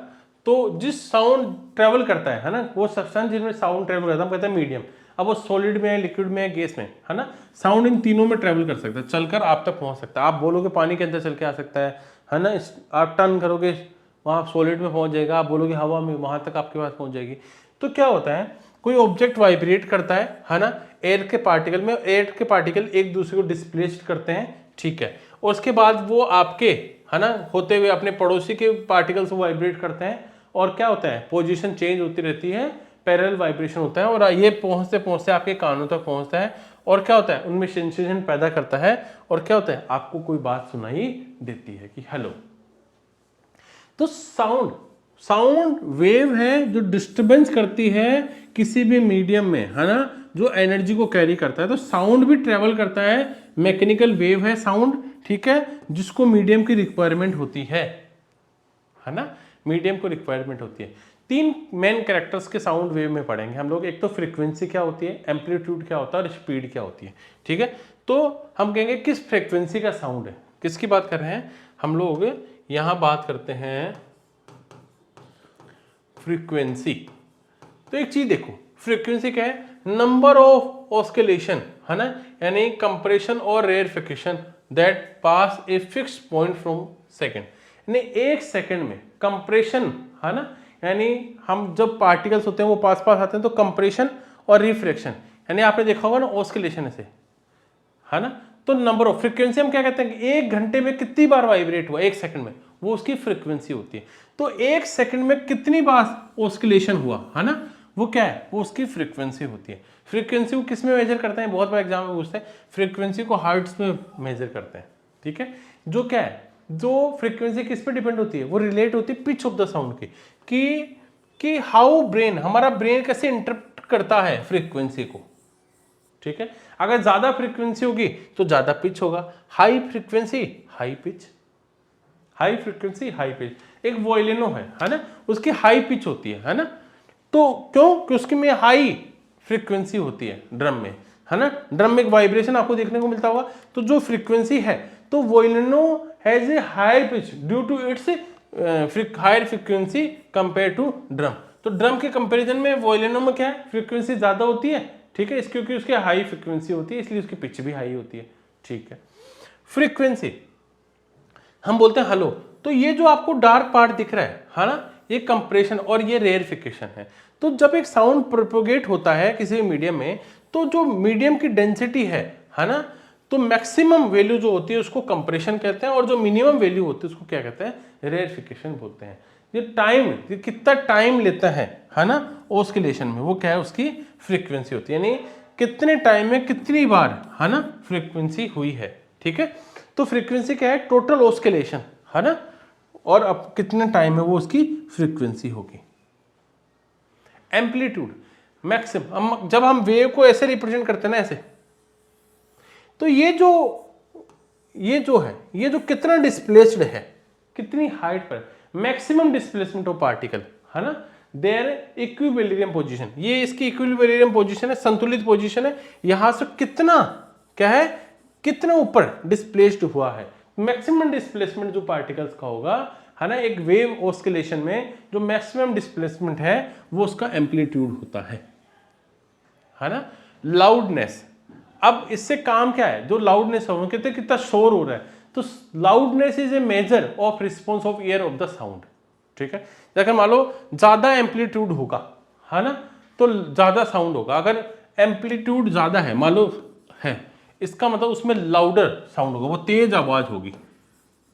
तो जिस साउंड ट्रेवल करता है ना, वो सब्सटेंस जिसमें साउंड ट्रेवल करता है हम कहते हैं मीडियम। अब वो सॉलिड में है, लिक्विड में है, गैस में, है ना। साउंड इन तीनों में ट्रेवल कर सकता है, चलकर आप तक पहुंच सकता है। आप बोलोगे पानी के अंदर चल के आ सकता है ना, आप टर्न करोगे वहाँ सॉलिड में पहुंच जाएगा, आप बोलोगे हवा में, वहाँ तक आपके पास पहुंच जाएगी। तो क्या होता है, कोई ऑब्जेक्ट वाइब्रेट करता है ना, एयर के पार्टिकल में, एयर के पार्टिकल एक दूसरे को डिस्प्लेस्ड करते हैं, ठीक है। और उसके बाद वो आपके है ना होते हुए अपने पड़ोसी के पार्टिकल से वाइब्रेट करते हैं, और क्या होता है, पोजीशन चेंज होती रहती है, पैरेलल वाइब्रेशन होता है, और ये पहुंचते पहुंचते आपके कानों तक पहुंचता है। और क्या होता है, उनमें सेंसेशन पैदा करता है, और क्या होता है, आपको कोई बात सुनाई देती है कि हेलो। तो साउंड वेव है जो डिस्टरबेंस करती है किसी भी मीडियम में, है ना, जो एनर्जी को कैरी करता है। तो साउंड भी ट्रेवल करता है, मैकेनिकल वेव है साउंड, ठीक है, जिसको मीडियम की रिक्वायरमेंट होती है ना, मीडियम को रिक्वायरमेंट होती है। तीन मेन कैरेक्टर्स के साउंड वेव में पढ़ेंगे हम लोग। एक तो फ्रीक्वेंसी क्या होती है, एम्पलीट्यूड क्या होता है, और स्पीड क्या होती है, ठीक है। तो हम कहेंगे किस फ्रीक्वेंसी का साउंड है, किसकी बात कर रहे हैं हम लोग, यहां बात करते हैं फ्रीक्वेंसी। तो एक चीज देखो, फ्रीक्वेंसी क्या है, नंबर ऑफ ऑस्किलेशन, है ना, यानी कंप्रेशन और rarefaction that pass a fix point from second. यानी एक सेकंड में कंप्रेशन, है ना, यानी हम जब पार्टिकल्स होते हैं वो पास आते हैं तो कंप्रेशन और रिफ्रैक्शन, यानी आपने देखा होगा ना ऑस्किलेशन ऐसे, है ना, तो नंबर ऑफ फ्रीक्वेंसी हम क्या कहते हैं कि 1 घंटे में कितनी बार वाइब्रेट हुआ, 1 सेकंड में, वो उसकी फ्रीक्वेंसी होती है। तो 1 सेकंड में कितनी बार ऑस्किलेशन हुआ, है ना, वो क्या है, वो उसकी फ्रीक्वेंसी होती है। फ्रीक्वेंसी को किस में मेजर करते हैं, बहुत बार एग्जाम में पूछते हैं, फ्रीक्वेंसी को हर्ट्ज में मेजर करते हैं, ठीक है। जो क्या है, जो फ्रीक्वेंसी किस पे डिपेंड होती है, वो रिलेट होती है पिच ऑफ द साउंड की, कि हाउ ब्रेन, हमारा ब्रेन कैसे इंटरप्ट करता है फ्रीक्वेंसी को, ठीक है। अगर ज्यादा फ्रीक्वेंसी होगी तो ज्यादा पिच होगा, high frequency high pitch, high frequency high pitch. एक वोयलिनो है ना, उसकी हाई पिच होती है ना, तो क्यों कि उसकी में हाई फ्रीक्वेंसी होती है ड्रम में, है ना। ड्रम में एक वाइब्रेशन आपको देखने को मिलता होगा, तो जो फ्रीक्वेंसी है, तो violin has a high pitch due to its higher frequency compare to drum. तो ड्रम के कंपैरिजन में वोयलिनो में क्या है, फ्रीक्वेंसी ज्यादा होती है, ठीक है, इस क्योंकि उसकी हाई फ्रीक्वेंसी होती है, इसलिए उसकी पिच भी हाई होती है, ठीक है। फ्रीक्वेंसी हम बोलते हैं हेलो, तो ये जो आपको डार्क पार्ट दिख रहा है ना, ये कंप्रेशन और ये रेयरिफिकेशन है। तो जब एक साउंड प्रोपोगेट होता है किसी भी मीडियम में, तो जो मीडियम की डेंसिटी है ना, तो मैक्सिमम वैल्यू जो होती है उसको कंप्रेशन कहते हैं, और जो मिनिमम वैल्यू होती है उसको क्या कहते हैं, रेयरिफिकेशन बोलते हैं। ये टाइम, ये कितना टाइम लेता है ना ऑस्किलेशन में, वो क्या है, उसकी फ्रीक्वेंसी होती है, यानी कितने टाइम में कितनी बार, है ना, फ्रीक्वेंसी हुई है, ठीक है। तो फ्रीक्वेंसी क्या है, टोटल ऑस्किलेशन, है ना, और अब कितने टाइम में वो उसकी फ्रीक्वेंसी होगी। एम्पलीट्यूड मैक्सिमम, जब हम वेव को ऐसे रिप्रेजेंट करते हैं ना, ऐसे, तो ये जो कितना डिस्प्लेस्ड है, कितनी हाइट पर, मैक्सिमम डिस्प्लेसमेंट ऑफ पार्टिकल, है ना, देयर इक्विलिब्रियम पोजीशन, ये इसकी इक्विलिब्रियम पोजीशन है, संतुलित पोजीशन है, यहां से कितना क्या है, कितना ऊपर डिस्प्लेस्ड हुआ है। मैक्सिमम डिस्प्लेसमेंट जो पार्टिकल्स का होगा, है ना, एक वेव ऑस्किलेशन में जो मैक्सिमम डिस्प्लेसमेंट है वो उसका एम्पलीट्यूड होता है ना। लाउडनेस, अब इससे काम क्या है, जो लाउडनेस है, कहते हैं कितना शोर हो रहा है, तो loudness is a measure of response of year of the sound, ठीक है। अगर मान लो ज्यादा एम्पलीट्यूड होगा, है ना, तो ज्यादा साउंड होगा। अगर एम्पलीट्यूड ज्यादा है, मान लो है, इसका मतलब उसमें लाउडर साउंड होगा, वो तेज आवाज होगी,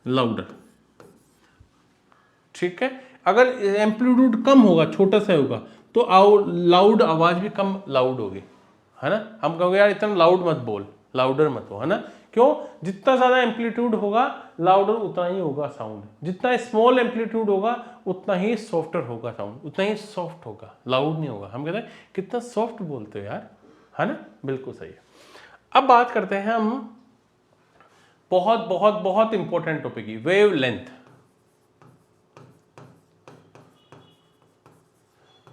लाउडर, ठीक है। अगर एम्पलीट्यूड कम होगा, छोटा सा होगा, तो लाउड आवाज भी कम लाउड होगी, है ना। हम कहोगे यार इतना लाउड मत बोल, लाउडर मत हो, है ना, क्यों, जितना ज्यादा एम्पलीट्यूड होगा लाउडर उतना ही होगा साउंड, जितना स्मॉल एम्पलीट्यूड होगा उतना ही सॉफ्टर होगा साउंड, उतना ही सॉफ्ट होगा, लाउड नहीं होगा। हम कहते हैं कितना सॉफ्ट बोलते हो यार, है ना, बिल्कुल सही है। अब बात करते हैं हम बहुत बहुत बहुत इंपॉर्टेंट टॉपिक की, वेव लेंथ।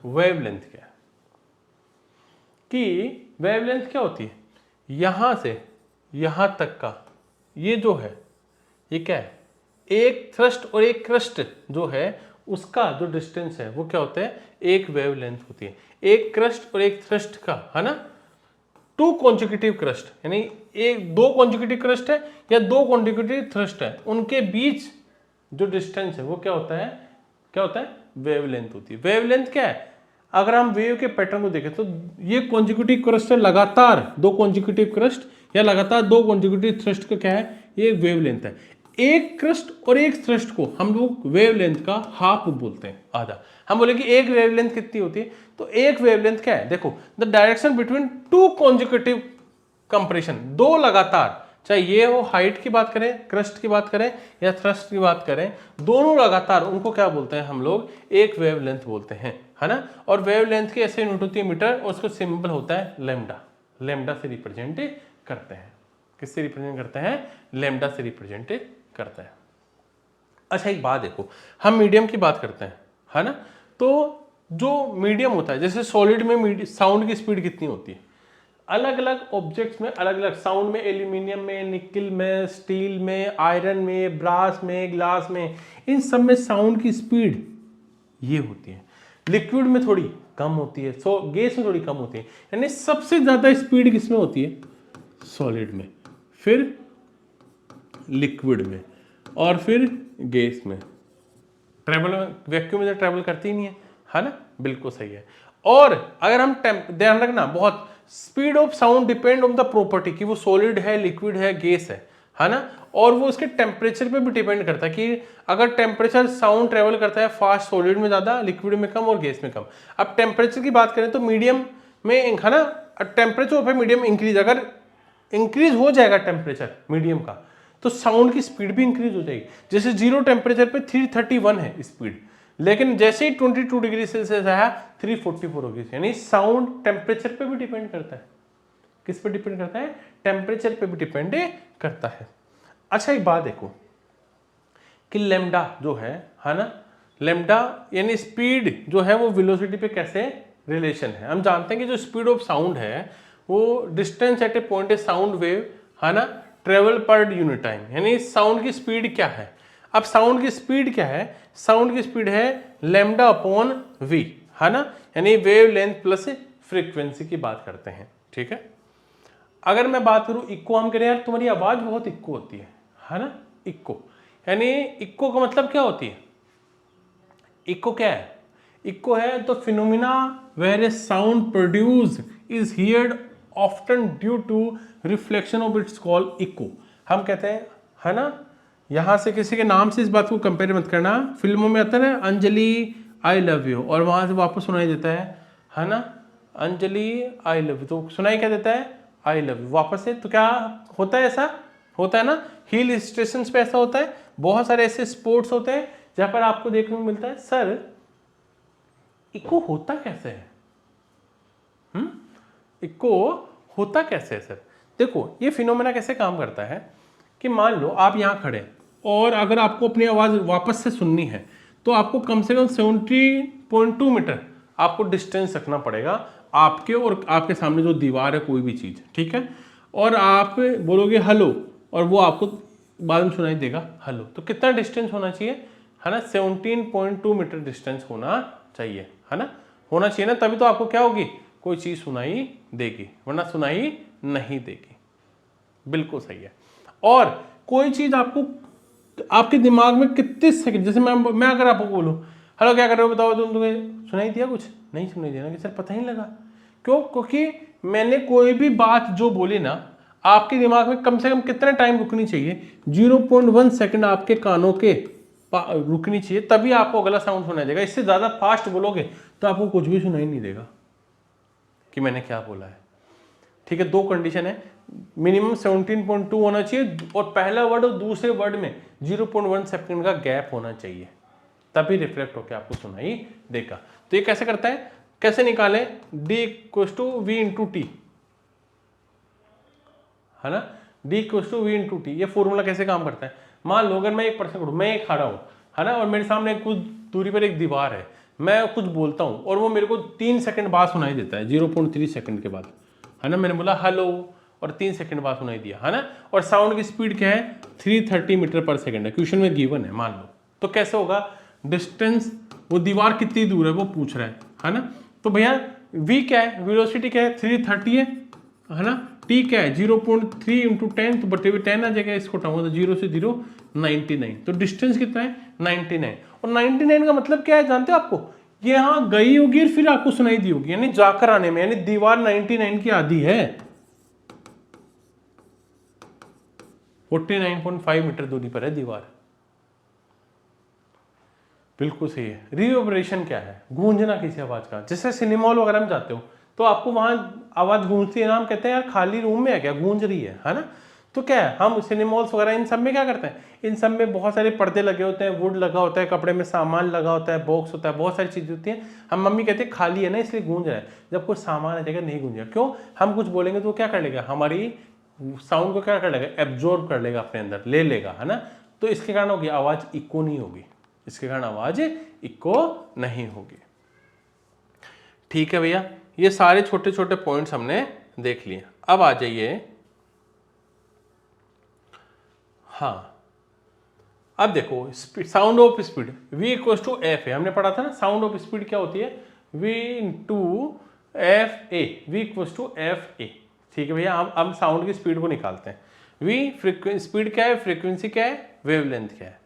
वेवलेंथ क्या है, कि वेवलेंथ क्या होती है, यहां से यहां तक का ये जो है, ये क्या है, एक थ्रस्ट और एक क्रस्ट जो है उसका जो डिस्टेंस है वो क्या होता है, एक वेवलेंथ होती है। एक क्रस्ट और एक थ्रस्ट का, है ना, टू कॉन्जिक्यूटिव क्रस्ट, यानी एक दो कॉन्जिक्यूटिव क्रस्ट है या दो कॉन्जिक्यूटिव थ्रस्ट है, उनके बीच जो डिस्टेंस है वो क्या होता है, क्या होता है, वेवलेंथ होती है। वेवलेंथ क्या है, अगर हम वेव के पैटर्न को देखें तो ये कॉन्जिक्यूटिव क्रस्ट है, लगातार दो कॉन्जिक्यूटिव क्रस्ट या लगातार दो कॉन्जिक्यूटिव थ्रस्ट का क्या है, ये वेवलेंथ है। एक क्रस्ट और एक थ्रस्ट को हम लोग वेवलेंथ का हाफ बोलते हैं, आधा। हम बोले कि एक वेवलेंथ कितनी होती है, तो एक वेवलेंथ क्या है, देखो, the direction between two consecutive compression, दो लगातार, चाहे ये हो हाइट की बात करें, क्रस्ट की बात करें या थ्रस्ट की बात करें, दोनों लगातार, उनको क्या बोलते हैं हम लोग, एक वेवलेंथ बोलते हैं, है ना। और वेवलेंथ की ऐसे यूनिट होती है मीटर, और उसका सिंबल होता है लैम्डा, लैम्डा से रिप्रेजेंट करते हैं। किससे रिप्रेजेंट करते हैं, लैम्डा से रिप्रेजेंट करते हैं। अच्छा एक बात देखो, हम मीडियम की बात करते हैं, है ना, तो जो मीडियम होता है, जैसे सॉलिड में साउंड की स्पीड कितनी होती है, अलग अलग ऑब्जेक्ट्स में अलग अलग साउंड में, एल्यूमिनियम में, निकल में, स्टील में, आयरन में, ब्रास में, ग्लास में, इन सब में साउंड की स्पीड ये होती है। लिक्विड में थोड़ी कम होती है, सो गैस में थोड़ी कम होती है, यानी सबसे ज्यादा स्पीड किसमें होती है, सॉलिड में, फिर लिक्विड में, और फिर गैस में। ट्रेवल वैक्यूम में ट्रेवल करती ही नहीं है ना, बिल्कुल सही है। और अगर हम ध्यान रखना बहुत, speed of sound depend on the property कि वो सॉलिड है, लिक्विड है, गैस है ना, और वो उसके टेम्परेचर पे भी डिपेंड करता है कि अगर टेम्परेचर साउंड ट्रेवल करता है फास्ट, सॉलिड में ज़्यादा, लिक्विड में कम और गैस में कम। अब टेम्परेचर की बात करें तो मीडियम में है ना, टेम्परेचर पे मीडियम इंक्रीज, अगर इंक्रीज हो जाएगा टेम्परेचर मीडियम का तो साउंड की स्पीड भी इंक्रीज हो जाएगी। जैसे 0 टेम्परेचर पे 331 है स्पीड, लेकिन जैसे ही 22 डिग्री सेल्सियस आया 344 हो गई। यानी साउंड टेम्परेचर पे भी डिपेंड करता है। किस पे डिपेंड करता है? टेम्परेचर पे भी डिपेंड करता है। अच्छा एक बात देखो कि लेमडा जो है ना, लेमडा यानी स्पीड जो है वो वेलोसिटी पे कैसे रिलेशन है। हम जानते हैं कि जो स्पीड ऑफ साउंड है वो distance at a point a sound wave है ना ट्रेवल पर यूनिट टाइम, यानी साउंड की स्पीड क्या है। अब साउंड की स्पीड क्या है? साउंड की स्पीड है लैम्डा अपॉन वी, है ना, यानी वेव लेंथ प्लस फ्रीक्वेंसी की बात करते हैं। ठीक है, अगर मैं बात करूं इक्को, हम कह रहे हैं यार तुम्हारी आवाज बहुत इक्को होती है ना, इक्को यानी इक्को का मतलब क्या होती है? इक्को क्या है? इक्को है तो phenomena where a sound produce is heard often due to reflection of its called echo. हम कहते हैं है ना, यहां से किसी के नाम से इस बात को कंपेयर मत करना। फिल्मों में आता है ना अंजलि आई लव यू, और वहां से वापस सुनाई देता है ना, अंजलि आई लव यू, तो सुनाई क्या देता है? आई लव यू वापस से। तो क्या होता है? ऐसा होता है ना, हिल स्टेशन पे ऐसा होता है, बहुत सारे ऐसे स्पोर्ट्स होते हैं जहां पर आपको देखने को मिलता है। सर इको होता कैसे है? इको होता कैसे है सर? देखो ये फिनोमेना कैसे काम करता है कि मान लो आप यहाँ खड़े और अगर आपको अपनी आवाज़ वापस से सुननी है तो आपको कम से कम 70.2 मीटर आपको डिस्टेंस रखना पड़ेगा आपके और आपके सामने जो दीवार है कोई भी चीज़, ठीक है, और आप बोलोगे हेलो और वो आपको बाद में सुनाई देगा हेलो। तो कितना डिस्टेंस होना चाहिए? है ना, 17.2 मीटर डिस्टेंस होना चाहिए, है ना, होना चाहिए ना, तभी तो आपको क्या होगी, कोई चीज़ सुनाई देगी, वरना सुनाई नहीं देगी। बिल्कुल सही है। और कोई चीज़ आपको आपके दिमाग में कितने सेकंड, जैसे मैं अगर आपको बोलूँ हेलो क्या कर रहे हो बताओ, तुम्हें सुनाई दिया? कुछ नहीं सुनाई दिया ना, कि सर पता ही नहीं लगा। क्यों? क्योंकि मैंने कोई भी बात जो बोली ना, आपके दिमाग में कम से कम कितना टाइम रुकनी चाहिए? 0.1 सेकंड आपके कानों के रुकनी चाहिए, तभी आपको अगला साउंड सुनाई देगा। इससे ज़्यादा फास्ट बोलोगे तो आपको कुछ भी सुनाई नहीं देगा कि मैंने क्या बोला है। ठीक है, दो कंडीशन है, मिनिमम 17.2 होना चाहिए और पहला वर्ड और दूसरे वर्ड में 0.1 सेकंड का गैप होना चाहिए, तभी रिफ्लेक्ट होकर आपको सुनाई देगा। तो ये कैसे करता है, कैसे निकालें? D equals to V into T, है ना, D equals to V into T. ये फॉर्मूला कैसे काम करता है? मान लो अगर मैं एक पर्सन, मैं एक खड़ा हूँ, है ना, और मेरे सामने कुछ दूरी पर एक दीवार है, मैं कुछ बोलता हूँ और वो मेरे को 3 सेकंड बाद सुनाई देता है, 0.3 सेकंड के बाद, है ना, मैंने बोला हेलो और 3 सेकंड बाद सुनाई दिया, है ना, और साउंड की स्पीड क्या है? 330 मीटर पर सेकंड है, क्वेश्चन में गिवन है, मान लो। तो कैसे होगा? डिस्टेंस, वो दीवार कितनी दूर है वो पूछ रहा है ना, तो भैया v क्या है, वेलोसिटी क्या है? 330 है ना, t क्या है? 0.3 इंटू 10, तो बटे हुए 10 आ जाएगा, इसको उठाऊंगा तो 0 से 0 99, तो डिस्टेंस कितना है? 99। और 99 का मतलब क्या है जानते हो आपको? ये यहाँ गई होगी और फिर आपको सुनाई दी होगी, यानी जाकर आने में, यानी दीवार 99 की आधी है, 49.5 मीटर दूरी पर है दीवार। बिल्कुल सही है। रिवर्बरेशन क्या है? गूंजना किसी आवाज का। जैसे सिनेमा हॉल वगैरह में जाते हो तो आपको वहां आवाज गूंजती है ना, हम कहते हैं यार खाली रूम में है क्या, गूंज रही है ना, तो क्या है, हम सिनेमा हॉल्स वगैरह इन सब में क्या करते हैं, इन सब में बहुत सारे पर्दे लगे होते हैं, वुड लगा होता है, कपड़े में सामान लगा होता है, बॉक्स होता है, बहुत सारी चीजें होती हैं। हम मम्मी कहते हैं खाली है ना इसलिए गूंज रहा है, जब कोई सामान आ जाएगा नहीं गूंजेगा। क्यों? हम कुछ बोलेंगे तो क्या कर लेगा, हमारी साउंड को क्या कर लेगा, एब्जॉर्ब कर लेगा, अपने अंदर ले लेगा, है ना, तो इसके कारण होगी आवाज इको नहीं होगी, इसके कारण आवाज इको नहीं होगी। ठीक है भैया, ये सारे छोटे छोटे पॉइंट्स हमने देख लिए। अब आ जाइए, हाँ अब देखो sound of speed v equals to F A, हमने पढ़ा था ना, साउंड ऑफ स्पीड क्या होती है? v into F A, v equals to F A. ठीक है भैया, हम साउंड की स्पीड को निकालते हैं। v स्पीड क्या है, फ्रीक्वेंसी क्या है, वेवलेंथ क्या है।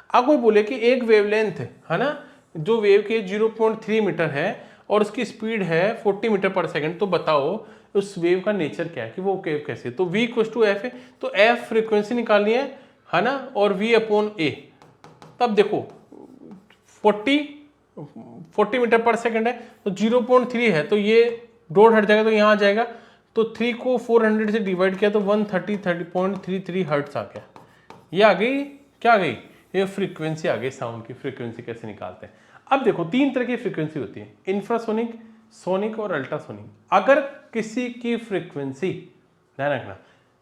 अब कोई बोले कि एक वेवलेंथ है ना, जो वेव के 0.3 मीटर है और उसकी स्पीड है 40 मीटर पर सेकंड, तो बताओ उस वेव का नेचर क्या है, कि वो वेव कैसे है। तो v इक्वल टू एफ है, तो एफ फ्रीक्वेंसी निकालनी है ना, और v अपॉन ए। तब देखो 40 मीटर पर सेकंड है, तो 0.3 है, तो ये डॉट हट जाएगा तो यहाँ आ जाएगा, तो 3 को 400 से डिवाइड किया तो 130.33 हर्ट्स आ गया। ये आ गई, क्या आ गई, ये फ्रीक्वेंसी आ गई। साउंड की फ्रीक्वेंसी कैसे निकालते हैं। अब देखो 3 तरह की फ्रीक्वेंसी होती है, इंफ्रासोनिक, सोनिक और अल्ट्रासोनिक। अगर किसी की फ्रीक्वेंसी, ध्यान रखना,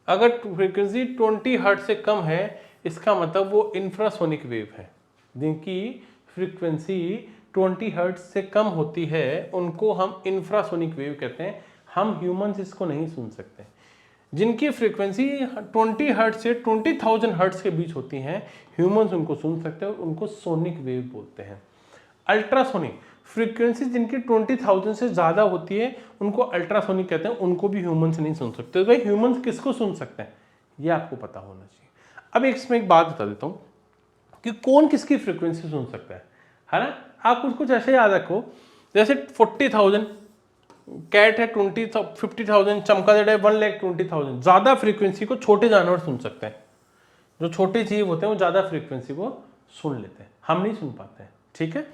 अगर फ्रीक्वेंसी 20 हर्ट्ज से कम है, इसका मतलब वो इंफ्रासोनिक वेव है। जिनकी फ्रीक्वेंसी 20 हर्ट्ज से कम होती है उनको हम इंफ्रासोनिक वेव कहते हैं। हम ह्यूमंस इसको नहीं सुन सकते। जिनकी फ्रीक्वेंसी 20 हर्ट्ज से 20,000 हर्ट्ज के बीच होती हैं, ह्यूमंस उनको सुन सकते हैं, उनको सोनिक वेव बोलते हैं। अल्ट्रासोनिक फ्रीक्वेंसी जिनकी 20,000 से ज़्यादा होती है उनको अल्ट्रासोनिक कहते हैं, उनको भी ह्यूमंस नहीं सुन सकते। तो भाई ह्यूमंस किसको सुन सकते हैं, ये आपको पता होना चाहिए। अब इसमें एक बात बता देता हूँ कि कौन किसकी फ्रीक्वेंसी सुन सकता है ना। आप कुछ ऐसे याद रखो, जैसे 40,000 कैट है, 50,000 चमगादड़ है, 1,20,000। ज़्यादा फ्रीक्वेंसी को छोटे जानवर सुन सकते हैं, जो छोटे जीव होते हैं वो ज़्यादा फ्रीक्वेंसी को सुन लेते हैं, हम नहीं सुन पाते हैं, ठीक है।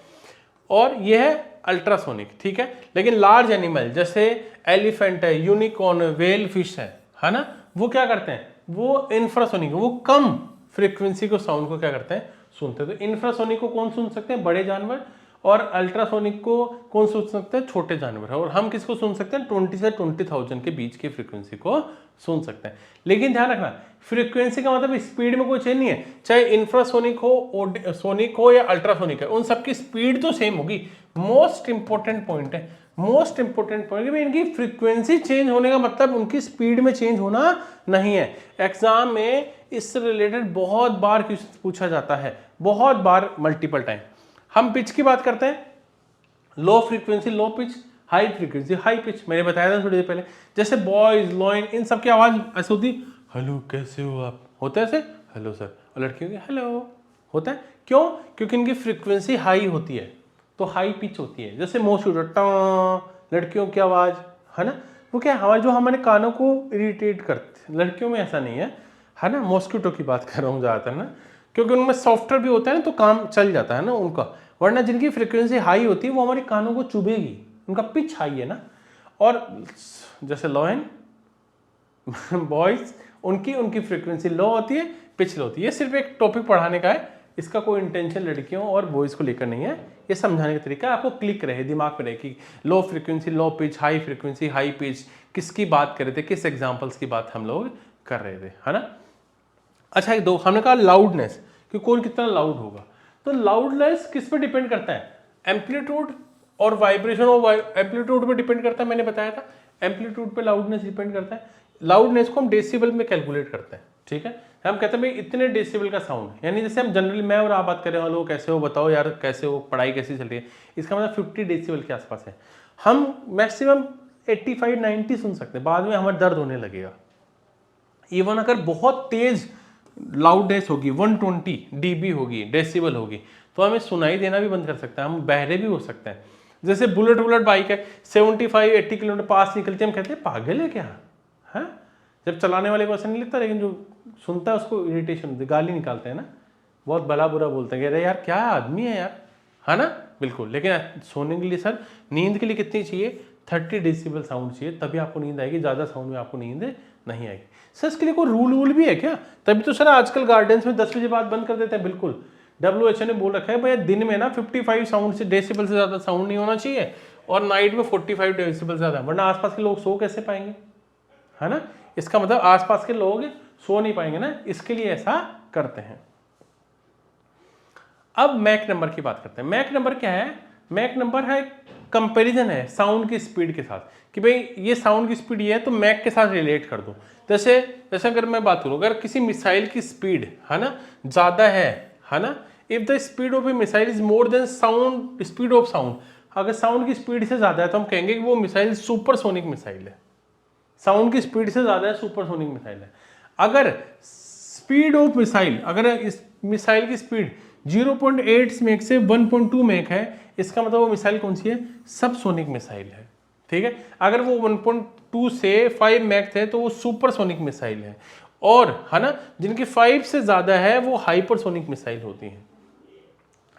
और यह है अल्ट्रासोनिक, ठीक है। लेकिन लार्ज एनिमल जैसे एलिफेंट है, यूनिकॉर्न, वेल फिश है ना, वो क्या करते हैं, वो इंफ्रासोनिक, वो कम फ्रीक्वेंसी को, साउंड को क्या करते हैं, सुनते हैं। तो इंफ्रासोनिक को कौन सुन सकते हैं, बड़े जानवर, और अल्ट्रासोनिक को कौन सुन सकते हैं, छोटे जानवर। और हम किसको सुन सकते हैं, 20 से 20,000 के बीच की फ्रीक्वेंसी को सुन सकते हैं। लेकिन ध्यान रखना, फ्रीक्वेंसी का मतलब स्पीड में कोई चेंज नहीं है, चाहे इंफ्रासोनिक हो, सोनिक हो या अल्ट्रासोनिक है, उन सबकी स्पीड तो सेम होगी। मोस्ट इंपॉर्टेंट पॉइंट है, मोस्ट इंपॉर्टेंट पॉइंट, इनकी फ्रीक्वेंसी चेंज होने का मतलब उनकी स्पीड में चेंज होना नहीं है। एग्जाम में इससे रिलेटेड बहुत बार क्वेश्चन पूछा जाता है, बहुत बार, मल्टीपल टाइम। हम पिच की बात करते हैं, low frequency low pitch, high frequency high pitch. मैंने बताया था थोड़ी देर पहले, जैसे बॉयज, लॉइन, इन सब की आवाज ऐसे होती, हेलो कैसे हो आप, होता है ऐसे, हेलो सर। और लड़कियों की हेलो होता है, क्यों, क्योंकि इनकी फ्रीक्वेंसी हाई होती है, तो हाई पिच होती है। जैसे मॉस्किटो, लड़कियों की आवाज है ना, वो क्या हमारे, जो हमारे कानों को इरिटेट करते, लड़कियों में ऐसा नहीं है ना। मॉस्किटो की बात कर रहा हूँ ज़्यादातर ना, क्योंकि उनमें सॉफ्टवेयर भी होता है ना, तो काम चल जाता है ना उनका। वरना जिनकी फ्रीक्वेंसी हाई होती है वो हमारे कानों को चुभेगी, उनका पिच हाई है ना। और जैसे लॉयन, बॉयज, उनकी फ्रीक्वेंसी लो होती है, पिच लो होती है। ये सिर्फ एक टॉपिक पढ़ाने का है, इसका कोई इंटेंशन लड़कियों और बॉयज को लेकर नहीं है। ये समझाने का तरीका आपको क्लिक रहे, दिमाग पे रहे कि low frequency low pitch, high frequency high pitch, किसकी बात कर रहे थे, किस एग्जाम्पल्स की बात हम लोग कर रहे थे, है ना। अच्छा, एक दो हमने कहा लाउडनेस, कि कौन कितना लाउड होगा। तो लाउडनेस किस पे डिपेंड करता है, एम्पलीट्यूड और वाइब्रेशन ऑफ एम्पलीट्यूड पे डिपेंड करता है। मैंने बताया था एम्पलीट्यूड पे लाउडनेस डिपेंड करता है। लाउडनेस को हम डेसिबल में कैलकुलेट करते हैं, ठीक है। हम कहते हैं भाई इतने डेसिबल का साउंड, यानी जैसे हम जनरली, मैं और आप बात कर रहे हैं, हेलो कैसे हो, बताओ यार कैसे हो, पढ़ाई कैसी चल रही है, इसका मतलब 50 डेसिबल के आसपास है। हम मैक्सिमम 85-90 सुन सकते हैं, बाद में हमारा दर्द होने लगेगा। इवन अगर बहुत तेज लाउडनेस होगी, 120 dB होगी, डेसिबल होगी, तो हमें सुनाई देना भी बंद कर सकता है, हम बहरे भी हो सकते हैं। जैसे बुलेट बाइक है, 75-80 किलोमीटर पास निकलती है, हम कहते हैं पागल है क्या, है। जब चलाने वाले को ऐसा नहीं लगता, लेकिन जो सुनता है उसको इरिटेशन होती है, गाली निकालते हैं ना, बहुत भला बुरा बोलते हैं, अरे यार क्या आदमी है यार, है ना, बिल्कुल। लेकिन सोने के लिए सर, नींद के लिए कितनी चाहिए, 30 डेसिबल साउंड चाहिए, तभी आपको नींद आएगी, ज़्यादा साउंड में आपको नींद नहीं आएगी। सर इसके लिए कोई रूल भी है क्या, तभी तो सर आजकल गार्डन्स में 10 बजे बाद बंद कर देते हैं। बिल्कुल, WHO ने बोल रखा है भैया दिन में ना 55 साउंड से डेसिबल से ज़्यादा साउंड नहीं होना चाहिए, और नाइट में 45 डेसिबल से ज़्यादा, वरना आसपास के लोग सो कैसे पाएंगे, है ना। इसका मतलब आसपास के लोग सो नहीं पाएंगे ना, इसके लिए ऐसा करते हैं। अब मैक नंबर की बात करते हैं। मैक नंबर क्या है, मैक नंबर है कंपैरिजन है साउंड की स्पीड के साथ, कि भाई ये साउंड की स्पीड ये है तो मैक के साथ रिलेट कर दो। जैसे अगर मैं बात करूं, अगर किसी मिसाइल की स्पीड है ना ज़्यादा है ना, if the speed of A missile is more than sound speed of sound, अगर साउंड की स्पीड से ज़्यादा है तो हम कहेंगे कि वो मिसाइल सुपरसोनिक मिसाइल है। साउंड की स्पीड से ज़्यादा है, सुपरसोनिक मिसाइल है। अगर स्पीड ऑफ मिसाइल, अगर इस मिसाइल की स्पीड 0.8 मैक से 1.2 मैक है, इसका मतलब वो मिसाइल कौन सी है? सबसोनिक मिसाइल है। ठीक है, अगर वो 1.2 से 5 मैक थे तो वो सुपरसोनिक मिसाइल है, और है ना जिनकी 5 से ज़्यादा है वो हाइपरसोनिक मिसाइल होती हैं।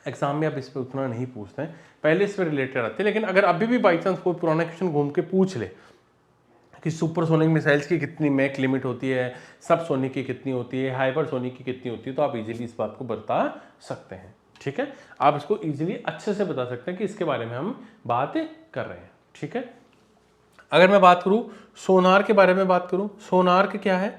एग्जाम में आप इस पर उतना नहीं पूछते हैं, पहले इस पर रिलेटेड आते हैं, लेकिन अगर अभी भी बाई चांस कोई पुराना क्वेश्चन घूम के पूछ ले कि सुपरसोनिक मिसाइल्स की कितनी मैक लिमिट होती है, सबसोनिक की कितनी होती है, हाइपरसोनिक की कितनी होती है, तो आप इजीली इस बात को बता सकते हैं। ठीक है, आप इसको इजीली अच्छे से बता सकते हैं कि इसके बारे में हम बात कर रहे हैं। ठीक है, अगर मैं बात करूं सोनार के बारे में, बात करूं सोनार के क्या है?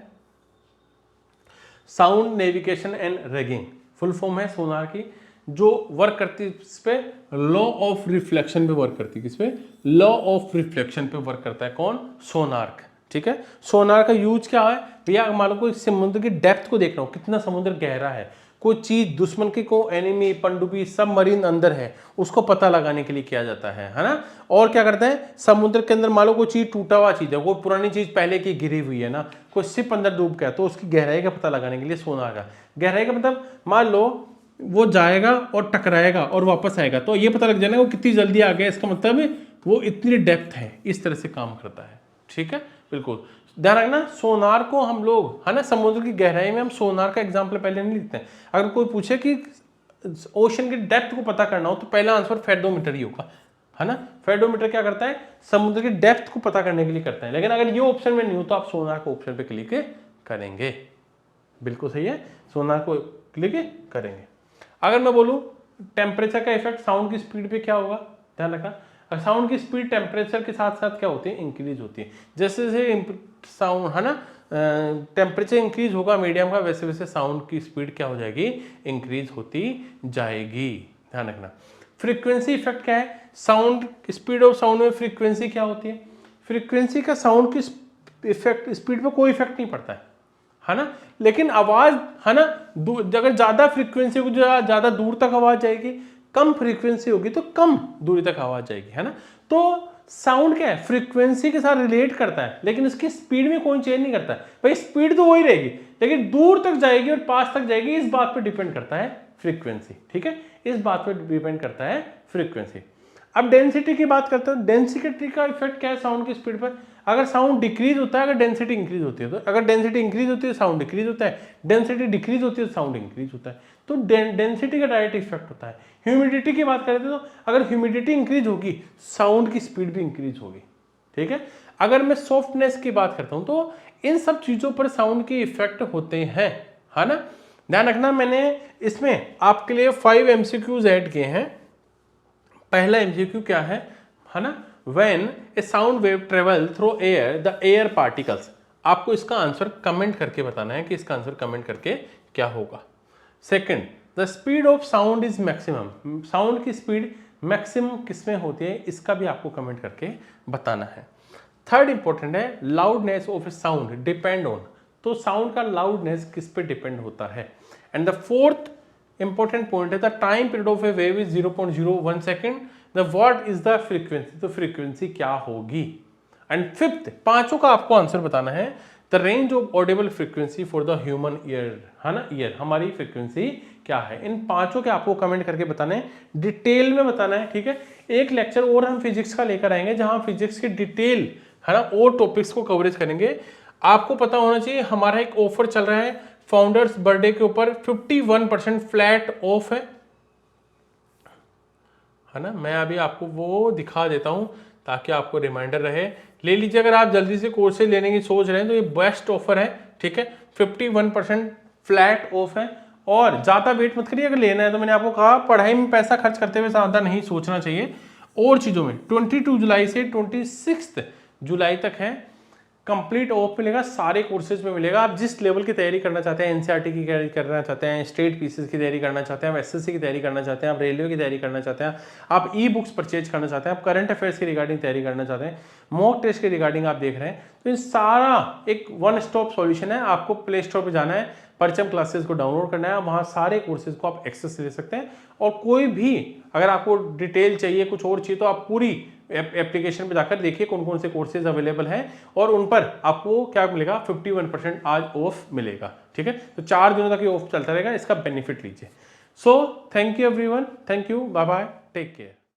Sound navigation and ragging, full form है सोनार की, जो वर्क करती है इस पे लॉ ऑफ रिफ्लेक्शन पे वर्क करती है। किस पे? लॉ ऑफ रिफ्लेक्शन पे वर्क करता है कौन? सोनार। ठीक है, सोनार का यूज क्या है भैया? मान लो कोई समुद्र की डेप्थ को देख रहा हूं, कितना समुद्र गहरा है, कोई चीज दुश्मन की को एनिमी पनडुब्बी सब मरीन अंदर है, उसको पता लगाने के लिए किया जाता है ना। और क्या करते हैं समुद्र के अंदर, मान लो कोई चीज टूटा हुआ चीज है, कोई पुरानी चीज पहले की गिरी हुई है ना, कोई शिप अंदर डूब गया, तो उसकी गहराई का पता लगाने के लिए सोनार का, गहराई का मतलब मान लो वो जाएगा और टकराएगा और वापस आएगा, तो ये पता लग जाएगा वो कितनी जल्दी आ गया, इसका मतलब वो इतनी डेप्थ है, इस तरह से काम करता है। ठीक है, बिल्कुल ध्यान रखना। सोनार को हम लोग है ना समुद्र की गहराई में हम सोनार का एग्जाम्पल पहले नहीं लिखते हैं। अगर कोई पूछे कि ओशन की डेप्थ को पता करना हो तो पहला आंसर फेडोमीटर ही होगा, है ना। फेडोमीटर क्या करता है? समुद्र की डेप्थ को पता करने के लिए करता है। लेकिन अगर ये ऑप्शन में नहीं हो तो आप सोनार को ऑप्शन पे क्लिक करेंगे। बिल्कुल सही है, सोनार को क्लिक करेंगे। अगर मैं बोलूं टेम्परेचर का इफेक्ट साउंड की स्पीड पे क्या होगा, ध्यान रखना। साउंड की स्पीड टेम्परेचर के साथ साथ क्या होती है? इंक्रीज होती है। जैसे जैसे साउंड है ना टेम्परेचर इंक्रीज होगा मीडियम का, वैसे वैसे साउंड की स्पीड क्या हो जाएगी? इंक्रीज होती जाएगी। ध्यान रखना। फ्रीक्वेंसी इफेक्ट क्या है? साउंड स्पीड ऑफ साउंड में फ्रीक्वेंसी क्या होती है? फ्रीक्वेंसी का साउंड की इफेक्ट स्पीड पे कोई इफेक्ट नहीं पड़ता है ना। लेकिन आवाज है ना अगर ज्यादा फ्रीक्वेंसी होगी ज्यादा दूर तक आवाज जाएगी, कम फ्रीक्वेंसी होगी तो कम दूरी तक आवाज जाएगी, है ना। तो साउंड क्या है? फ्रीक्वेंसी के साथ रिलेट करता है, लेकिन इसकी स्पीड में कोई चेंज नहीं करता है। भाई स्पीड तो वही रहेगी, लेकिन दूर तक जाएगी और पास तक जाएगी, इस बात पर डिपेंड करता है फ्रीक्वेंसी। ठीक है, इस बात पर डिपेंड करता है फ्रीक्वेंसी। अब डेंसिटी की बात करते हैं। डेंसिटी का इफेक्ट क्या है साउंड की स्पीड पर? अगर साउंड डिक्रीज होता है, अगर डेंसिटी इंक्रीज होती है, तो अगर डेंसिटी इंक्रीज होती है साउंड डिक्रीज होता है, डेंसिटी डिक्रीज होती है तो साउंड इंक्रीज होता है। तो डेंसिटी का डायरेक्ट इफेक्ट होता है। ह्यूमिडिटी की बात करते हैं तो अगर ह्यूमिडिटी इंक्रीज होगी साउंड की स्पीड भी इंक्रीज होगी। ठीक है, अगर मैं सॉफ्टनेस की बात करता हूं तो इन सब चीजों पर साउंड के इफेक्ट होते हैं, है ना। ध्यान रखना, मैंने इसमें आपके लिए 5 MCQs ऐड किए हैं। पहला MCQ क्या है ना? When a sound wave travel through air, the air particles, आपको इसका आंसर कमेंट करके बताना है कि इसका आंसर कमेंट करके क्या होगा। Second, the speed of sound is maximum, sound की स्पीड मैक्सिमम किसमें होती है, इसका भी आपको कमेंट करके बताना है। थर्ड इंपॉर्टेंट है, loudness of a sound depend on, तो साउंड का लाउडनेस किस पे डिपेंड होता है। And the fourth important point है, the time period of a wave is 0.01 second, the what is the frequency, तो फ्रीक्वेंसी क्या होगी। एंड फिफ्थ, पांचों का आपको आंसर बताना है, the range of Audible frequency for the human ear, है ना, ईयर हमारी फ्रीक्वेंसी क्या है। इन पांचों के आपको कमेंट करके बताना है, डिटेल में बताना है। ठीक है, एक लेक्चर और हम फिजिक्स का लेकर आएंगे जहां फिजिक्स की डिटेल है ना और टॉपिक्स को कवरेज करेंगे। आपको पता होना चाहिए हमारा एक ऑफर चल रहा है फाउंडर्स बर्थडे के ऊपर, 51% फ्लैट ऑफ है ना। मैं अभी आपको वो दिखा देता हूं ताकि आपको रिमाइंडर रहे। ले लीजिए, अगर आप जल्दी से कोर्सेज लेने की सोच रहे हैं तो ये बेस्ट ऑफर है। ठीक है, 51% फ्लैट ऑफ है और ज़्यादा वेट मत करिए। अगर लेना है तो मैंने आपको कहा पढ़ाई में पैसा खर्च करते हुए ज़्यादा नहीं सोचना चाहिए, और चीज़ों में 22 जुलाई से 26 जुलाई तक है, कंप्लीट ऑफ मिलेगा, सारे कोर्सेज में मिलेगा। आप जिस लेवल की तैयारी करना चाहते हैं, एनसीईआरटी की तैयारी करना चाहते हैं, स्टेट पीसीस की तैयारी करना चाहते हैं, आप एसएससी की तैयारी करना चाहते हैं, आप रेलवे की तैयारी करना चाहते हैं, आप ई बुक्स परचेज करना चाहते हैं, आप करंट अफेयर्स की रिगार्डिंग तैयारी करना चाहते हैं, मॉक टेस्ट के रिगार्डिंग आप देख रहे हैं, तो ये सारा एक वन स्टॉप सॉल्यूशन है। आपको प्ले स्टोर पर जाना है, परचम क्लासेस को डाउनलोड करना है, वहाँ सारे कोर्सेज को आप एक्सेस ले सकते हैं। और कोई भी अगर आपको डिटेल चाहिए, कुछ और चाहिए, तो आप पूरी एप्लीकेशन पे जाकर देखिए कौन कौन से कोर्सेज अवेलेबल हैं और उन पर आपको क्या मिलेगा, 51% आज ऑफ मिलेगा। ठीक है, तो 4 दिनों तक ये ऑफ चलता रहेगा, इसका बेनिफिट लीजिए। So thank you everyone, thank you, bye bye, take care.